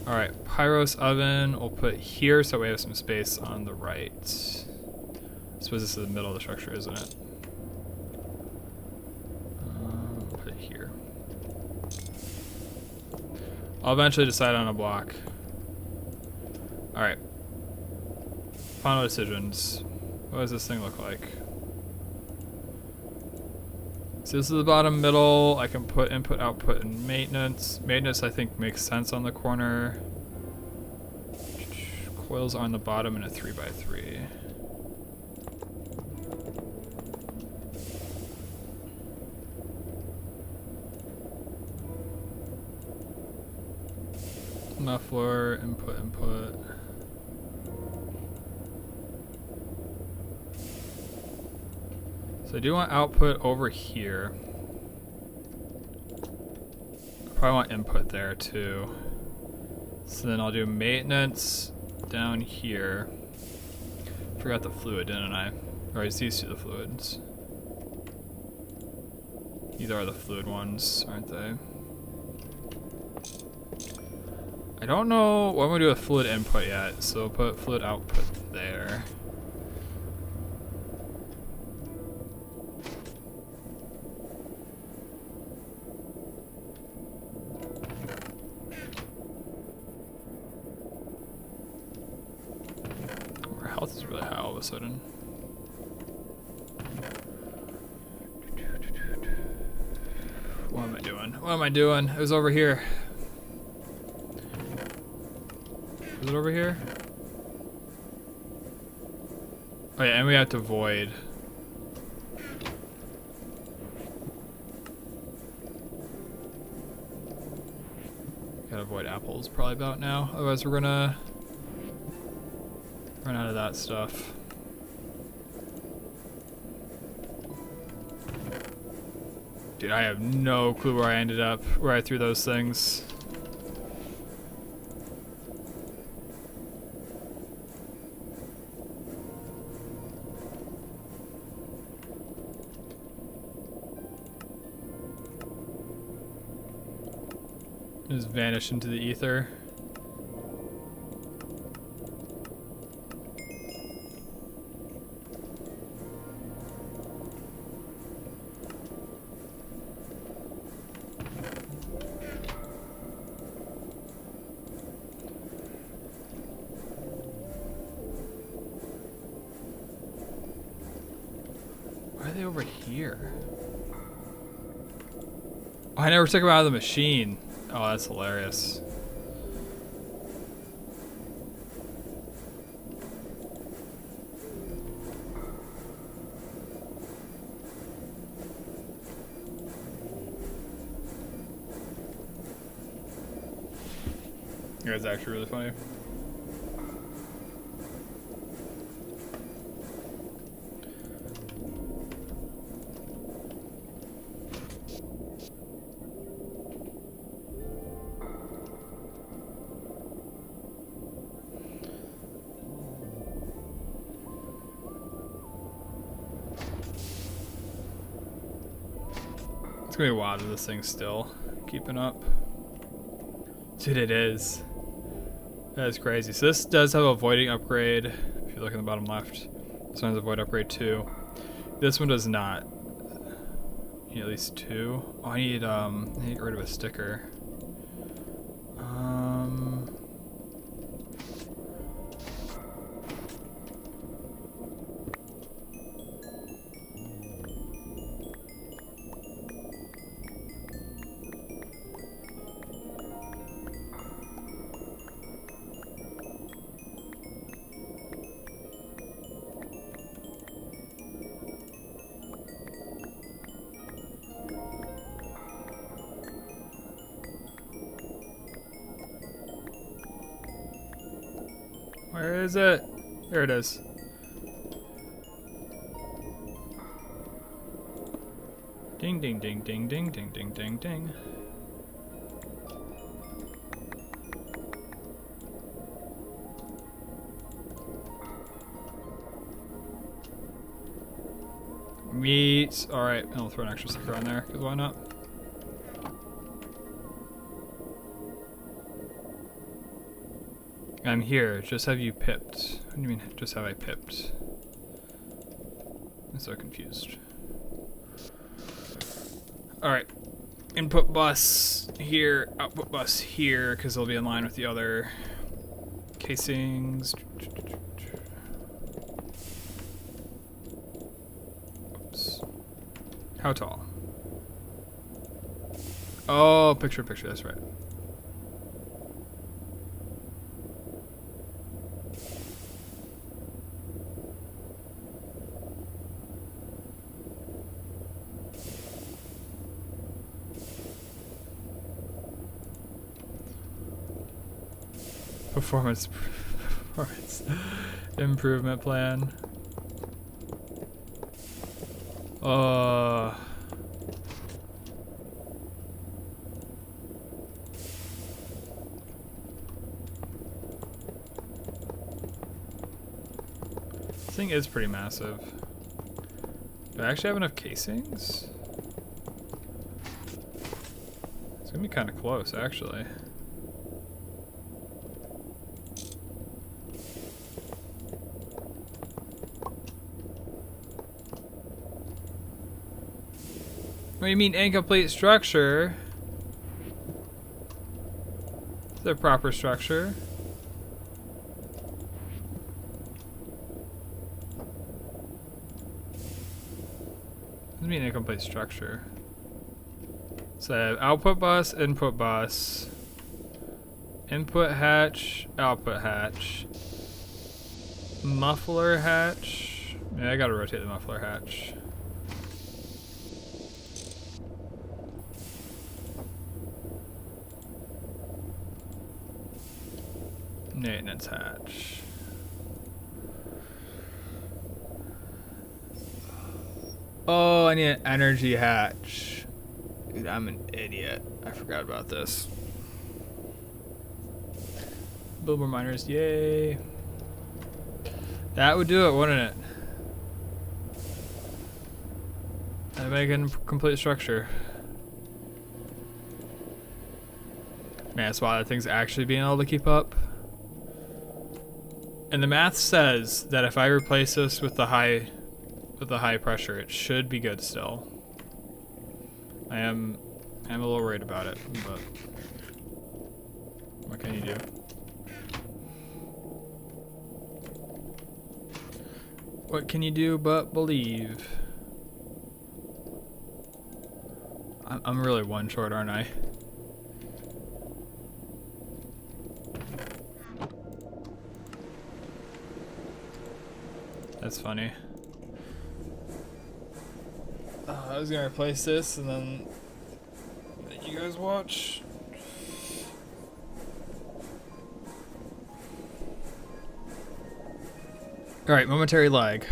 Alright, Pyros oven we'll put here so we have some space on the right. I suppose this is the middle of the structure, isn't it? Put it here. I'll eventually decide on a block. Alright. Final decisions. What does this thing look like? So this is the bottom middle. I can put input, output, and maintenance. Maintenance I think makes sense on the corner. Coils on the bottom in a 3x3. Muffler, input, input. So I do want output over here. I probably want input there too. So then I'll do maintenance down here. Forgot the fluid, didn't I? Or is these 2 the fluids? These are the fluid ones, aren't they? I don't know what I'm gonna do with fluid input yet, so we'll put fluid output there. Our health is really high all of a sudden. What am I doing? What am I doing? It was over here. Is it over here? Oh yeah, and we have to void. Gotta avoid apples probably about now. Otherwise we're gonna Run out of that stuff. Dude, I have no clue where I ended up, where I threw those things. Just vanished into the ether. Why are they over here? Oh, I never took them out of the machine. Oh, that's hilarious. Yeah, it's actually really funny. It's gonna be a while to this thing's still keeping up. Dude, it is. That is crazy. So this does have a voiding upgrade. If you look in the bottom left, this one has a void upgrade too. This one does not. You need at least 2. Oh, I need to get rid of a sticker. Where is it? There it is. Ding ding ding ding ding ding ding ding ding. Meat. Alright, I'll throw an extra sticker on there, because why not? I'm here. Just have you pipped. What do you mean, just have I pipped? I'm so confused. Alright. Input bus here, output bus here, because they'll be in line with the other casings. Oops. How tall? Oh, picture, that's right. Performance improvement plan. This thing is pretty massive. Do I actually have enough casings? It's gonna be kind of close, actually. What do you mean incomplete structure? The proper structure. What do you mean incomplete structure? So output bus, input hatch, output hatch, muffler hatch. Yeah, I gotta rotate the muffler hatch. Maintenance hatch. Oh, I need an energy hatch. Dude, I'm an idiot. I forgot about this. Build more miners, yay. That would do it, wouldn't it? And make a complete structure. Man, that's why that thing's actually being able to keep up. And the math says that if I replace this with the high pressure, it should be good still. I'm a little worried about it, but what can you do? What can you do but believe? I'm really one short, aren't I? That's funny. I was gonna replace this and then let you guys watch. Alright, momentary lag.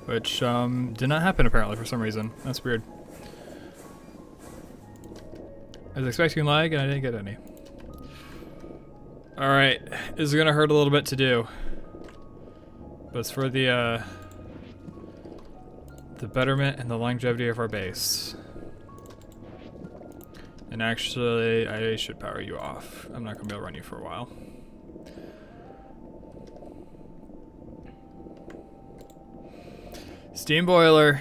Which did not happen apparently for some reason. That's weird. I was expecting lag and I didn't get any. Alright, this is gonna hurt a little bit to do. But it's for the betterment and the longevity of our base. And actually, I should power you off. I'm not gonna be able to run you for a while. Steam boiler.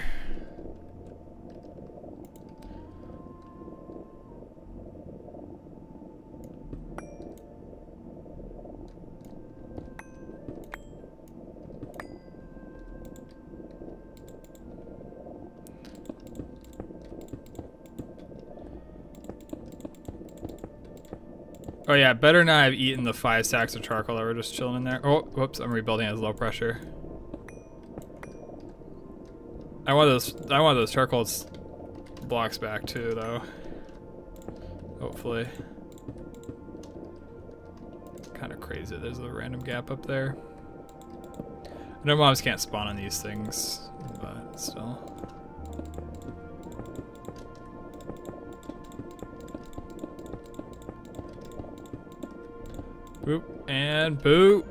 Oh yeah, better not have eaten the 5 sacks of charcoal that were just chilling in there. Oh, whoops, I'm rebuilding at low pressure. I want those charcoal blocks back too, though. Hopefully. Kind of crazy. There's a random gap up there. I know mobs can't spawn on these things, but still. Boop and boop.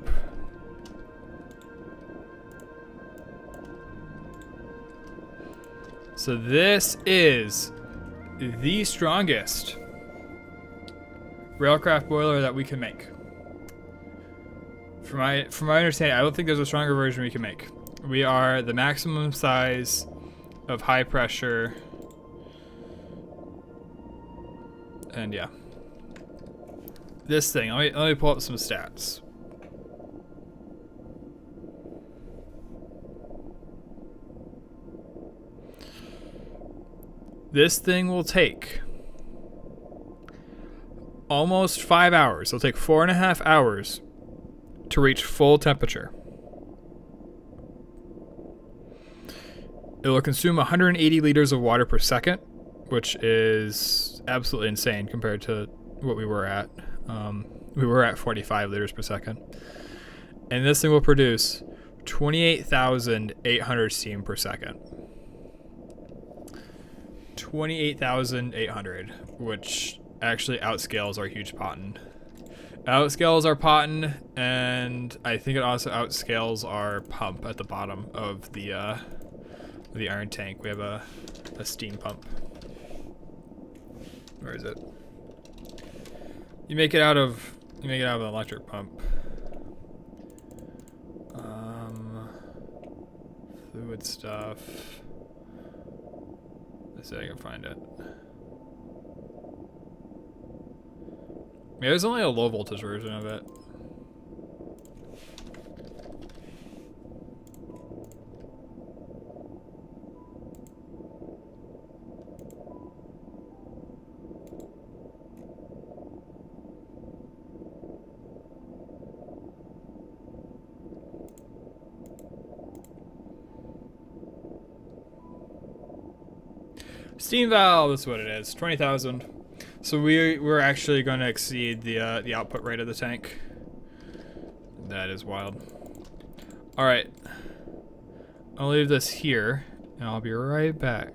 So this is the strongest railcraft boiler that we can make. From my understanding, I don't think there's a stronger version we can make. We are the maximum size of high pressure. And yeah. This thing, let me pull up some stats. This thing will take almost 5 hours. It'll take 4.5 hours to reach full temperature. It will consume 180 liters of water per second, which is absolutely insane compared to what we were at. We were at 45 liters per second. And this thing will produce 28,800 steam per second. 28,800, which actually outscales our huge Potten. Outscales our Potten, and I think it also outscales our pump at the bottom of the iron tank. We have a steam pump. Where is it? You make it out of an electric pump. Fluid stuff. Let's see if I can find it. Yeah, there's only a low voltage version of it. Steam valve, that's what it is. 20,000. So we're actually going to exceed the output rate of the tank. That is wild. All right, I'll leave this here, and I'll be right back.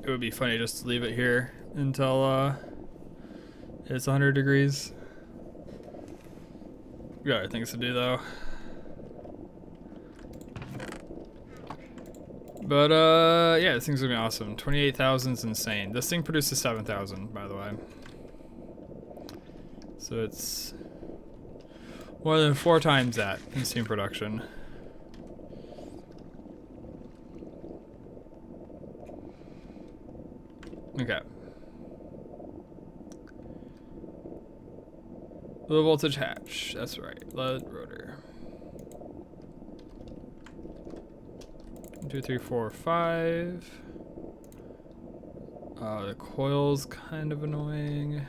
It would be funny just to leave it here until it's 100 degrees. We got other things to do though. But yeah, this thing's gonna be awesome. 28,000 is insane. This thing produces 7,000, by the way. So it's more than 4 times that in steam production. Okay. Low voltage hatch. That's right. Lead rotor. 1, 2, 3, 4, 5. The coil's kind of annoying.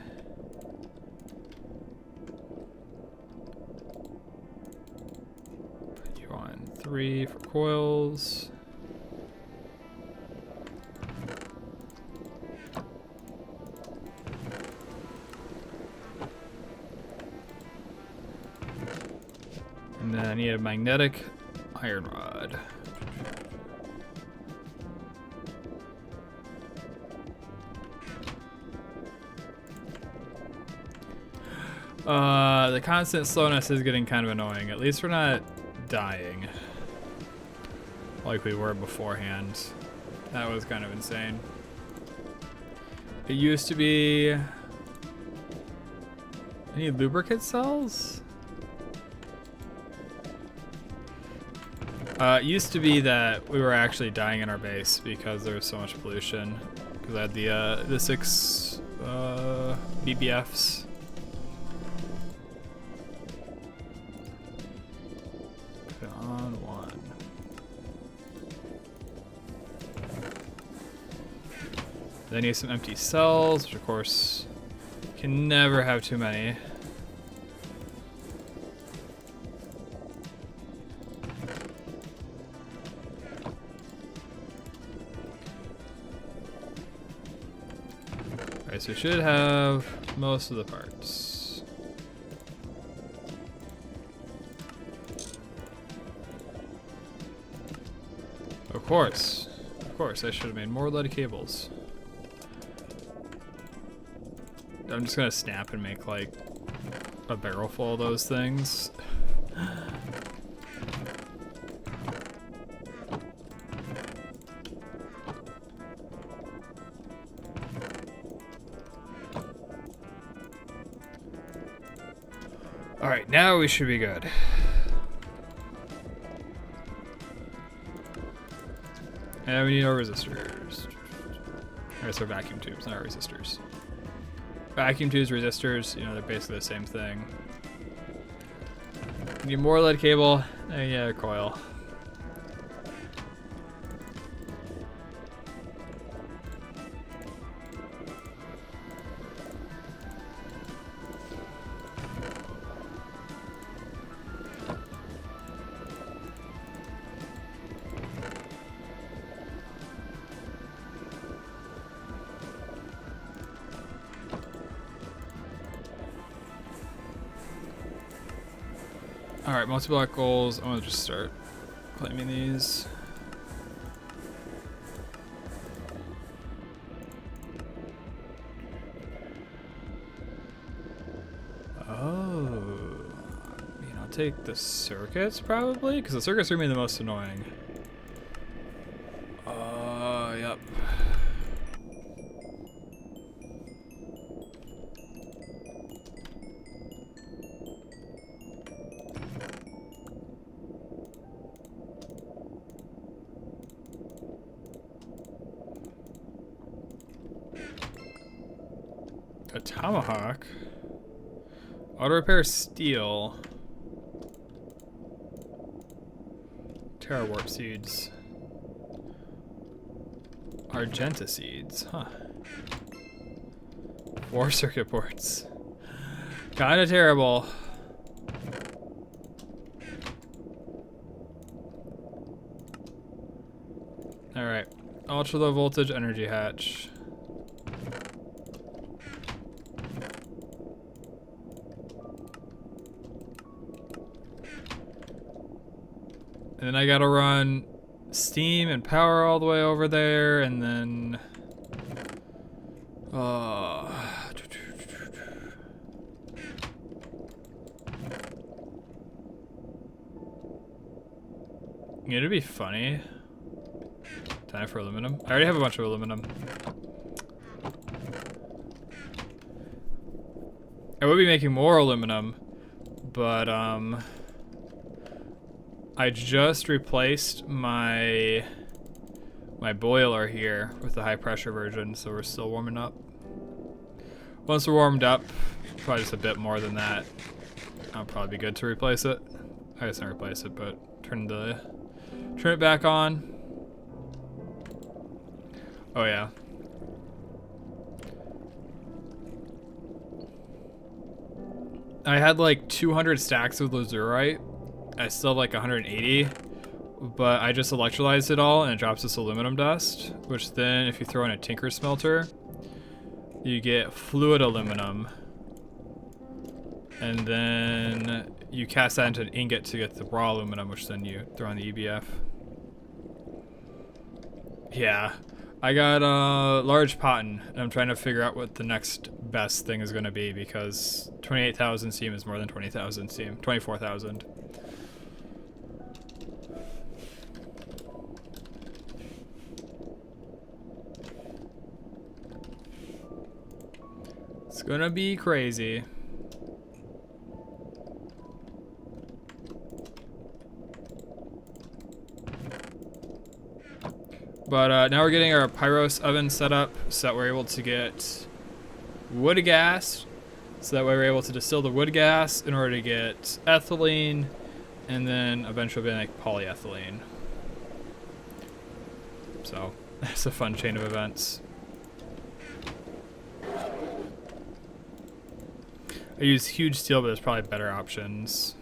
Put you on 3 for coils. And then I need a magnetic iron rod. The constant slowness is getting kind of annoying. At least we're not dying like we were beforehand. That was kind of insane. It used to be... Any lubricant cells? It used to be that we were actually dying in our base because there was so much pollution. Because I had the 6 BBFs. Put it on 1. Then I need some empty cells, which of course can never have too many. Alright, so we should have most of the parts. Of course, I should have made more lead cables. I'm just gonna snap and make like a barrel full of those things. Alright, now we should be good. And we need our resistors. I guess our vacuum tubes, not our resistors. Vacuum tubes, resistors, you know, they're basically the same thing. Need more lead cable, and yeah, a coil. Alright, multi-block goals. I'm gonna just start claiming these. Oh. You know, take the circuits probably? Because the circuits are gonna be the most annoying. Yep. A tomahawk. Auto repair steel. Terra warp seeds. Argenta seeds, huh. 4 circuit boards. Kinda terrible. Alright. Ultra low voltage energy hatch. And then I gotta run steam and power all the way over there, and then it'd be funny. Time for aluminum. I already have a bunch of aluminum. I would be making more aluminum, but I just replaced my boiler here with the high pressure version, so we're still warming up. Once we're warmed up, probably just a bit more than that, I'll probably be good to replace it. I guess not replace it, but turn it back on. Oh yeah. I had like 200 stacks of lazurite. I still have like 180, but I just electrolyzed it all and it drops this aluminum dust, which then if you throw in a tinker smelter, you get fluid aluminum. And then you cast that into an ingot to get the raw aluminum, which then you throw in the EBF. Yeah, I got a large potten, and I'm trying to figure out what the next best thing is going to be, because 28,000 steam is more than 20,000 steam, 24,000. It's gonna be crazy. But now we're getting our pyros oven set up so that we're able to get wood gas. So that way we're able to distill the wood gas in order to get ethylene, and then eventually make polyethylene. So that's a fun chain of events. I use huge steel, but there's probably better options.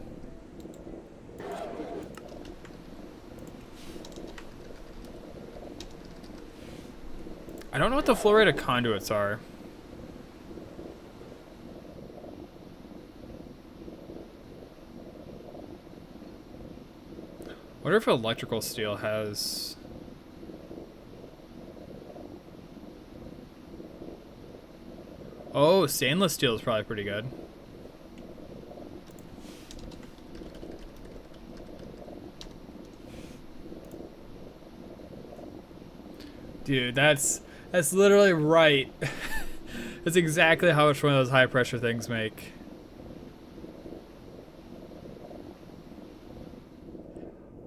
I don't know what the flow rate of conduits are. Wonder if electrical steel has... Oh, stainless steel is probably pretty good. Dude, that's literally right. That's exactly how much one of those high pressure things make.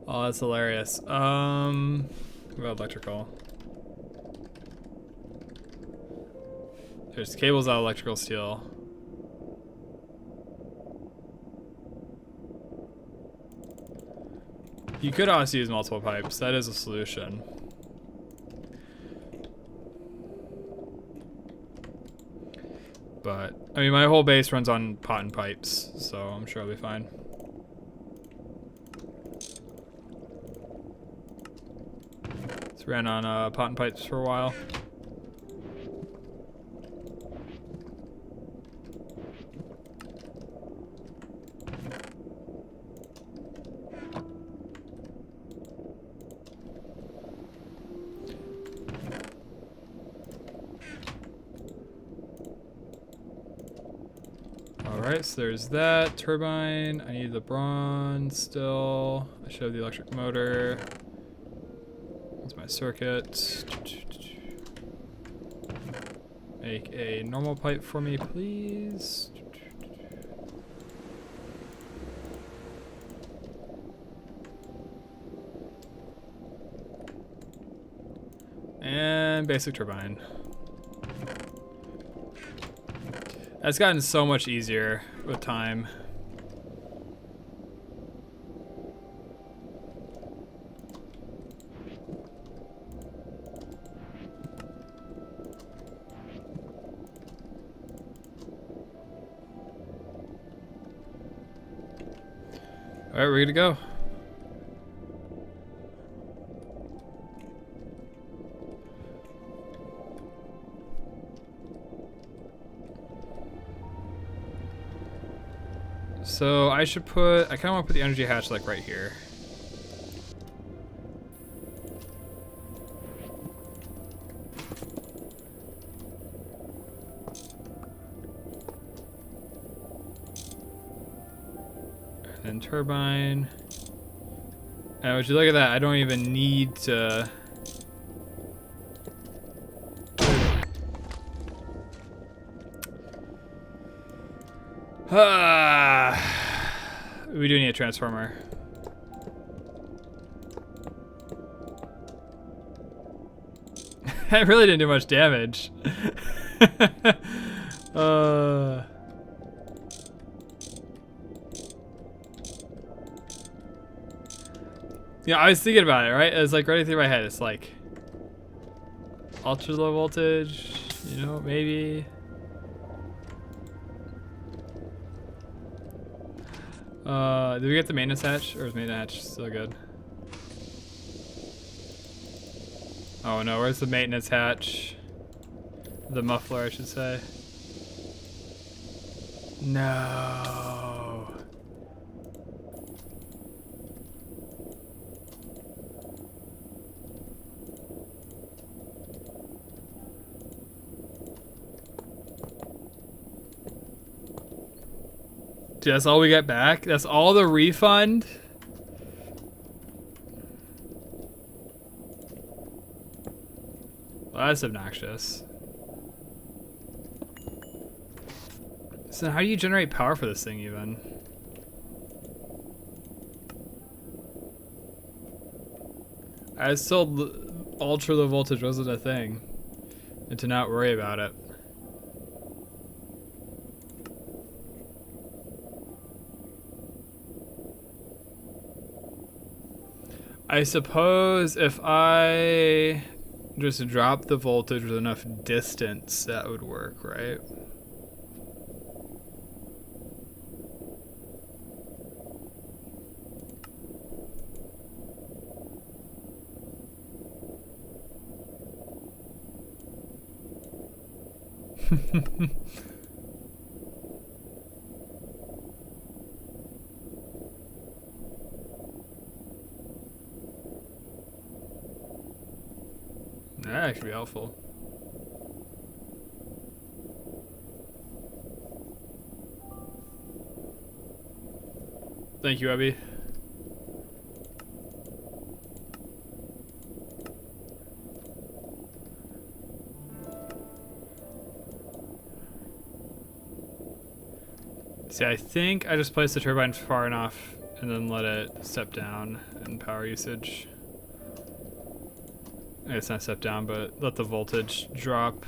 Oh, that's hilarious. What about electrical? There's cables out of electrical steel. You could also use multiple pipes. That is a solution. But, I mean, my whole base runs on pot and pipes, so I'm sure I'll be fine. It's ran on pot and pipes for a while. Alright, so there's that turbine. I need the bronze still. I should have the electric motor. That's my circuit. Make a normal pipe for me, please. And basic turbine. That's gotten so much easier with time. All right, we're good to go. So I should put, I kind of want to put the energy hatch like right here. And then turbine. And would you look at that? I don't even need to. We do need a transformer. That really didn't do much damage. Yeah, I was thinking about it, right? It was like running through my head. It's like ultra low voltage, you know, maybe. Did we get the maintenance hatch, or is maintenance hatch still good? Oh no, where's the maintenance hatch? The muffler, I should say. No. Dude, that's all we get back? That's all the refund? Well, that's obnoxious. So how do you generate power for this thing even? I was told ultra low voltage wasn't a thing, and to not worry about it. I suppose if I just drop the voltage with enough distance, that would work, right? Might actually be helpful. Thank you, Abby. See, I think I just placed the turbine far enough and then let it step down in power usage. It's not step down, but let the voltage drop.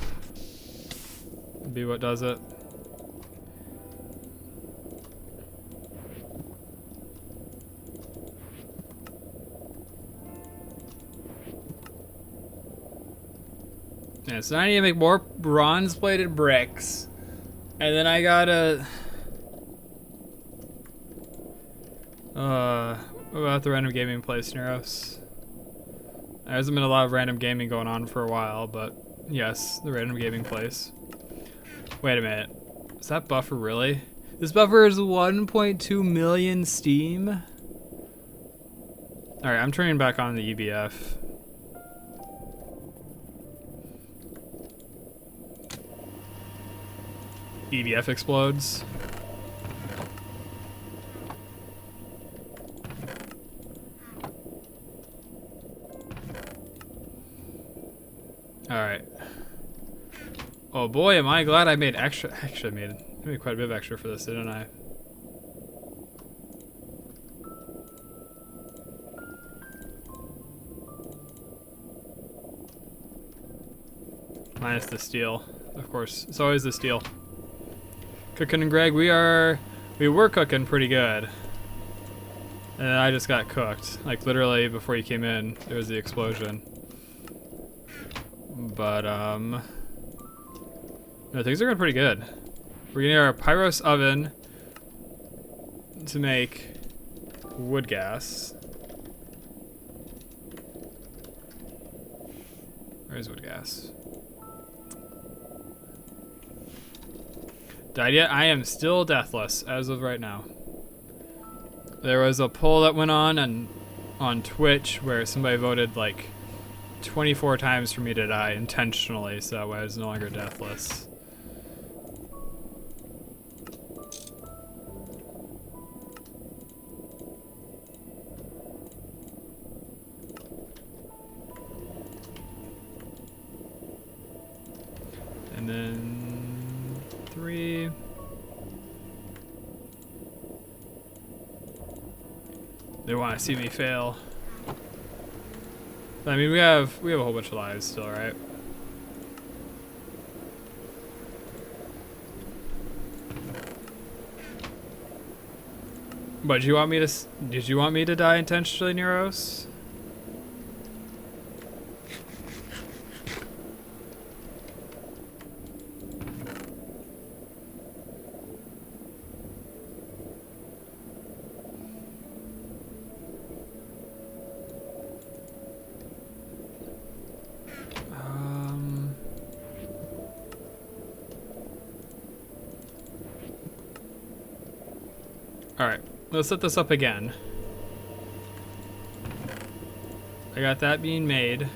Be what does it. Yeah, so I need to make more bronze-plated bricks. And then I gotta... what about the random gaming place, Neros? There hasn't been a lot of random gaming going on for a while, but yes, the random gaming place. Wait a minute. Is that buffer really? This buffer is 1.2 million Steam? Alright, I'm turning back on the EBF. EBF explodes. Alright. Oh boy, am I glad I made extra. Actually, I made quite a bit of extra for this, didn't I? Minus the steel. Of course, it's always the steel. Cooking and Greg, we were cooking pretty good. And then I just got cooked. Like literally before you came in, there was the explosion. But no, things are going pretty good. We're getting our pyros oven to make wood gas. Where's wood gas? Died yet? I am still deathless as of right now. There was a poll that went on Twitch where somebody voted like 24 times for me to die intentionally, so that way I was no longer deathless. And then 3. They want to see me fail. I mean, we have a whole bunch of lives still, right? But did you want me to die intentionally, Neros? Alright, let's set this up again. I got that being made.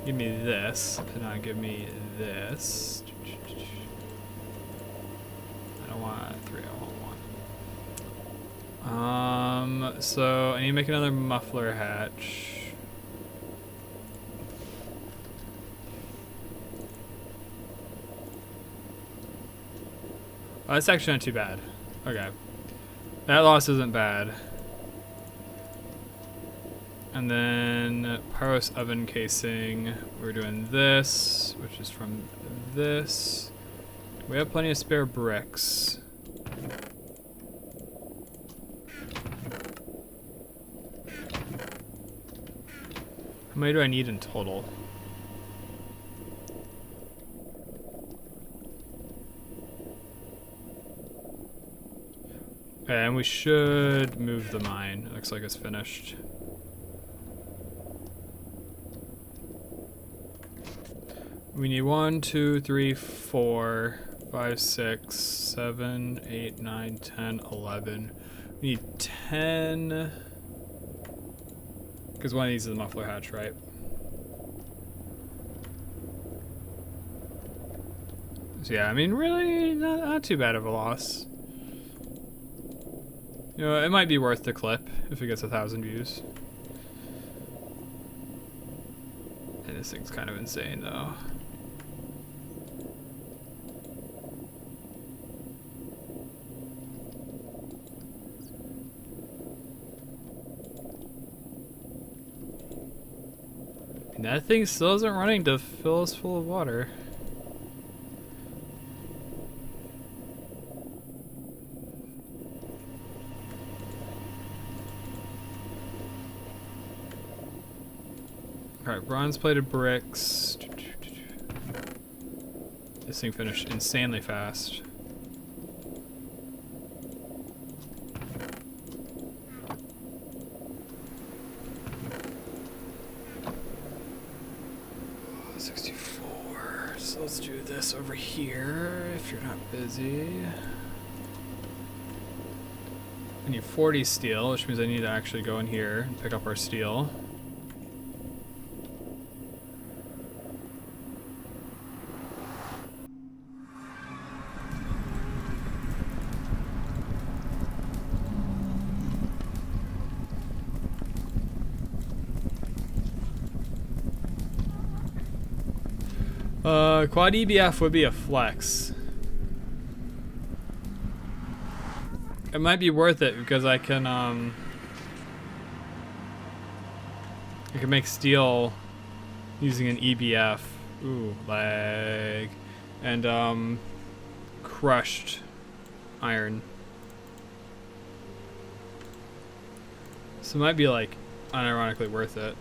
Give me this, and now give me this. I don't want 3, I want 1. So I need to make another muffler hatch. Oh, that's actually not too bad. Okay. That loss isn't bad. And then pyros oven casing. We're doing this, which is from this. We have plenty of spare bricks. How many do I need in total? Okay, and we should move the mine. It looks like it's finished. We need 1, 2, 3, 4, 5, 6, 7, 8, 9, 10, 11. We need 10. Because one of these is a muffler hatch, right? So yeah, I mean, really not too bad of a loss. You know, it might be worth the clip if it gets 1,000 views. And this thing's kind of insane though. And that thing still isn't running to fill us full of water. Alright, bronze plated bricks. This thing finished insanely fast. So let's do this over here if you're not busy. I need 40 steel, which means I need to actually go in here and pick up our steel. Quad EBF would be a flex. It might be worth it because I can make steel using an EBF. Ooh, lag. And crushed iron. So it might be like unironically worth it.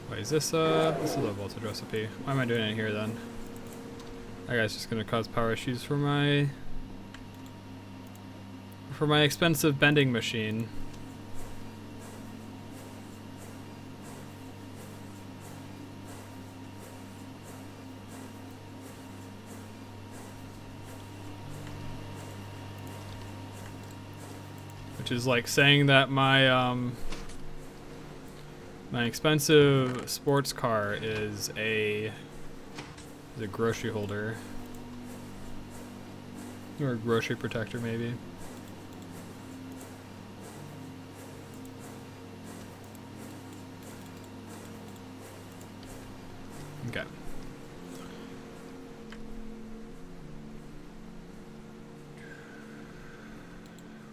Wait, is this a low voltage recipe? Why am I doing it here then? That guy's just gonna cause power issues for my expensive bending machine. Which is like saying that my my expensive sports car is a grocery holder. Or a grocery protector, maybe. Okay.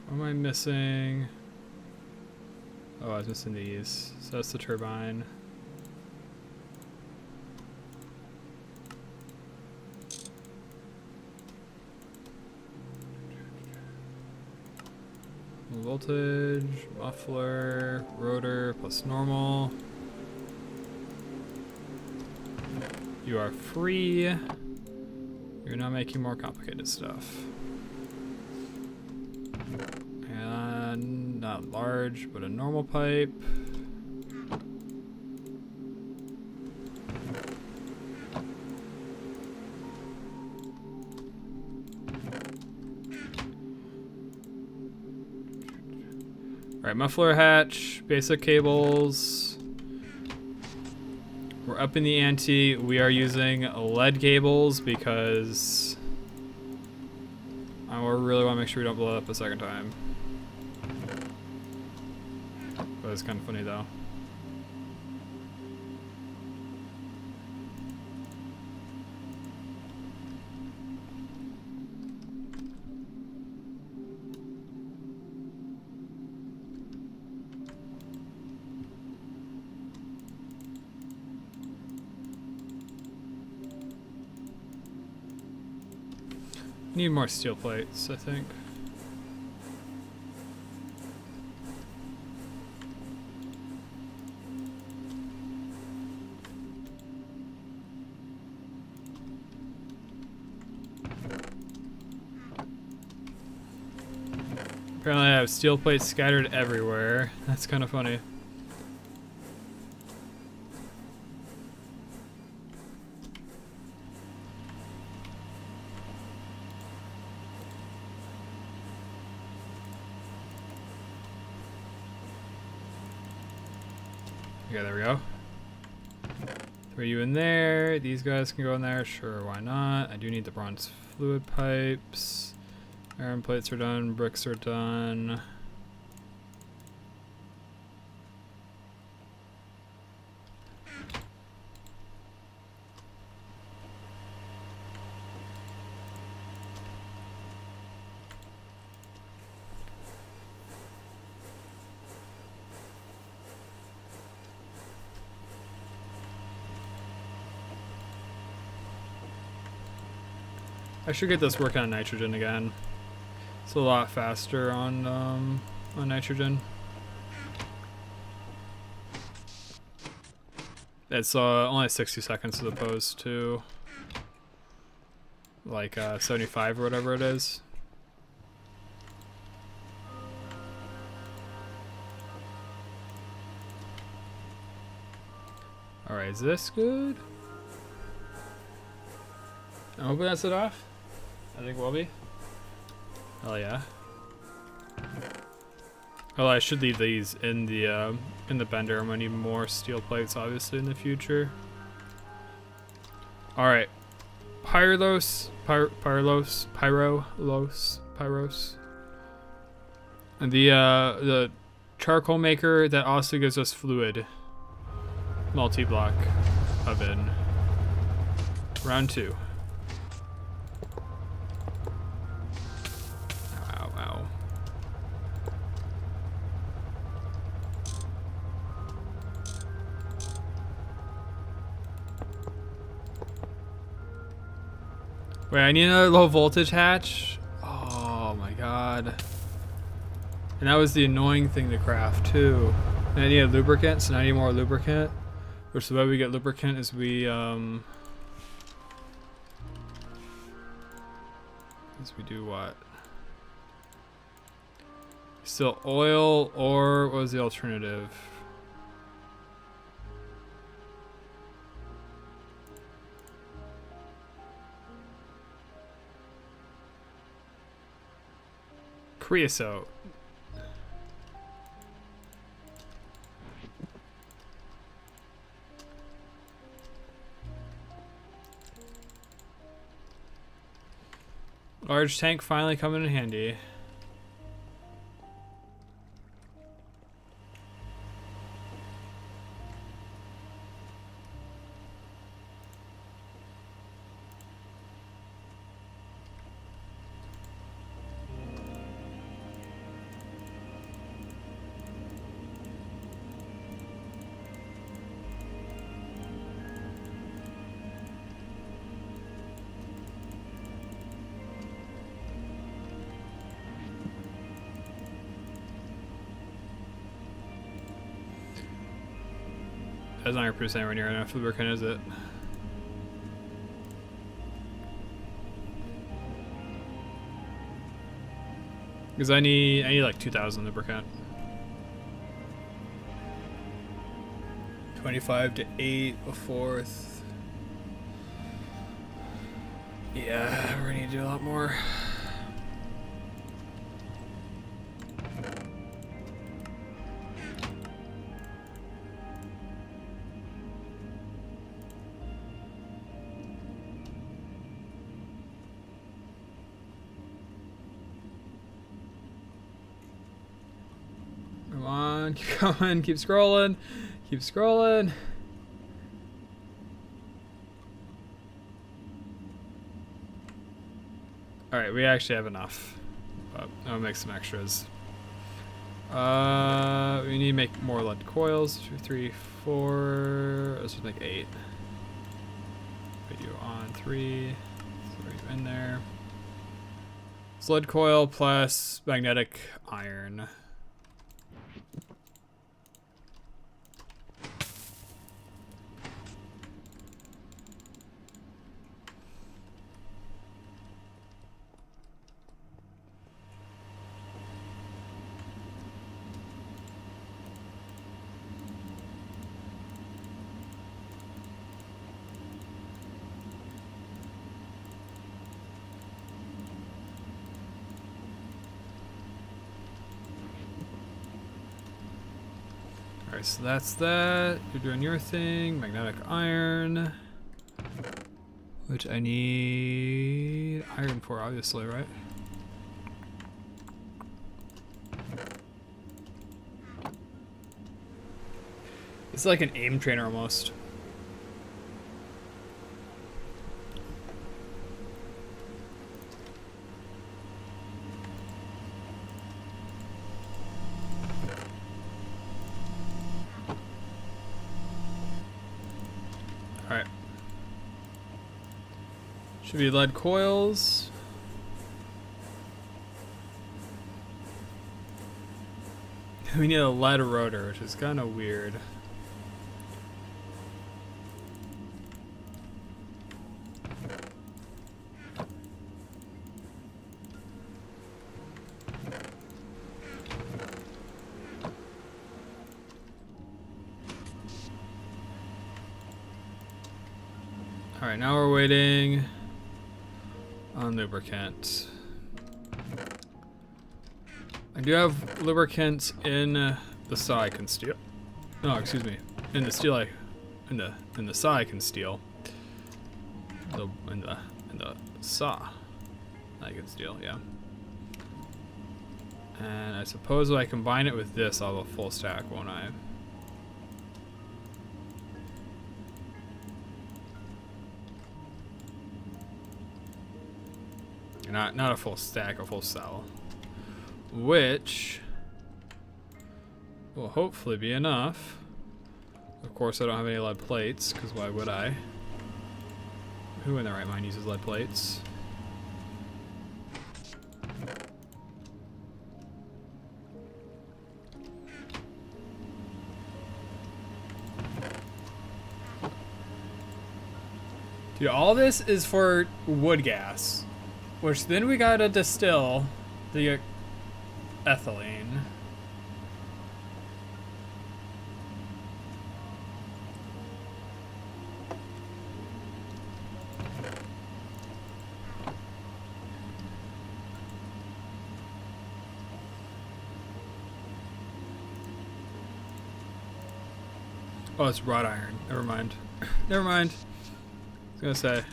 What am I missing? Oh, I was missing these. So that's the turbine. Voltage, muffler, rotor plus normal. You are free. You're not making more complicated stuff. And not large, but a normal pipe. Alright, muffler hatch, basic cables. We're up in the ante. We are using lead cables because I really want to make sure we don't blow it up a second time. But it's kind of funny though. Need more steel plates, I think. Apparently I have steel plates scattered everywhere. That's kind of funny. Okay, there we go. Throw you in there. These guys can go in there. Sure, why not? I do need the bronze fluid pipes. Iron plates are done. Bricks are done. I should get this working on nitrogen again. It's a lot faster on nitrogen. It's only 60 seconds as opposed to like 75 or whatever it is. Alright, is this good? I'm hoping that's it off. I think we'll be. Oh yeah. Well, I should leave these in the bender. I'm gonna need more steel plates, obviously, in the future. All right, Pyros. And the charcoal maker that also gives us fluid. Multi-block oven. Round 2. Wait, I need another low voltage hatch? Oh my god. And that was the annoying thing to craft too. And I need a lubricant, so now I need more lubricant. Which the way we get lubricant is we do what? Still oil, or what was the alternative? Creosote. Large tank finally coming in handy. That's not 100% anywhere near enough lubricant, is it? Because I need like 2,000 lubricant. 25 to 8 a fourth. Yeah, we're gonna need to do a lot more. Come on, keep going, keep scrolling, keep scrolling. Alright, we actually have enough, but I'll make some extras. We need to make more lead coils. 2, 3, 4. Let's just make 8. Put you on 3. Throw you in there. It's lead coil plus magnetic iron. Alright, so that's that. You're doing your thing. Magnetic iron. Which I need iron for, obviously, right? It's like an aim trainer almost. Alright. Should be lead coils. We need a lead rotor, which is kind of weird. Alright, now we're waiting on lubricant. I do have lubricant in the saw I can steal. No, excuse me. In the steel in the saw I can steal. In the saw I can steal, yeah. And I suppose if I combine it with this, I'll have a full stack, won't I? Not a full stack, a full cell. Which will hopefully be enough. Of course, I don't have any lead plates, because why would I? Who in their right mind uses lead plates? Dude, all this is for wood gas. Which then we gotta distill the ethylene. Oh, it's wrought iron. Never mind. Never mind. I was gonna say.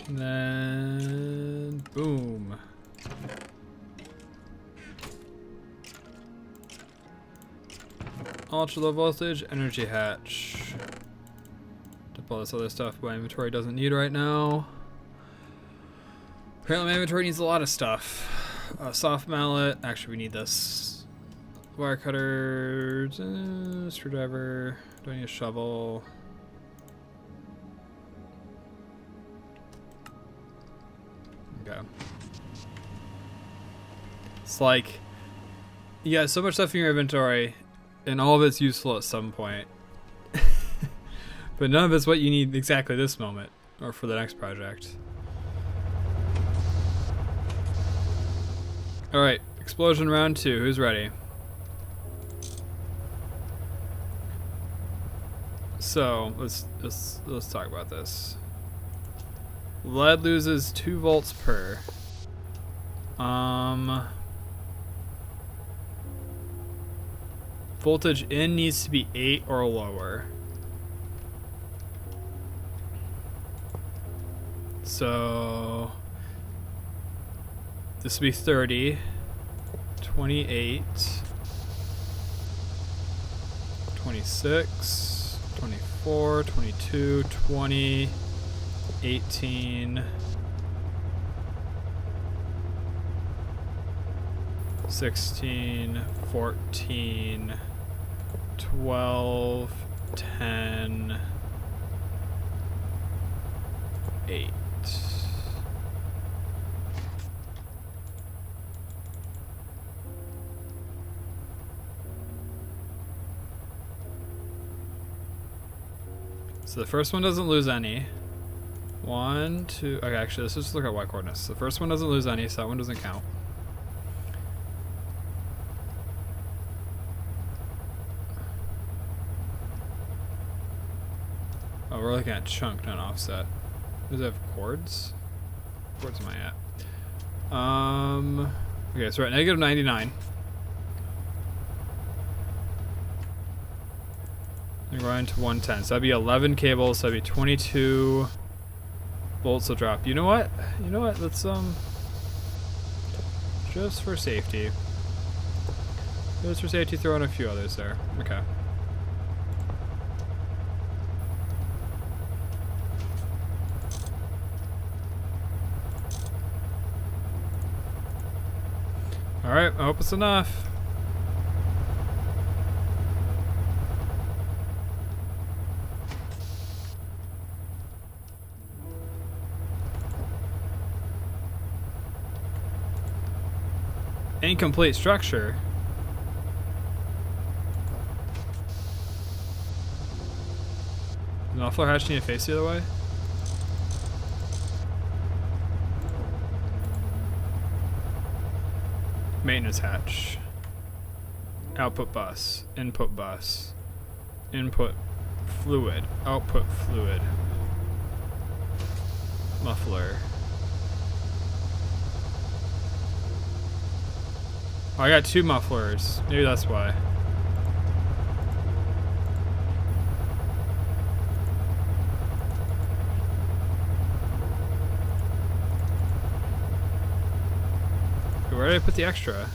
And then, boom. Ultra low voltage energy hatch. To pull this other stuff my inventory doesn't need right now. Apparently my inventory needs a lot of stuff. Soft mallet. Actually, we need this. Wire cutter. Screwdriver. Do I need a shovel? Okay. It's like you got so much stuff in your inventory and all of it's useful at some point. But none of it's what you need exactly this moment or for the next project. Alright, explosion round 2. Who's ready? So let's talk about this. Lead loses 2 volts per. Voltage in needs to be 8 or lower. So this would be 30, 28, 26, 24, 22, 20, 18, 16, 14, 12, 10, 8. So the first one doesn't lose any. 1, 2. Okay, actually, let's just look at y coordinates. The first one doesn't lose any, so that one doesn't count. Oh, we're looking at chunk, not offset. Does it have chords? Where's am I at? Okay, so we're at negative 99. And we're going to 110. So that'd be 11 cables. So that'd be 22 volts will drop. You know what? You know what? Let's just for safety. Just for safety, throw in a few others there. Okay. Alright, I hope it's enough. Incomplete structure. Does muffler hatch need to face the other way? Maintenance hatch. Output bus. Input bus. Input fluid. Output fluid. Muffler. Oh, I got 2 mufflers. Maybe that's why. Where did I put the extra?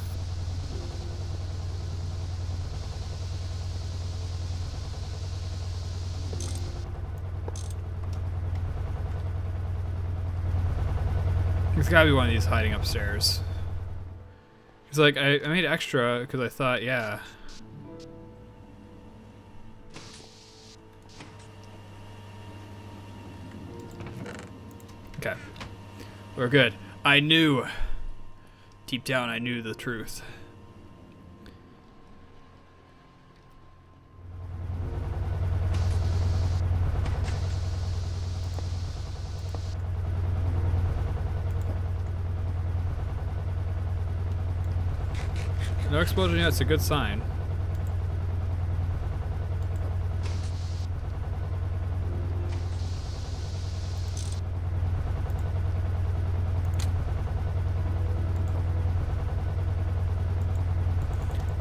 There's gotta be one of these hiding upstairs. It's like, I made extra because I thought, yeah. Okay. We're good. I knew. Deep down, I knew the truth. No explosion yet, it's a good sign.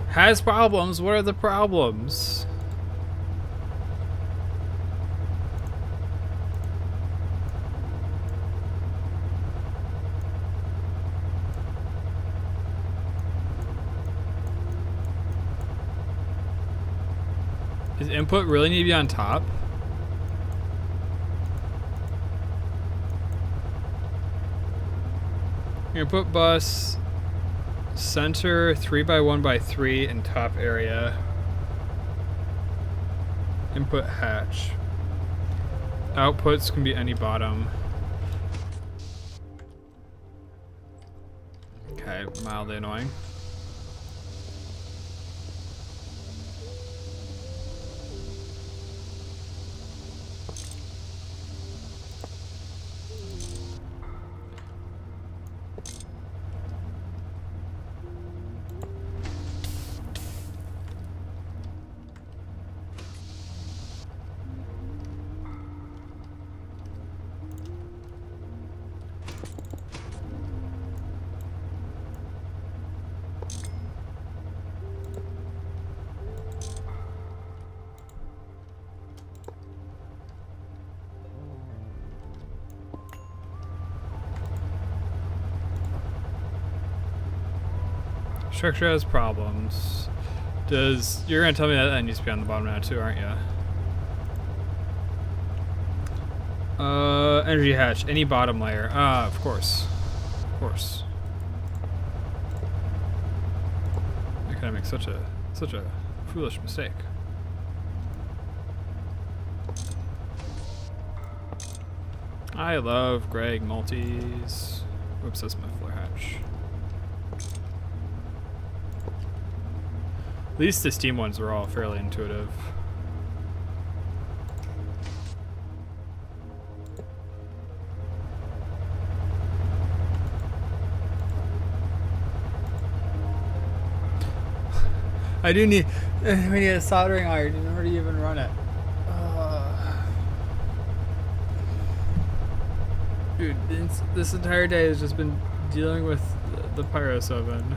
Has problems? What are the problems? Does input really need to be on top? Input bus, center 3x1x3 in top area. Input hatch. Outputs can be any bottom. Okay, mildly annoying. Structure has problems. You're gonna tell me that needs to be on the bottom now too, aren't you? Energy hatch, any bottom layer. Of course. Of course. I could make such a foolish mistake. I love Greg multis. Whoops, that's my floor hatch. At least the Steam ones were all fairly intuitive. I do need, we need a soldering iron in order to even run it. Dude, this entire day has just been dealing with the Pyros oven.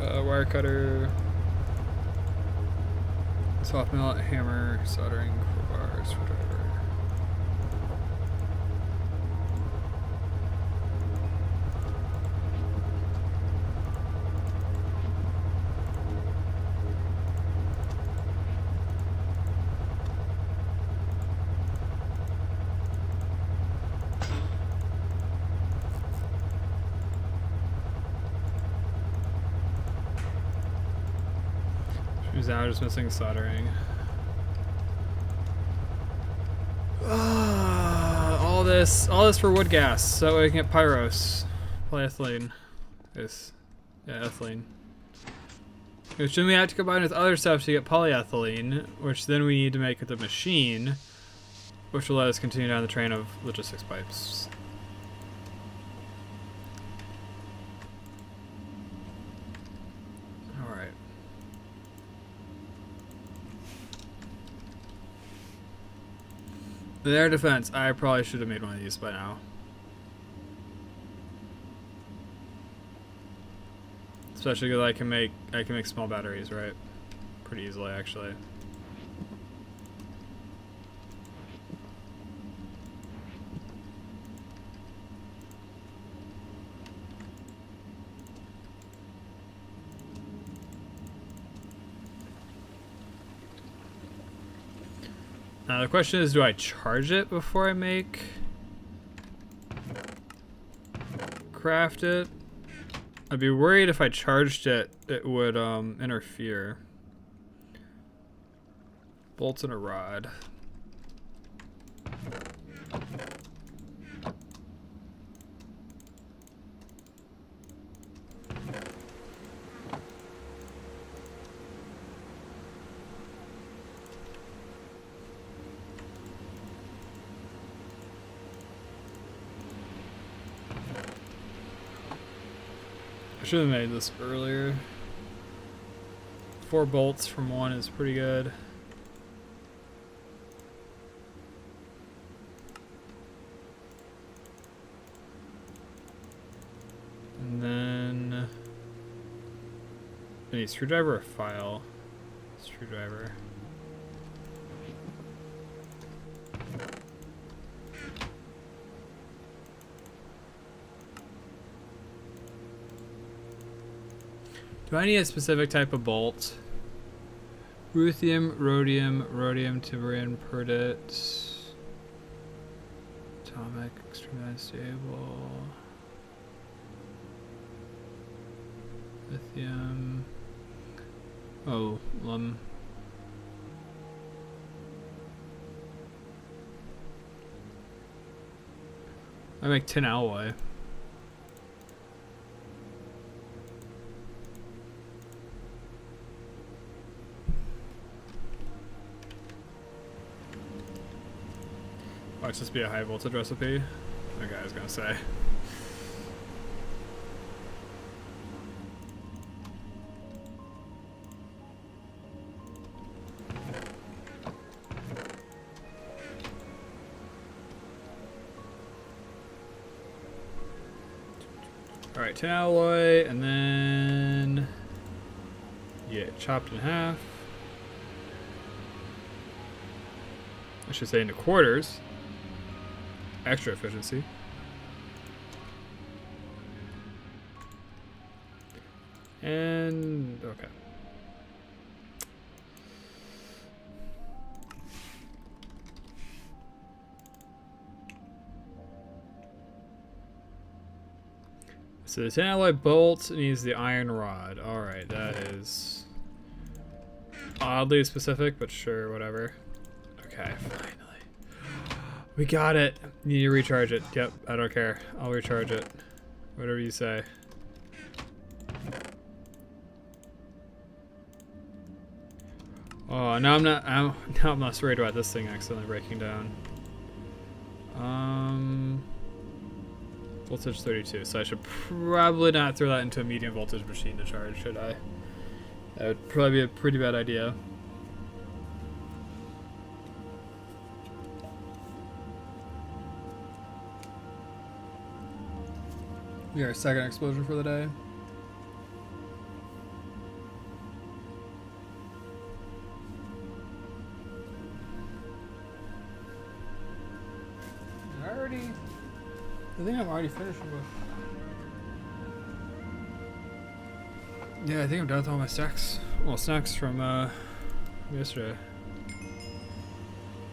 Wire cutter, soft mallet, hammer, soldering crowbar, screwdriver. Who's now just missing soldering. All this for wood gas, so we can get pyros, polyethylene. Yes, yeah, ethylene. Which then we have to combine with other stuff to get polyethylene, which then we need to make at the machine, which will let us continue down the train of logistics pipes. In their defense, I probably should have made one of these by now. Especially because I can make small batteries, right? Pretty easily, actually. Now the question is, do I charge it before I craft it? I'd be worried if I charged it, it would interfere. Bolts and a rod. I should have made this earlier. 4 bolts from one is pretty good. And then I need a screwdriver or a file? Screwdriver. Do I need a specific type of bolt? Ruthenium, rhodium, tiberium, perdite. Atomic, extremely unstable. Lithium. Oh, I make tin alloy. Watch this be a high voltage recipe. Okay, I was gonna say. Alright, tin alloy, and then yeah, chopped in half. I should say into quarters. Extra efficiency. And okay. So the tin alloy bolt needs the iron rod. Alright, that is oddly specific, but sure, whatever. Okay, finally. We got it. You need to recharge it. Yep, I don't care. I'll recharge it. Whatever you say. Oh, now I'm not worried about this thing accidentally breaking down. Voltage 32, so I should probably not throw that into a medium voltage machine to charge, should I? That would probably be a pretty bad idea. Your second explosion for the day. I think I'm already finishing with. Yeah, I think I'm done with all my stacks. Well, snacks from yesterday.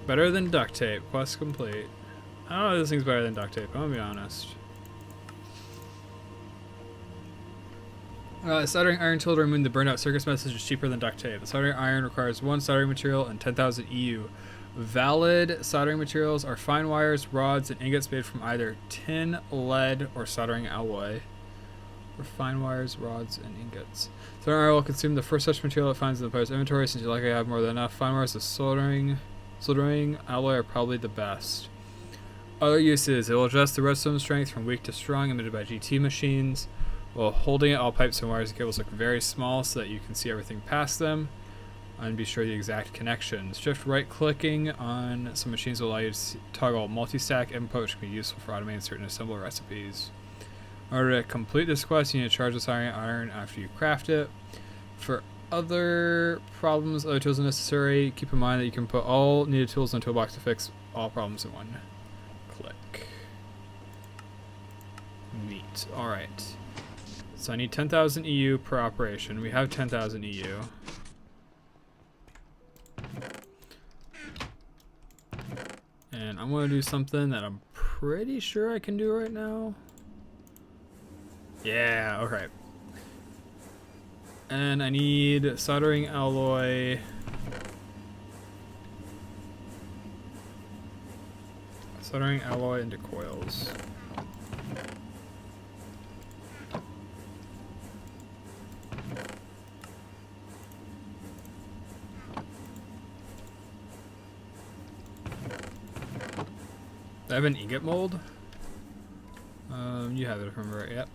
Better than duct tape. Quest complete. I don't know if this thing's better than duct tape. I'm gonna be honest. Soldering iron tool to remove the burned out circuits message is cheaper than duct tape. The soldering iron requires 1 soldering material and 10,000 EU. Valid soldering materials are fine wires, rods, and ingots made from either tin, lead, or soldering alloy. Or fine wires, rods, and ingots. Soldering iron will consume the first such material it finds in the player's inventory, since you likely have more than enough. Fine wires of soldering alloy are probably the best. Other uses: it will adjust the redstone strength from weak to strong emitted by GT machines. While holding it, all pipes and wires and cables look very small so that you can see everything past them. And be sure the exact connections. Shift right clicking on some machines will allow you to toggle multi-stack input, which can be useful for automating certain assembler recipes. In order to complete this quest, you need to charge the soldering iron after you craft it. For other problems, other tools are necessary. Keep in mind that you can put all needed tools into a box to fix all problems in one click. Neat. Alright. So I need 10,000 EU per operation. We have 10,000 EU. And I'm going to do something that I'm pretty sure I can do right now. Yeah, okay. And I need soldering alloy. Soldering alloy into coils. I have an ingot mold. You have it if I remember right. Yep.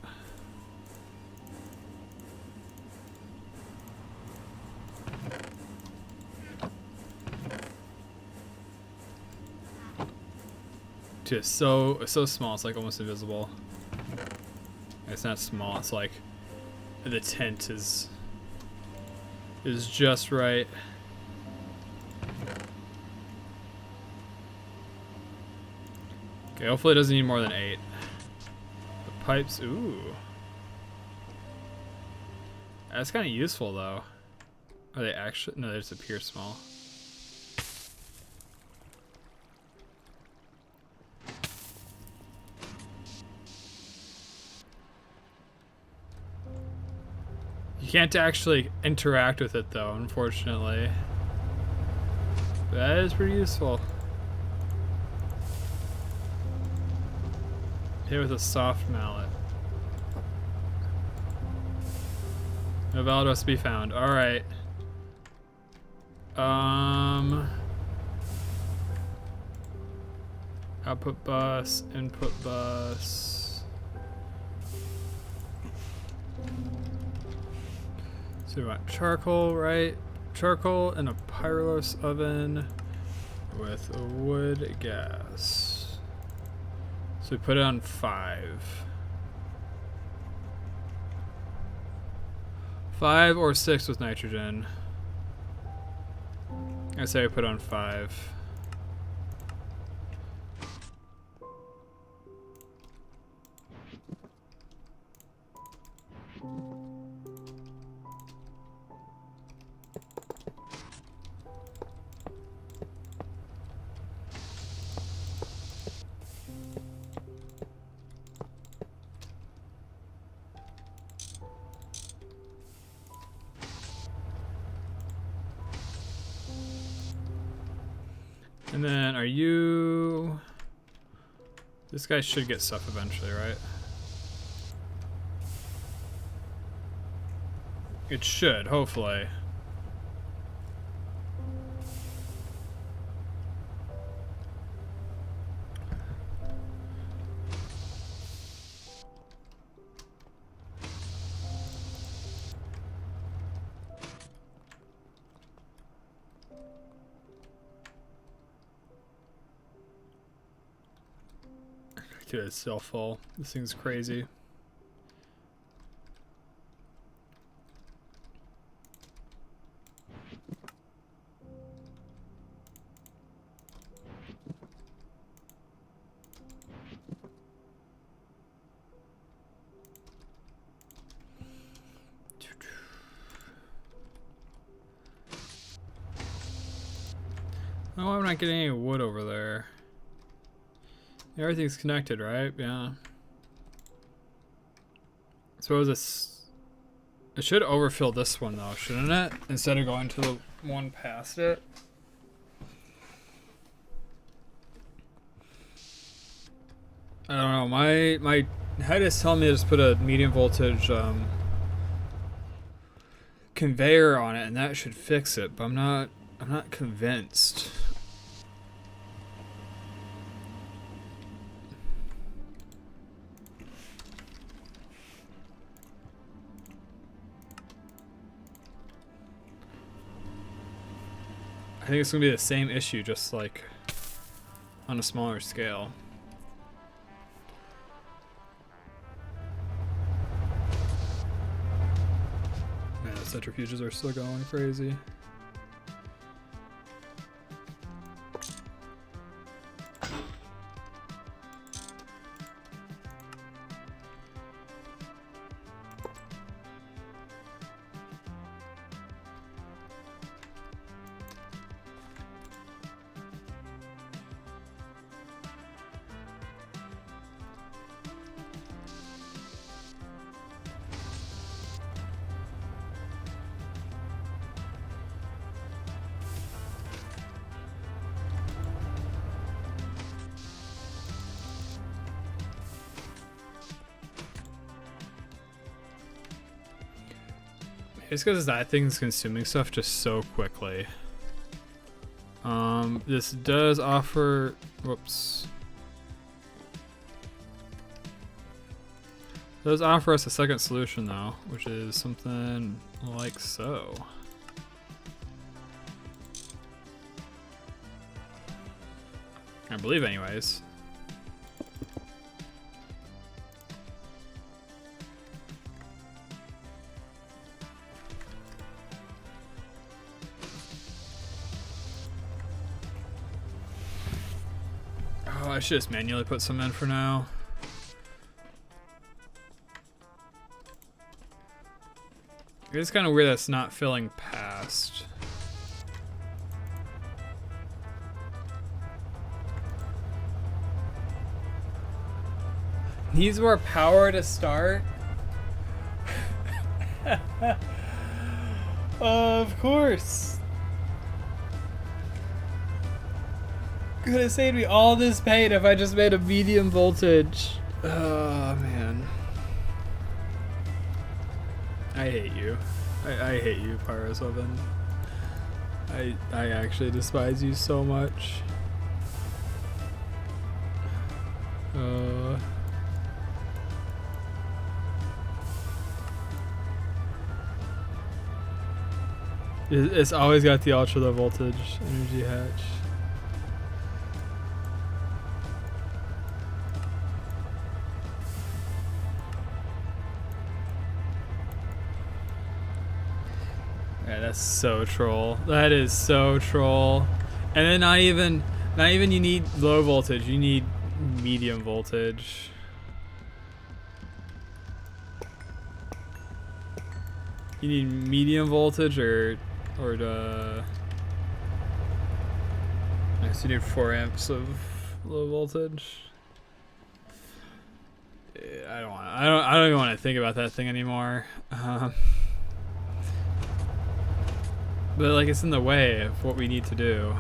Dude, it's so small. It's like almost invisible. It's not small. It's like the tint is just right. Okay, hopefully it doesn't need more than 8. The pipes, ooh. That's kind of useful though. Are they actually? No, they just appear small. You can't actually interact with it though, unfortunately. But that is pretty useful. Hit with a soft mallet. No valid recipe found. Alright. Output bus, input bus. So we want charcoal, right? Charcoal in a pyrolysis oven with a wood gas. So we put it on 5. 5 or 6 with nitrogen. I say I put on 5. And then are you... This guy should get stuff eventually, right? It should, hopefully. Dude, it's still full. This thing's crazy. Oh, I'm not getting any wood over there. Everything's connected, right? Yeah. Suppose it should overfill this one though, shouldn't it? Instead of going to the one past it. I don't know. My head is telling me to just put a medium voltage conveyor on it, and that should fix it. But I'm not convinced. I think it's gonna be the same issue, just like on a smaller scale. Man, the centrifuges are still going crazy. It's because that thing's consuming stuff just so quickly. This does offer, whoops. Does offer us a second solution though, which is something like so. I believe anyways. I should just manually put some in for now. It's kind of weird that's not filling past. Needs more power to start? Of course. Gonna save me all this pain if I just made a medium voltage. Oh man. I hate you. I hate you, Pyros Oven. I actually despise you so much. It's always got the ultra low voltage energy hatch. That's so troll. That is so troll. And then not even you need low voltage, you need medium voltage. You need medium voltage or the I guess you need 4 amps of low voltage. I don't even want to think about that thing anymore. But like it's in the way of what we need to do.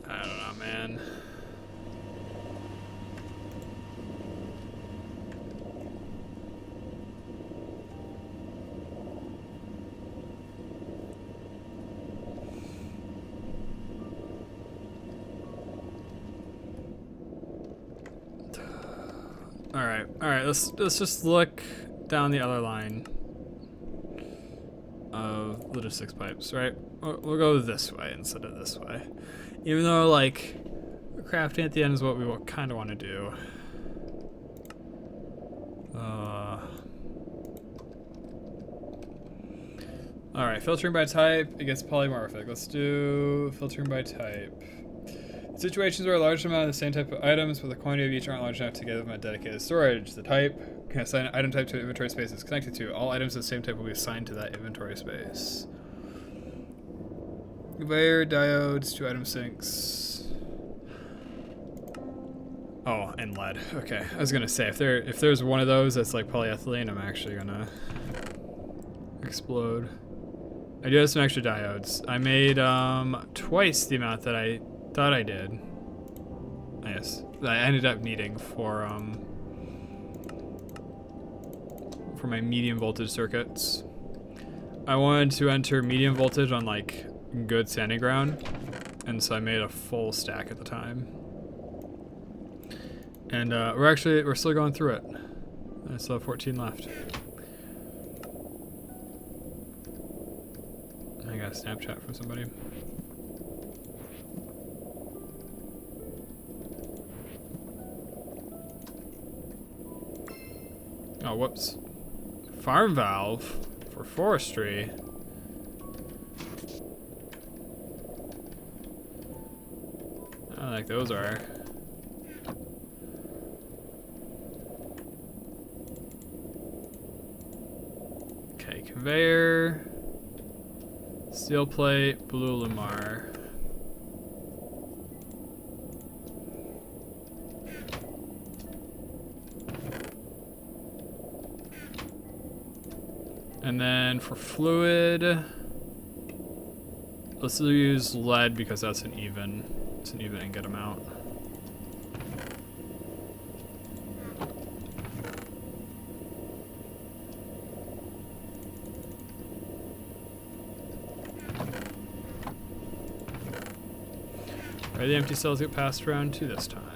I don't know, man. All right. Let's just look down the other line of logistics pipes, right? We'll go this way instead of this way, even though like crafting at the end is what we kind of want to do. Alright, filtering by type, it gets polymorphic. Let's do filtering by type. Situations where a large amount of the same type of items, but the quantity of each aren't large enough to give them a dedicated storage. The type can assign an item type to an inventory space it's connected to. All items of the same type will be assigned to that inventory space. Conveyor, diodes, 2 item sinks. Oh, and lead. Okay, I was gonna say if there's one of those that's like polyethylene, I'm actually gonna explode. I do have some extra diodes. I made twice the amount that I thought I did. Yes, I ended up needing for my medium voltage circuits. I wanted to enter medium voltage on like good standing ground, and so I made a full stack at the time. And we're still going through it. I still have 14 left. I got a Snapchat from somebody. Oh, whoops. Farm valve for forestry. I don't think those are. Okay, conveyor. Steel plate, blue Lamar. And then for fluid, let's use lead because that's an even ingot amount. Right, the empty cells get passed around to this time.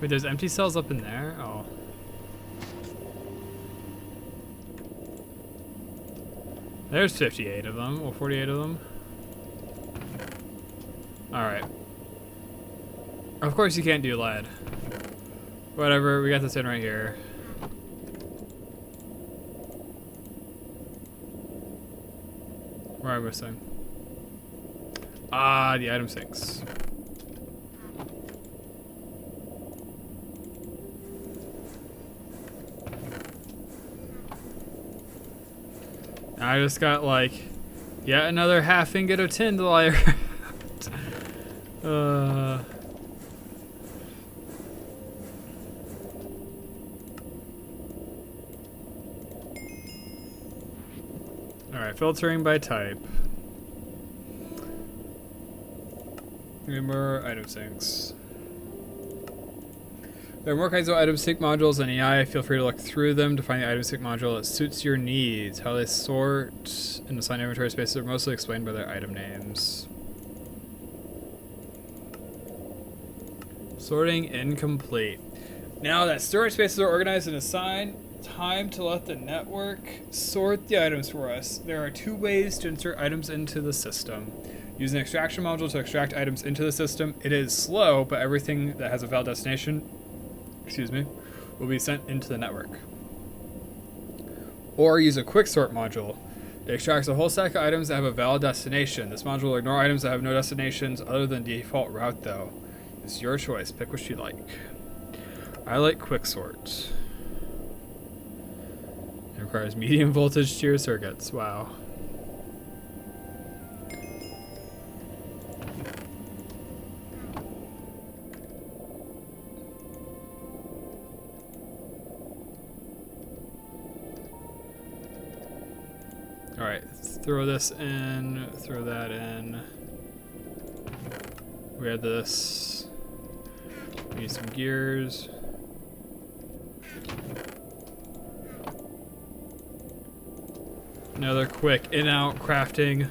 Wait, there's empty cells up in there? Oh. There's 58 of them, or 48 of them. Alright. Of course you can't do lead. Whatever, we got this in right here. Where am I missing? Ah, the item sinks. I just got like yet another half ingot of tin to lie around. Alright, filtering by type. Remember item sinks. There are more kinds of item sync modules in AI. Feel free to look through them to find the item sync module that suits your needs. How they sort and assign inventory spaces are mostly explained by their item names. Sorting incomplete. Now that storage spaces are organized and assigned, time to let the network sort the items for us. There are 2 ways to insert items into the system. Use an extraction module to extract items into the system. It is slow, but everything that has a valid destination will be sent into the network. Or use a quick sort module. It extracts a whole stack of items that have a valid destination. This module will ignore items that have no destinations other than the default route though. It's your choice, pick what you like. I like quick sort. It requires medium voltage to your circuits, wow. Alright, throw this in, throw that in. We had this. We need some gears. Another quick in-out crafting.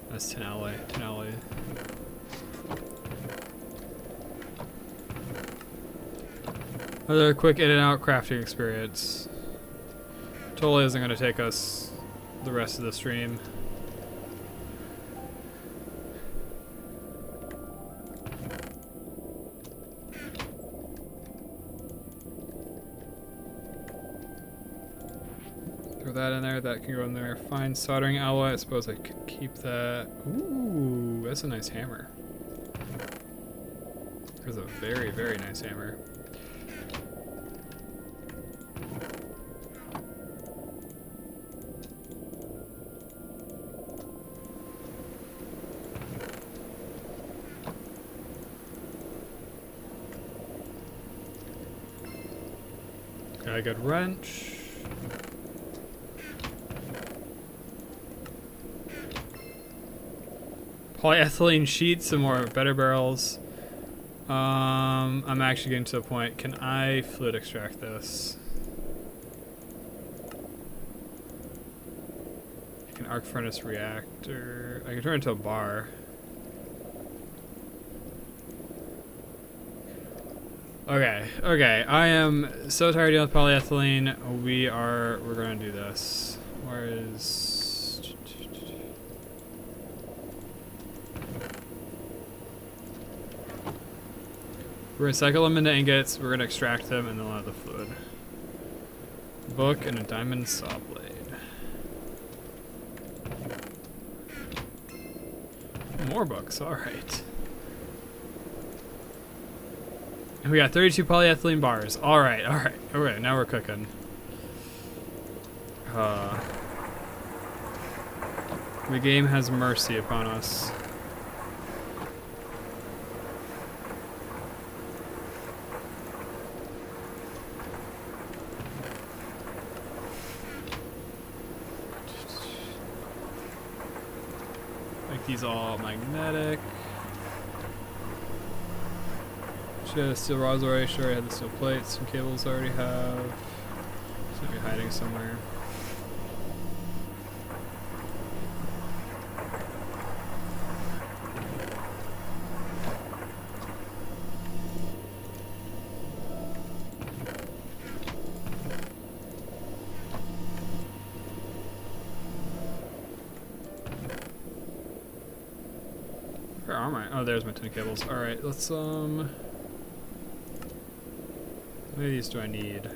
That's Tenali. Another quick in and out crafting experience. Totally isn't going to take us the rest of the stream. Throw that in there, that can go in there. Fine soldering alloy, I suppose I could keep that. Ooh, that's a nice hammer. That's a very, very nice hammer. Got a good wrench. Polyethylene sheets and more better barrels. I'm actually getting to the point. Can I fluid extract this? I can arc furnace reactor. I can turn it into a bar. Okay. I am so tired of dealing with polyethylene. We're gonna do this. Where is... We're gonna cycle them into ingots, we're gonna extract them, and then we'll have the fluid. Book and a diamond saw blade. More books, alright. And we got 32 polyethylene bars. Alright. Okay, now we're cooking. The game has mercy upon us. These all magnetic. Should have steel rods already. Sure, I had the steel plates. Some cables I already have. It's gonna be hiding somewhere. Where are my... Oh, there's my tin cables. Alright, let's, how many of these do I need?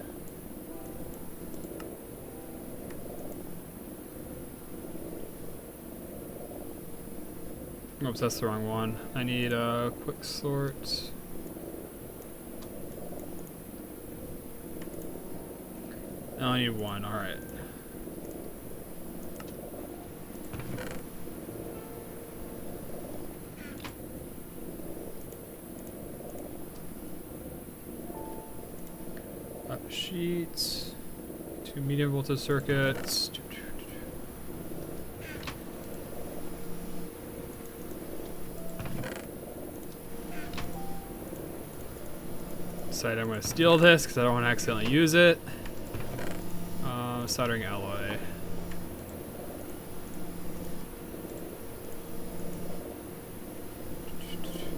Oops, that's the wrong one. I need a quick sort. I only need one, alright. Sheets, 2 medium voltage circuits. Decide I'm going to steal this because I don't want to accidentally use it. Soldering alloy.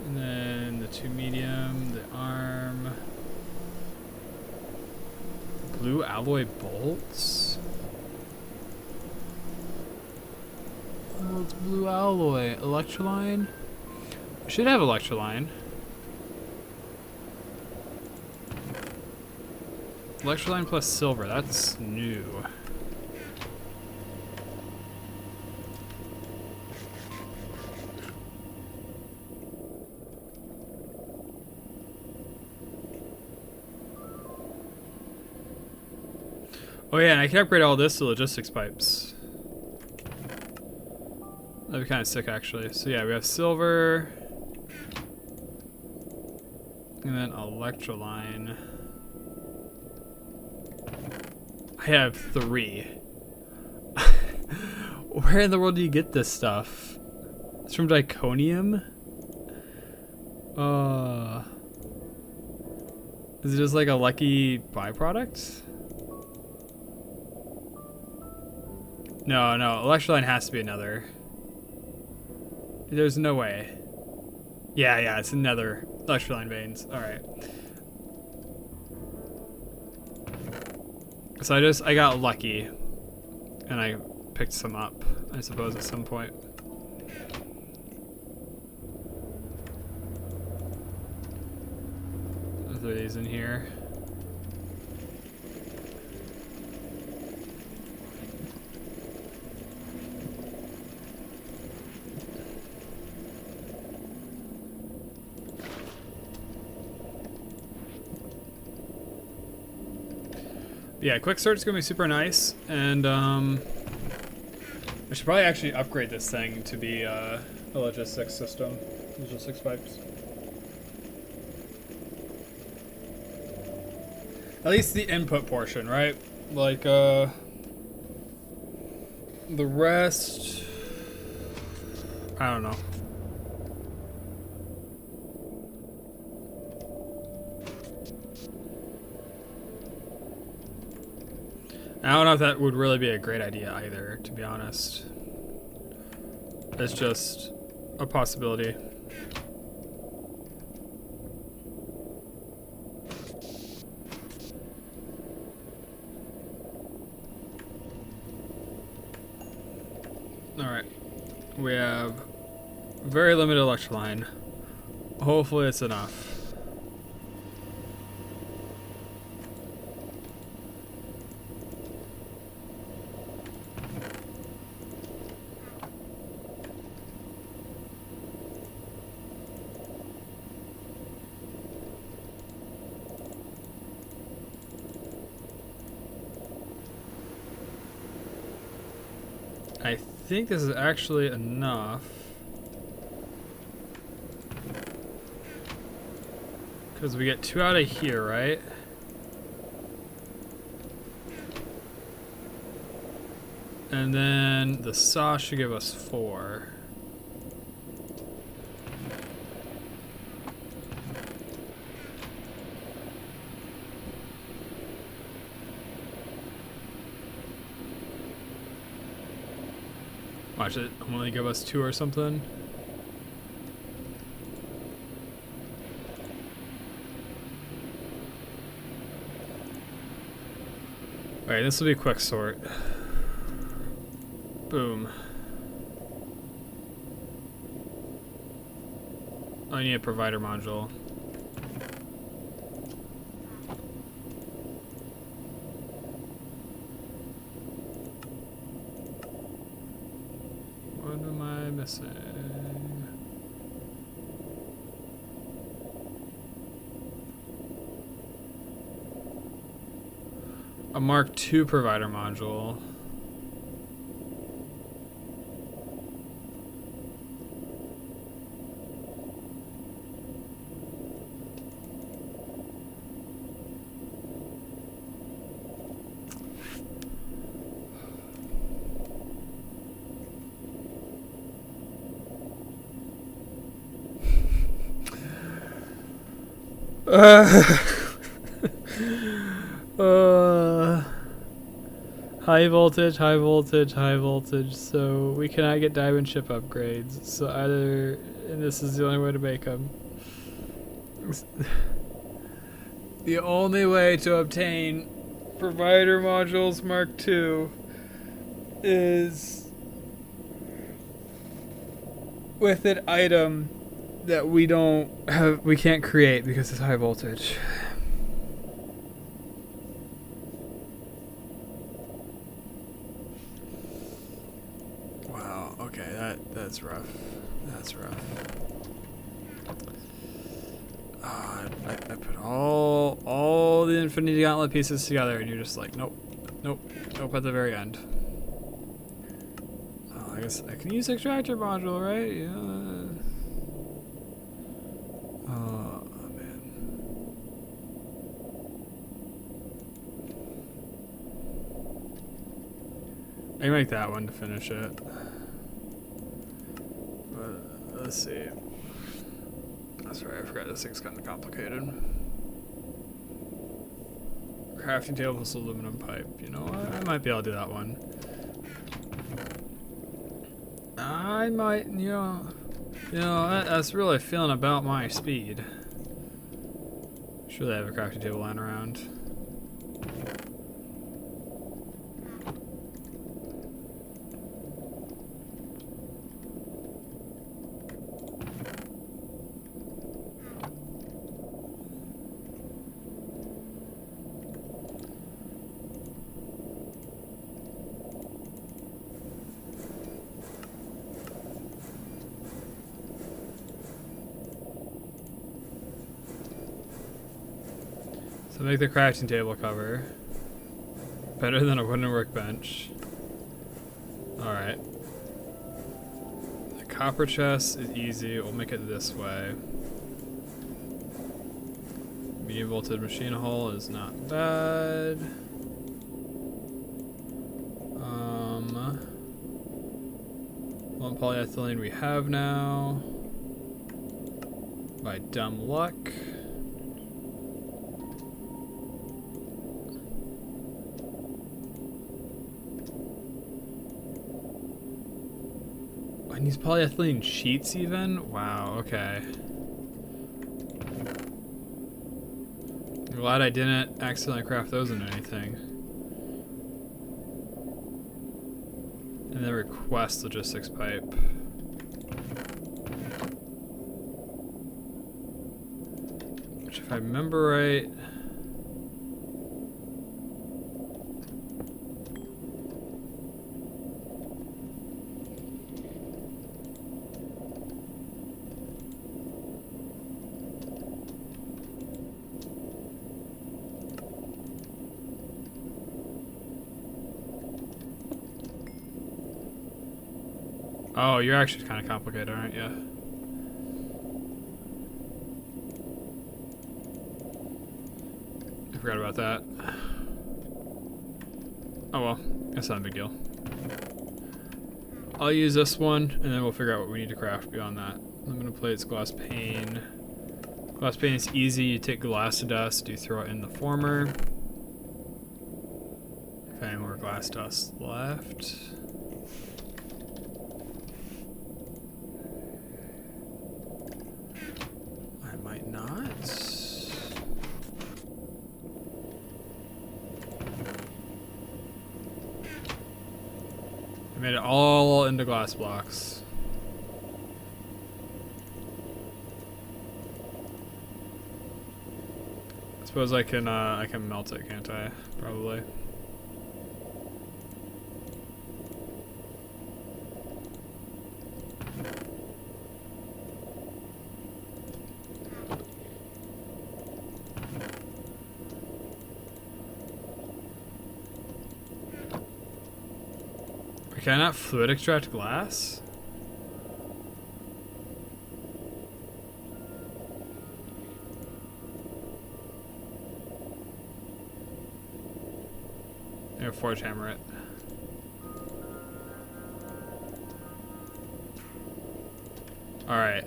And then the 2 medium, the arm. Blue alloy bolts? Oh, it's blue alloy. Electroline? We should have electroline. Electroline plus silver, that's new. Oh yeah, and I can upgrade all this to logistics pipes. That'd be kind of sick, actually. So yeah, we have silver. And then electroline. I have 3. Where in the world do you get this stuff? It's from Diconium? Is it just like a lucky byproduct? No, electroline has to be another. There's no way. Yeah, it's another electroline veins. Alright. So I got lucky, and I picked some up, I suppose, at some point. There's these in here. Yeah, quick search is gonna be super nice, and I should probably actually upgrade this thing to be a logistics system, logistics pipes. At least the input portion, right? Like the rest, I don't know. I don't know if that would really be a great idea either, to be honest. It's just a possibility. Alright. We have very limited electric line. Hopefully it's enough. I think this is actually enough. Because we get 2 out of here, right? And then the saw should give us 4. Watch it only give us 2 or something. Alright, this will be a quick sort. Boom. I need a provider module. What am I missing? A Mark II provider module. High voltage, high voltage, high voltage. So we cannot get diamond chip upgrades. So either, and this is the only way to make them. The only way to obtain provider modules Mark II is with an item that we can't create because it's high voltage. Wow, okay, that's rough. That's rough. I put all the Infinity Gauntlet pieces together and you're just like, nope, nope, nope at the very end. Oh, I guess I can use extractor module, right? Yeah. Oh, man. I can make that one to finish it. But let's see. That's right, I forgot this thing's kind of complicated. Crafting table plus aluminum pipe. You know what? I might be able to do that one. I might, that's really feeling about my speed. Surely I have a crafting table lying around. So make the crafting table cover. Better than a wooden workbench. Alright. The copper chest is easy. We'll make it this way. Medium voltage machine hull is not bad. One polyethylene we have now. By dumb luck. And these polyethylene sheets even? Wow, okay. I'm glad I didn't accidentally craft those into anything. And then request logistics pipe. Which if I remember right... Oh, you're actually kind of complicated, aren't you? I forgot about that. Oh well, that's not a big deal. I'll use this one, and then we'll figure out what we need to craft beyond that. Aluminum plates, glass pane. Glass pane is easy. You take glass dust, you throw it in the former. If any more glass dust left. Made it all into glass blocks. I suppose I can melt it, can't I? Probably. Can I not fluid extract glass? I'm gonna forge hammer it. Alright.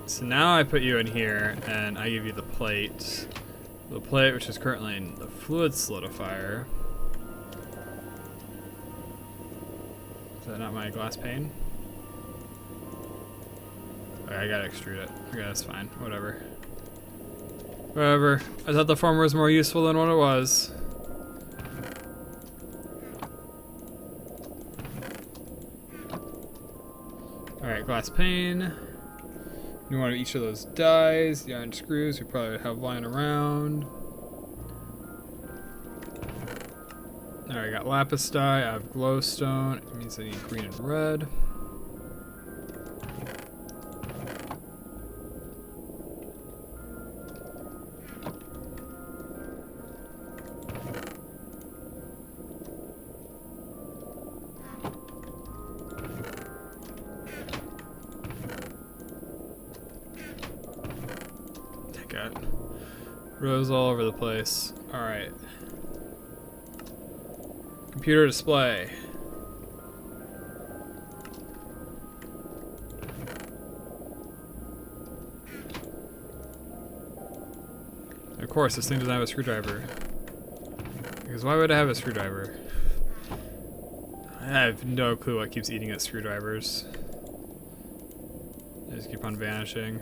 So now I put you in here and I give you the plate. The plate which is currently in the fluid solidifier. Is that not my glass pane? Okay, I gotta extrude it. Okay, that's fine. Whatever. Whatever. I thought the former was more useful than what it was. Alright, glass pane. You want each of those dies, the iron screws we probably have lying around. Alright, I got lapis dye, I have glowstone, it means I need green and red. Got rows all over the place. Alright. Computer display. Of course, this thing doesn't have a screwdriver. Because why would I have a screwdriver? I have no clue what keeps eating at screwdrivers. They just keep on vanishing.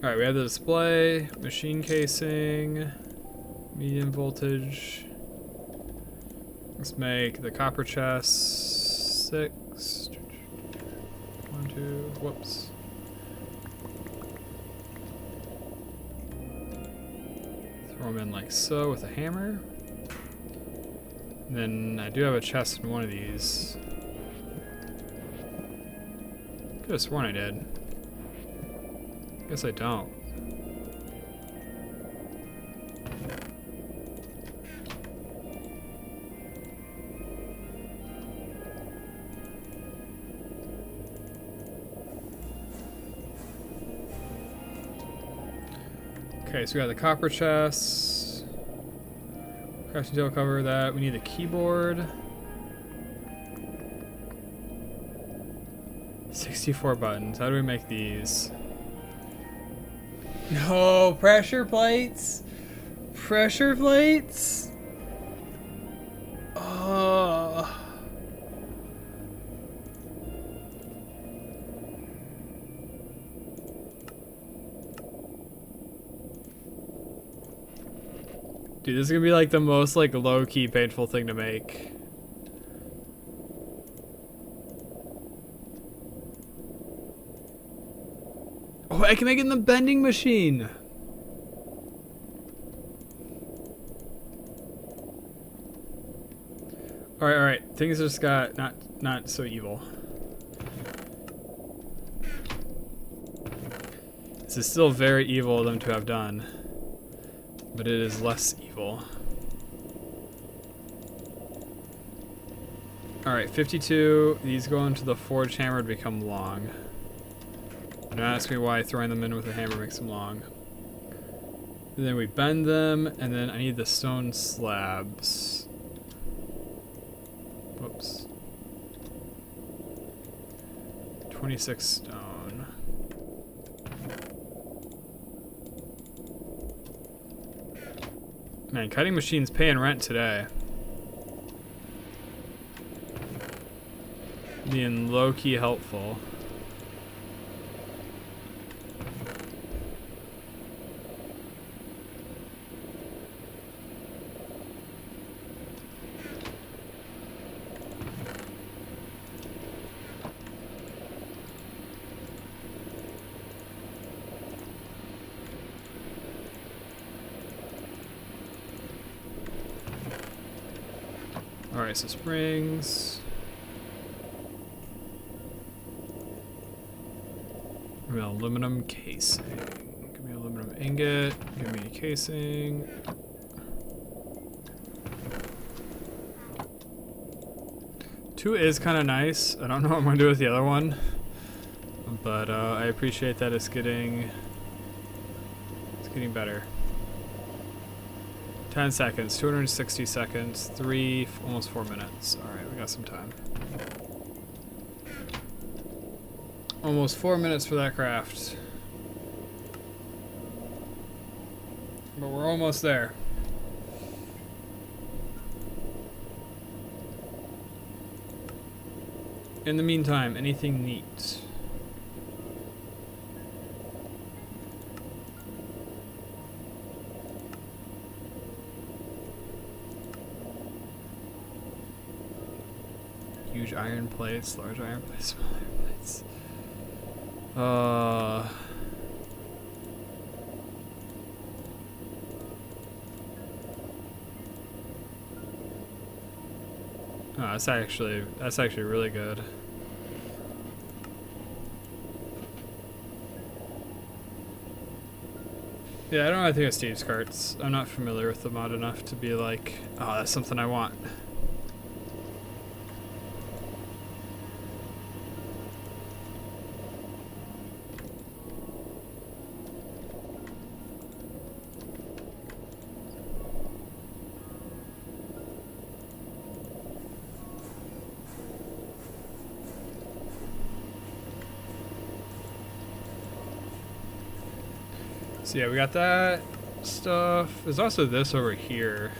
Alright, we have the display, machine casing, medium voltage. Let's make the copper chest 6. 1, 2, whoops. Throw them in like so with a hammer. And then I do have a chest in one of these. Could have sworn I did. Guess I don't. Okay, so we got the copper chest. Crafting table cover that. We need the keyboard. 64 buttons. How do we make these? No, pressure plates. Pressure plates. Oh. Dude, this is gonna be like the most like low-key painful thing to make. Oh, I can make it in the bending machine. All right. Things just got not so evil. This is still very evil of them to have done, but it is less evil. All right, 52. These go into the forged hammer to become long. Don't ask me why throwing them in with a hammer makes them long. And then we bend them, and then I need the stone slabs. Whoops. 26 stone. Man, cutting machines paying rent today. Being low-key helpful. Alright, so springs. Give me an aluminum casing. Give me an aluminum ingot. Give me a casing. Two is kind of nice. I don't know what I'm going to do with the other one. But I appreciate that it's getting better. 10 seconds, 260 seconds, almost 4 minutes. Alright, we got some time. Almost 4 minutes for that craft. But we're almost there. In the meantime, anything neat? Huge iron plates, large iron plates, small iron plates. Oh, that's actually really good. Yeah, I don't really think of Steve's carts. I'm not familiar with the mod enough to be like, oh, that's something I want. So yeah, we got that stuff. There's also this over here.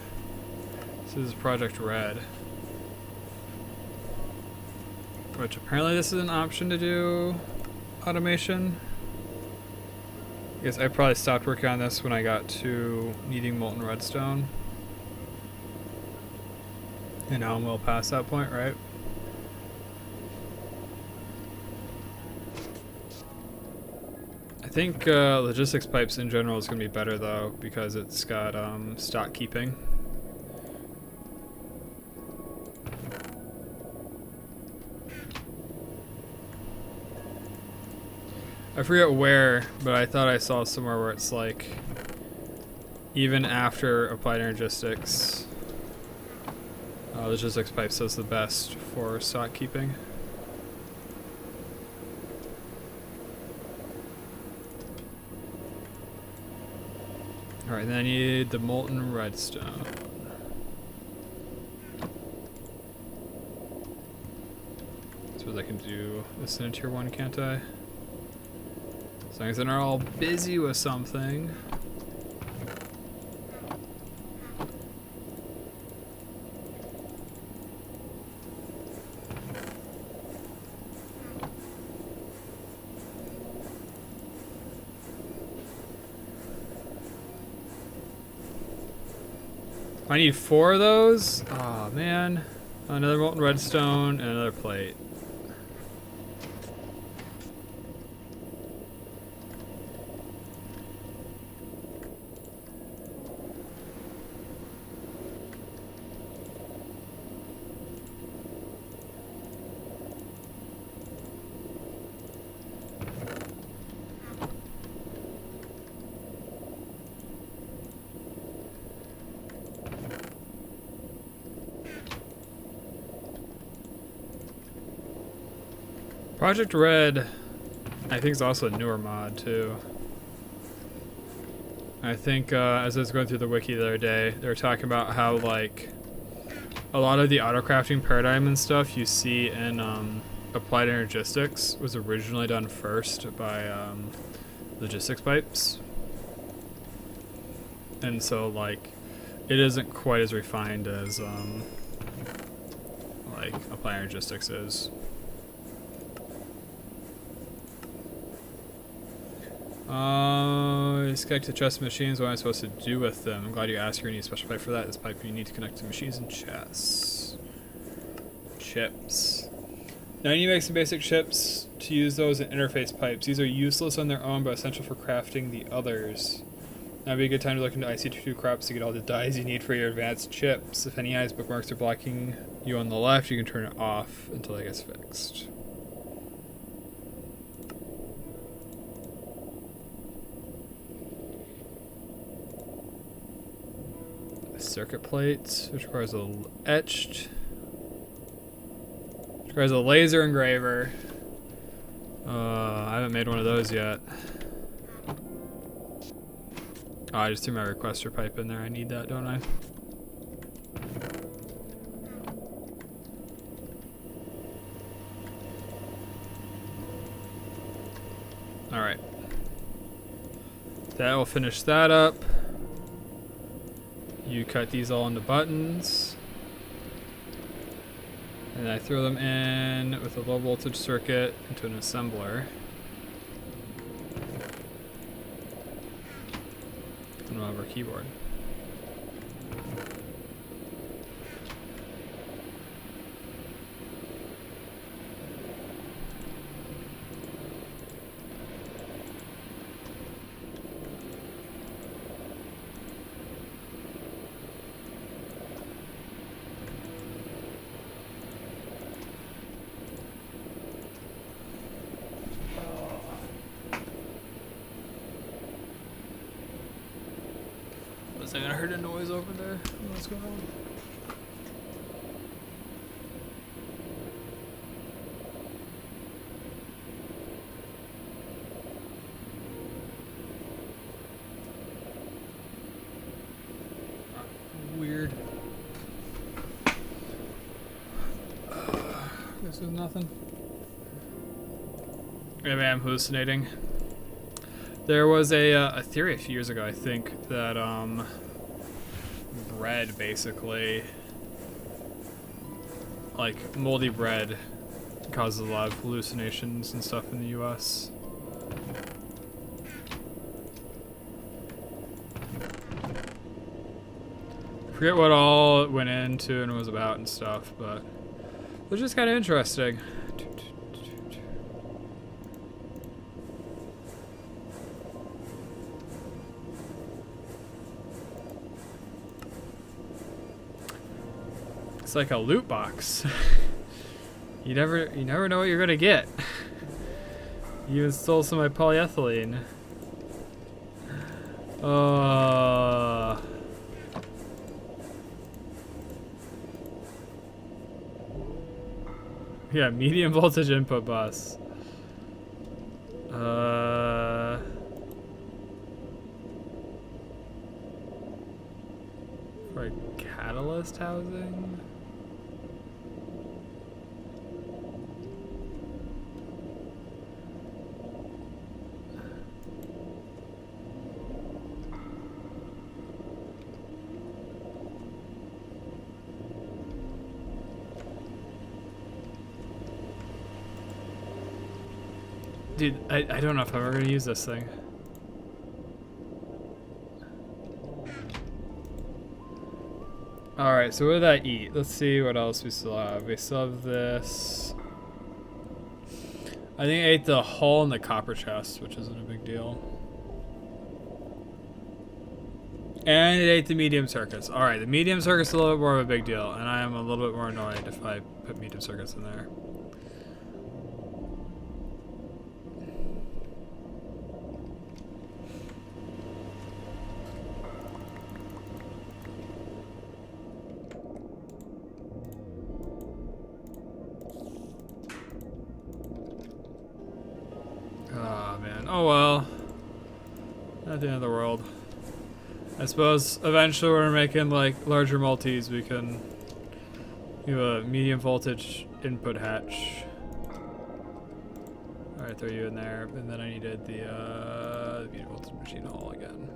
This is Project Red. Which apparently this is an option to do automation. I guess I probably stopped working on this when I got to needing molten redstone. And now I'm well past that point, right? I think logistics pipes in general is going to be better though, because it's got stock keeping. I forget where, but I thought I saw somewhere where it's like, even after applied energistics, logistics pipes does the best for stock keeping. Alright, then I need the molten redstone. I suppose I can do this in a tier 1, can't I? As long as they're not all busy with something. I need 4 of those? Aw, man. Another molten redstone and another plate. Project Red, I think, is also a newer mod too. I think as I was going through the wiki the other day, they were talking about how like a lot of the auto-crafting paradigm and stuff you see in applied energistics was originally done first by logistics pipes. And so like it isn't quite as refined as like applied energistics is. Just connect to chest machines. What am I supposed to do with them? I'm glad you asked. You need a special pipe for that. This pipe you need to connect to machines and chests. Chips. Now you need to make some basic chips to use those in interface pipes. These are useless on their own, but essential for crafting the others. Now would be a good time to look into IC22 crops to get all the dyes you need for your advanced chips. If any eyes bookmarks are blocking you on the left, you can turn it off until it gets fixed. Circuit plate, which requires a etched, which requires a laser engraver. I haven't made one of those yet. Oh, I just threw my requester pipe in there. I need that, don't I? All right. That will finish that up. You cut these all into buttons. And I throw them in with a low voltage circuit into an assembler. And we'll have our keyboard. Was I gonna heard a noise over there? What's going on? Weird. This is nothing. Maybe I'm hallucinating. There was a theory a few years ago, I think, that bread basically, like moldy bread, causes a lot of hallucinations and stuff in the US. I forget what all it went into and was about and stuff, but it was just kind of interesting. It's like a loot box. You never know what you're gonna get. You even stole some of my polyethylene. Yeah, medium voltage input bus. For catalyst housing? Dude, I don't know if I'm ever gonna use this thing. Alright, so what did I eat? Let's see what else we still have. We still have this. I think I ate the hull and the copper chest, which isn't a big deal. And it ate the medium circuits. Alright, the medium circuits is a little bit more of a big deal, and I am a little bit more annoyed if I put medium circuits in there. Oh well. Not the end of the world. I suppose eventually when we're making like larger multis we can do a medium voltage input hatch. Alright, throw you in there. And then I needed the medium voltage machine hall again.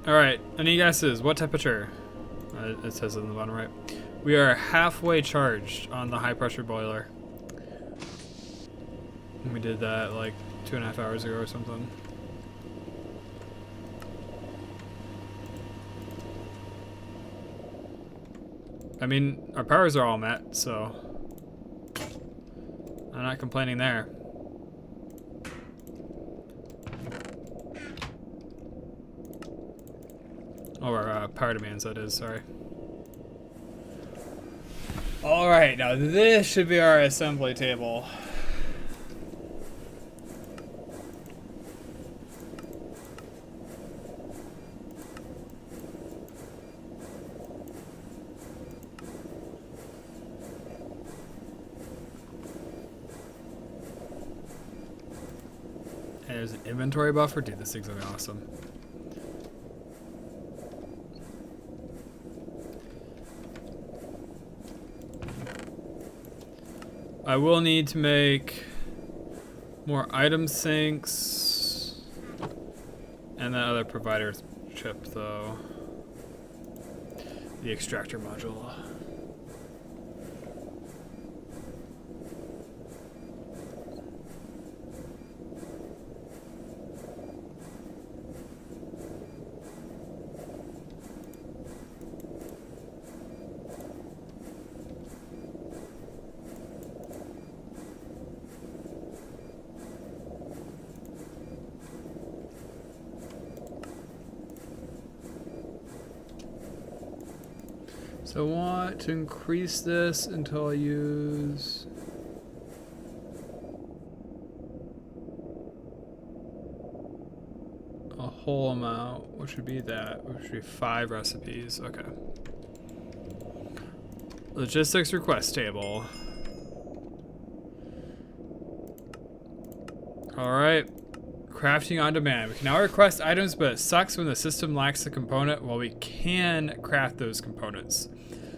Alright, any guesses? What temperature? It says it in the bottom right. We are halfway charged on the high pressure boiler. We did that like 2.5 hours ago or something. I mean, our powers are all met, so I'm not complaining there. Or power demands, that is, sorry. Alright, now this should be our assembly table. And there's an inventory buffer? Dude, this thing's gonna be awesome. I will need to make more item sinks and that other provider chip though. The extractor module. So I want to increase this until I use a whole amount, which would be that, which would be 5 recipes. Okay. Logistics request table. Alright. Crafting on demand. We can now request items, but it sucks when the system lacks the component. Well, we can craft those components.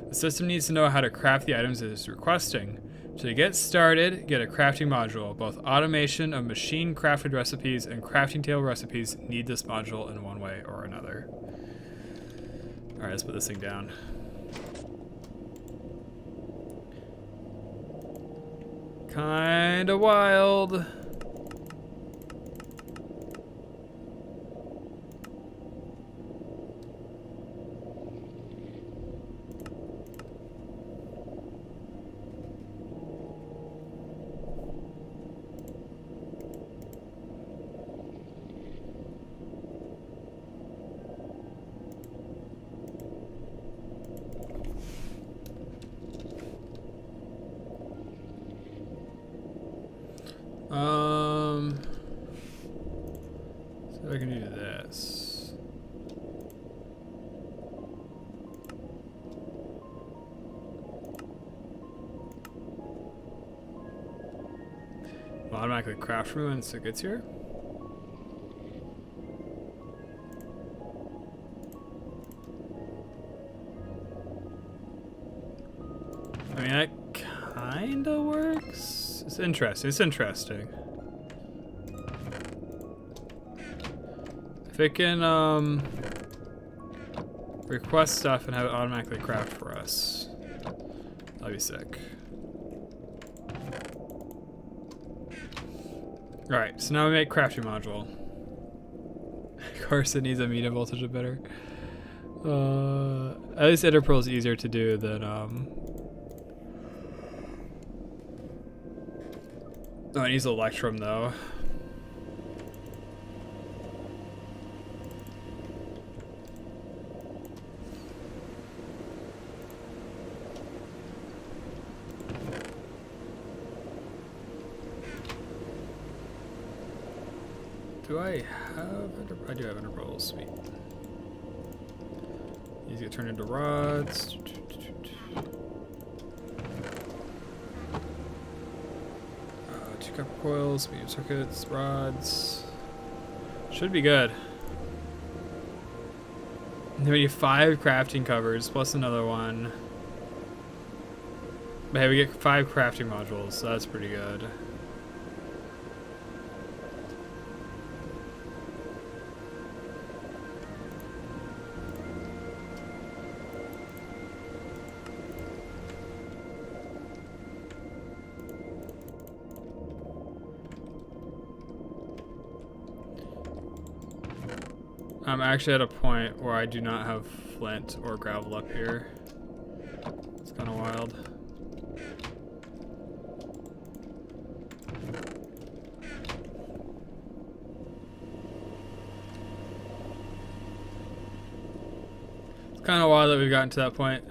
The system needs to know how to craft the items it is requesting. To get started, get a crafting module. Both automation of machine crafted recipes and crafting table recipes need this module in one way or another. Alright, let's put this thing down. Kinda wild. automatically craft for me once it gets here. I mean, that kinda works. It's interesting. It's interesting. If it can request stuff and have it automatically craft for us, that'd be sick. Alright, so now we make crafting module. Of course it needs a medium voltage emitter. At least Interpearl is easier to do than oh, it needs Electrum though. Do I have I do have Interpearl, sweet. These get turned into rods. Two copper coils, medium circuits, rods. Should be good. Then we need 5 crafting covers plus another one. But hey, we get 5 crafting modules, so that's pretty good. I'm actually at a point where I do not have flint or gravel up here. It's kind of wild. It's kind of wild that we've gotten to that point.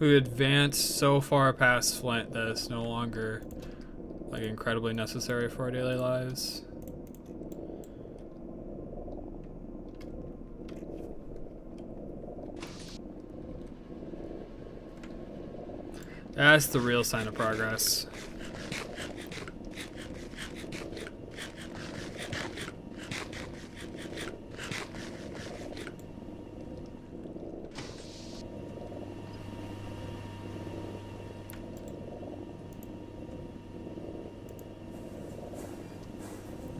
We've advanced so far past flint that it's no longer like incredibly necessary for our daily lives. That's the real sign of progress.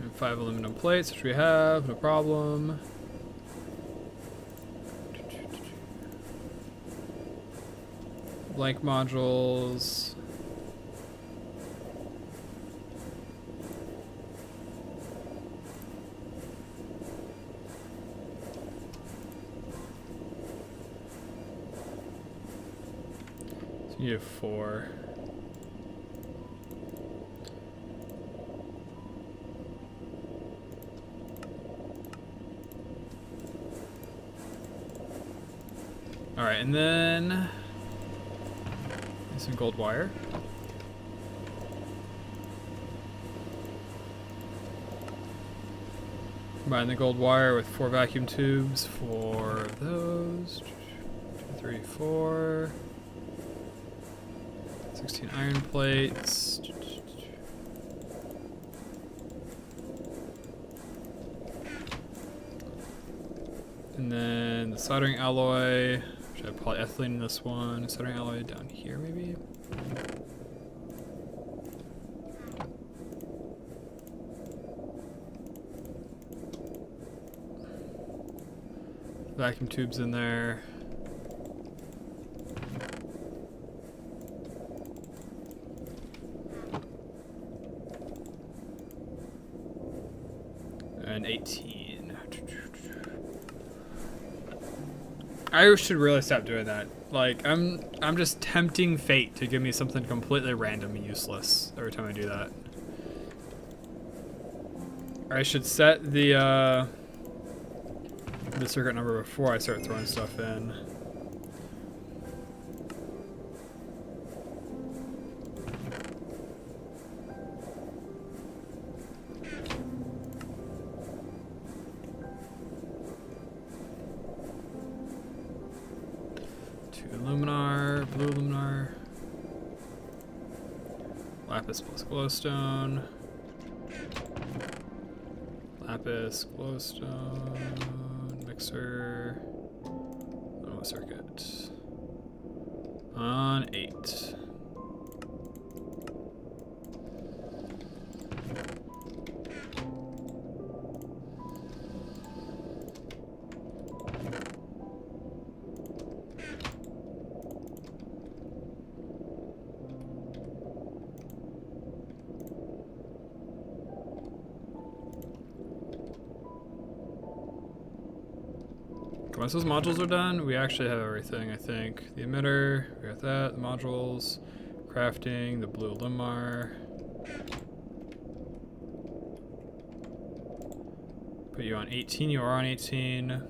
And 5 aluminum plates, which we have, no problem. Blank modules. So you have 4. All right, and then some gold wire. Combine the gold wire with 4 vacuum tubes for those. 2, 3, 4. 16 iron plates. And then the soldering alloy. Should I have polyethylene in this one? Soldering alloy down here, maybe? Vacuum tubes in there. And 18. I should really stop doing that. Like, I'm just tempting fate to give me something completely random and useless every time I do that. I should set the circuit number before I start throwing stuff in. Luminar. blue luminar. Lapis plus glowstone. Lapis, glowstone, mixer. Oh, circuit. On 8. Once those modules are done, we actually have everything, I think. The emitter, we got that, the modules, crafting, the blue Limar. Put you on 18, you are on 18.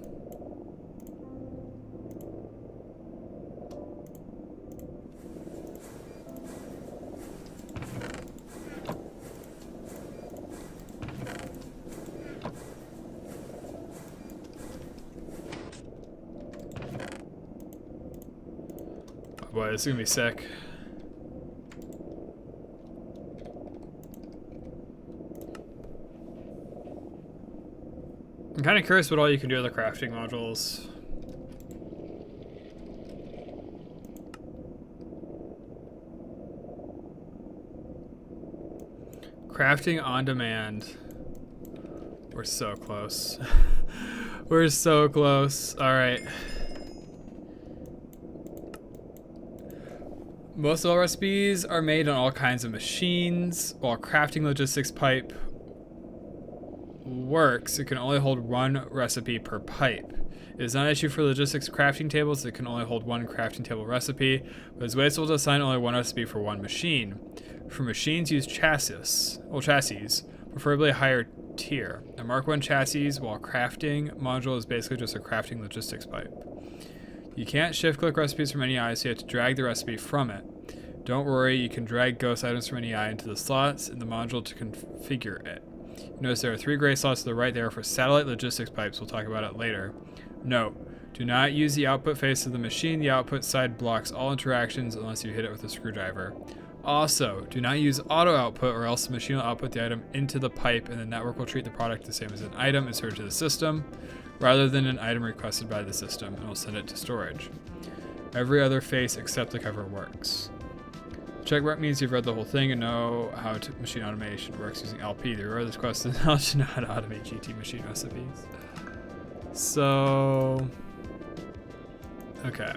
Boy, this is gonna be sick. I'm kind of curious what all you can do with the crafting modules. Crafting on demand. We're so close. We're so close. All right. Most of all recipes are made on all kinds of machines, while crafting logistics pipe works. It can only hold one recipe per pipe. It is not an issue for logistics crafting tables. It can only hold one crafting table recipe, but it's wasteful to assign only one recipe for one machine. For machines, use chassis, preferably a higher tier. A Mark 1 chassis, while crafting module is basically just a crafting logistics pipe. You can't shift-click recipes from NEI, so you have to drag the recipe from it. Don't worry, you can drag ghost items from NEI into the slots in the module to configure it. Notice there are 3 gray slots to the right there for satellite logistics pipes. We'll talk about it later. Note, do not use the output face of the machine. The output side blocks all interactions unless you hit it with a screwdriver. Also, do not use auto output or else the machine will output the item into the pipe and the network will treat the product the same as an item inserted to the system, rather than an item requested by the system, and will send it to storage. Every other face except the cover works. Check mark means you've read the whole thing and know how machine automation works using LP. The reward of this quest is knowledge to know how to automate GT machine recipes. So, okay.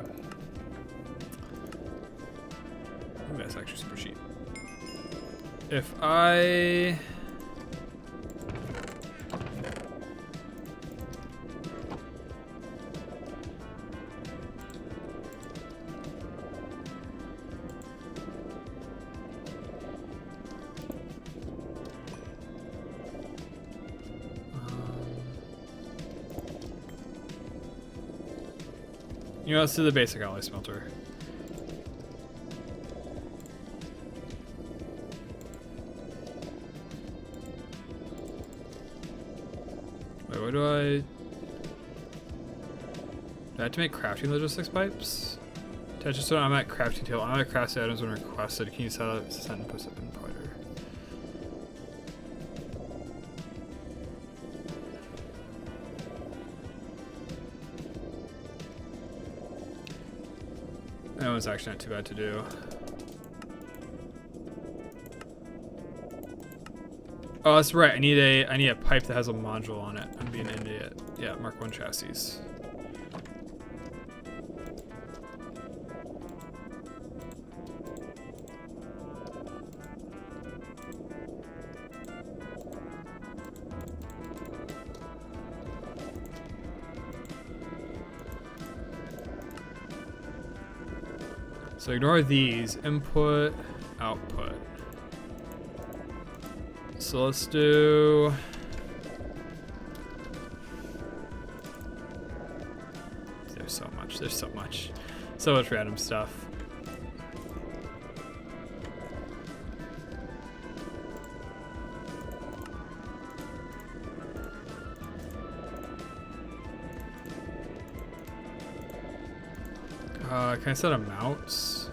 Ooh, that's actually super cheap. If I... you know, let's do the basic alloy smelter. Wait, what do I have to make crafting logistics pipes? Touch just I'm at crafting table. I'm at craft items when requested. Can you set up send push up in pointer? That one's actually not too bad to do. Oh, that's right. I need a pipe that has a module on it. I'm being an idiot. Yeah, Mark 1 chassis. So ignore these. Input, output. So let's do... There's so much. There's so much. So much random stuff. Can I set a mounts?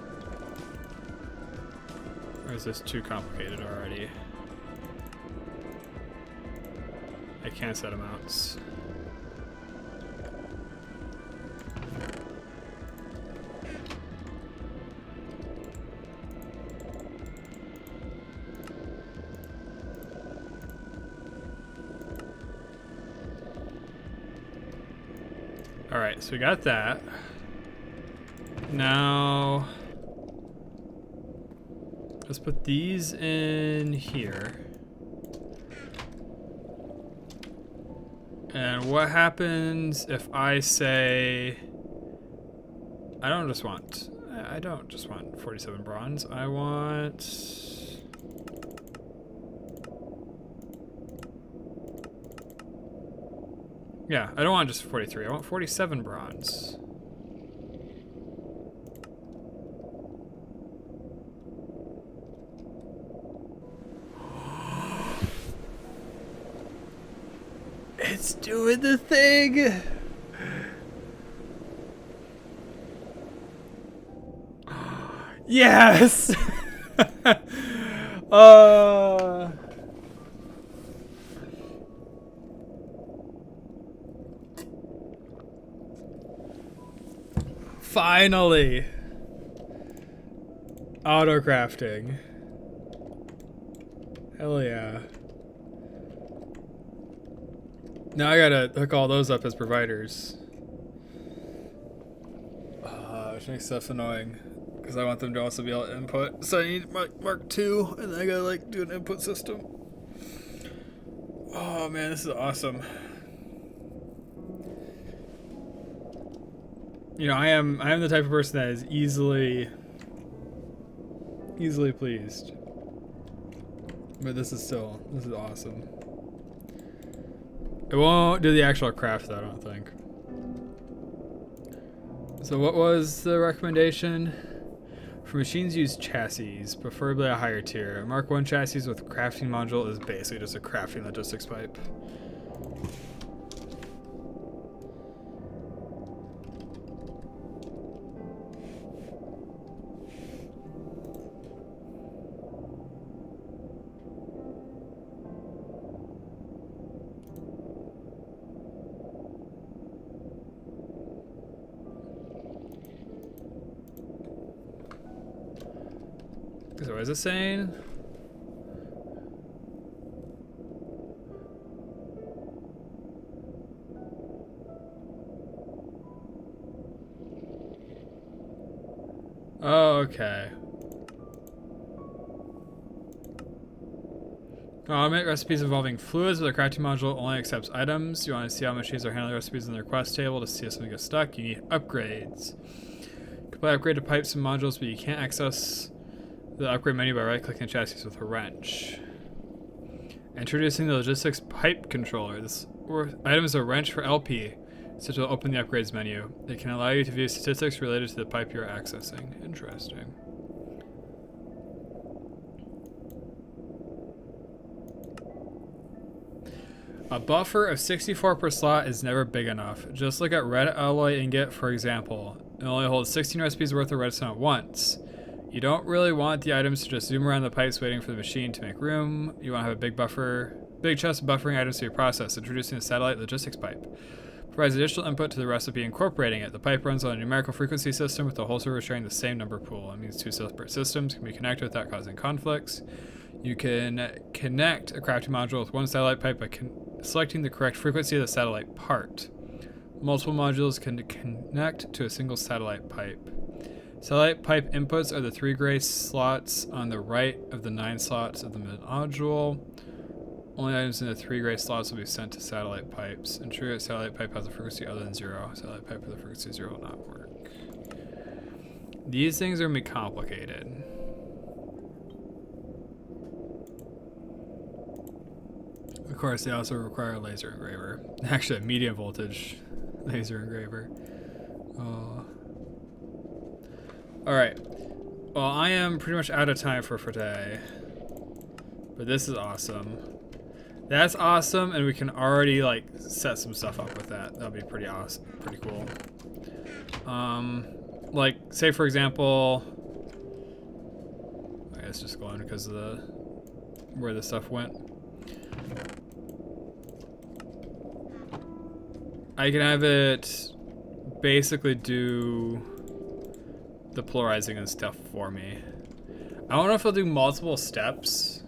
Or is this too complicated already? I can't set a mounts. Alright, so we got that. Now, let's put these in here. And what happens if I say, I don't just want 47 bronze. I want... Yeah, I don't want just 43. I want 47 bronze. It's doing the thing! Yes! Finally! Auto crafting. Hell yeah. Now I gotta hook all those up as providers. Which makes stuff annoying. Because I want them to also be able to input. So I need Mark 2, and then I gotta like do an input system. Oh man, this is awesome. You know, I am the type of person that is easily pleased. But this is awesome. It won't do the actual craft though, I don't think. So what was the recommendation? For machines use chassis, preferably a higher tier. Mark 1 chassis with crafting module is basically just a crafting logistics pipe. So what is it saying? Oh, okay. Automate recipes involving fluids with a crafting module only accepts items. You want to see how machines are handling recipes in the request table to see if something gets stuck. You need upgrades. Complete upgrade to pipes and modules, but you can't access the upgrade menu by right-clicking the chassis with a wrench. Introducing the logistics pipe controller. This item is a wrench for LP, so to open the upgrades menu. It can allow you to view statistics related to the pipe you're accessing. Interesting. A buffer of 64 per slot is never big enough. Just look at red alloy ingot, for example. It only holds 16 recipes worth of redstone at once. You don't really want the items to just zoom around the pipes waiting for the machine to make room. You want to have a big chest of buffering items to your process. Introducing the satellite logistics pipe. Provides additional input to the recipe incorporating it. The pipe runs on a numerical frequency system with the whole server sharing the same number pool. That means two separate systems can be connected without causing conflicts. You can connect a crafting module with one satellite pipe by selecting the correct frequency of the satellite part. Multiple modules can connect to a single satellite pipe. Satellite pipe inputs are the 3 gray slots on the right of the 9 slots of the module. Only items in the 3 gray slots will be sent to satellite pipes. Ensure that satellite pipe has a frequency other than 0. Satellite pipe with a frequency 0 will not work. These things are going to be complicated. Of course, they also require a laser engraver. Actually, a medium voltage laser engraver. Alright. Well, I am pretty much out of time for today. But this is awesome. That's awesome, and we can already, like, set some stuff up with that. That'll be pretty awesome. Pretty cool. like, say for example, I guess just going because of the where the stuff went. I can have it basically do the polarizing and stuff for me. I don't know if it'll do multiple steps.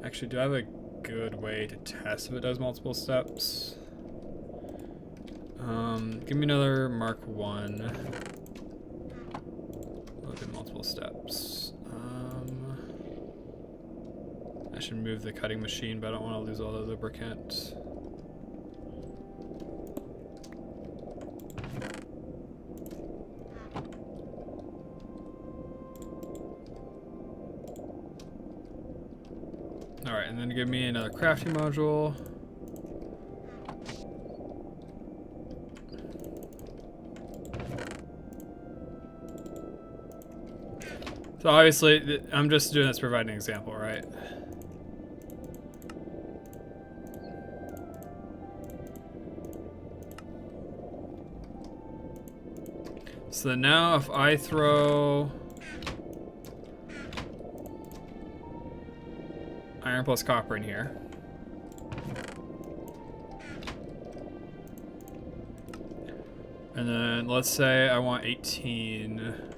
Actually, do I have a good way to test if it does multiple steps? Give me another Mark 1. Look at multiple steps. I should move the cutting machine, but I don't want to lose all the lubricant. Alright, and then give me another crafting module. So obviously, I'm just doing this to provide an example, right? So now if I throw iron plus copper in here, and then let's say I want 18.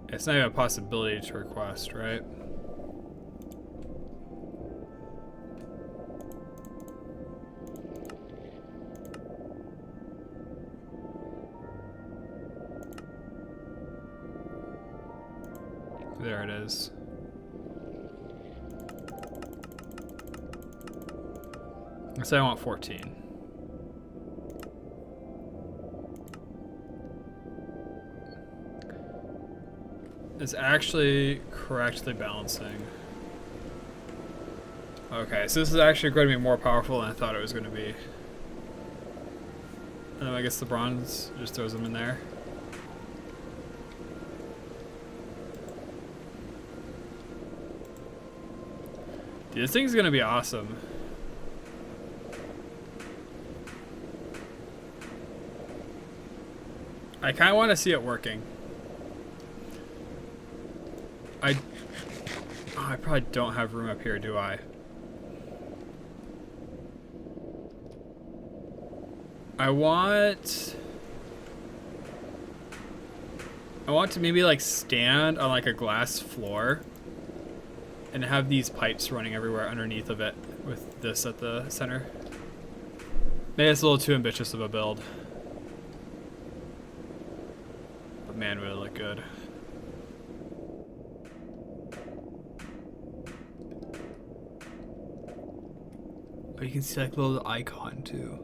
It's not even a possibility to request, right? There it is. Let's say I want 14. It's actually correctly balancing. Okay, so this is actually going to be more powerful than I thought it was going to be. And then I guess the bronze just throws them in there. Dude, this thing's going to be awesome. I kind of want to see it working. I probably don't have room up here, do I? I want to maybe like stand on like a glass floor and have these pipes running everywhere underneath of it with this at the center. Maybe it's a little too ambitious of a build. But man, would it look good. You can see like a little icon too.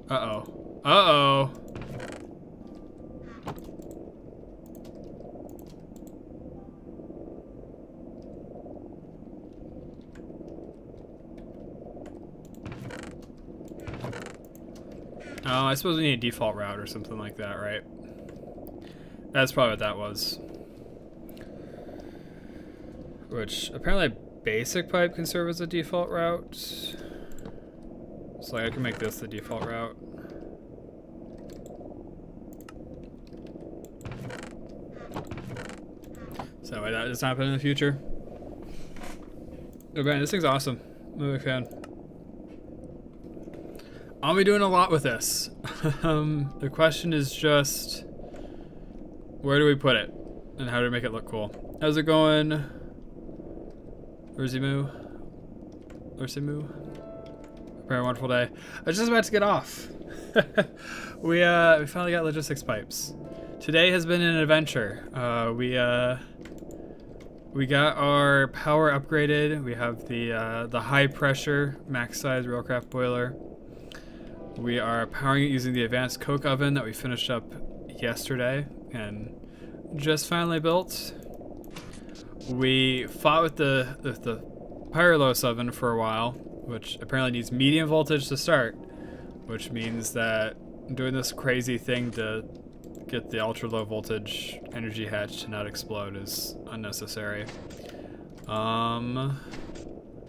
Uh-oh. Uh-oh. Oh, I suppose we need a default route or something like that, right? That's probably what that was. Which, apparently basic pipe can serve as a default route. So like I can make this the default route. So that way that doesn't happen in the future. Oh man, this thing's awesome. I'm a big fan. I'll be doing a lot with this. The question is just, where do we put it? And how do we make it look cool? How's it going? Urzimu? Urzimu? Very wonderful day. I was just about to get off. We finally got logistics pipes. Today has been an adventure. We got our power upgraded. We have the high pressure max size railcraft boiler. We are powering it using the advanced coke oven that we finished up yesterday and just finally built. We fought with the Pyrolos oven for a while, which apparently needs medium voltage to start, which means that doing this crazy thing to get the ultra low voltage energy hatch to not explode is unnecessary.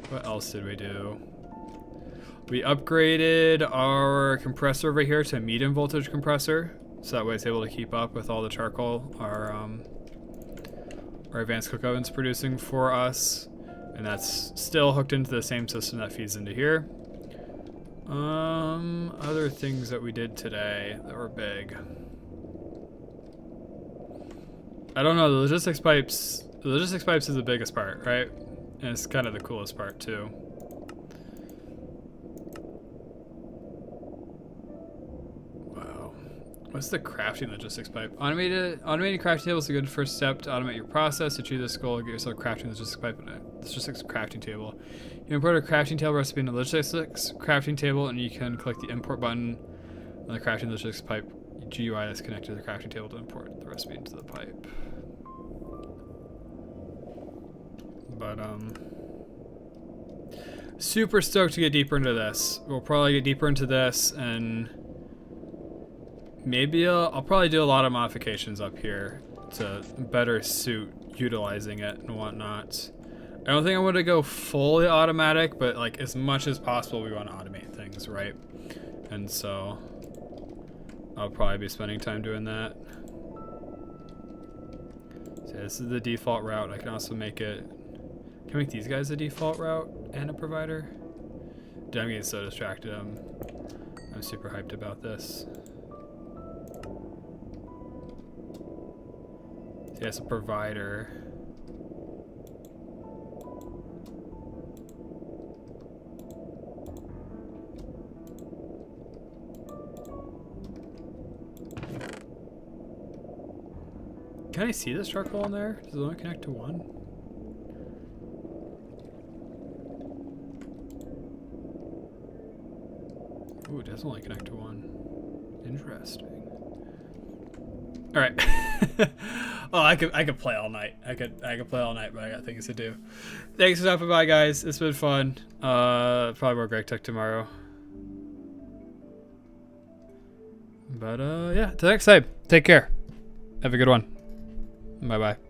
What else did we do? We upgraded our compressor over here to a medium voltage compressor, so that way it's able to keep up with all the charcoal our advanced cook oven's producing for us, and that's still hooked into the same system that feeds into here. Other things that we did today that were big. I don't know, the logistics pipes is the biggest part, right? And it's kind of the coolest part too. Wow. What's the crafting logistics pipe? Automating crafting table is a good first step to automate your process. To achieve this goal, get yourself a crafting logistics pipe and a logistics crafting table. You import a crafting table recipe in the logistics crafting table, and you can click the import button on the crafting logistics pipe GUI that's connected to the crafting table to import the recipe into the pipe. But super stoked to get deeper into this. We'll probably get deeper into this, and maybe I'll probably do a lot of modifications up here to better suit utilizing it and whatnot. I don't think I want to go fully automatic, but like as much as possible we want to automate things, right? And so I'll probably be spending time doing that. So this is the default route. I can also make it, can I make these guys a default route and a provider? Dude, I'm getting so distracted. I'm super hyped about this. So yeah, it's a provider. Can I see this charcoal in there? Does it only connect to one? Ooh, it does only connect to one. Interesting. All right. Oh, I could play all night. I could play all night, but I got things to do. Thanks for stopping by, guys. It's been fun. Probably more Greg Tech tomorrow. But yeah, till next time. Take care. Have a good one. Bye-bye.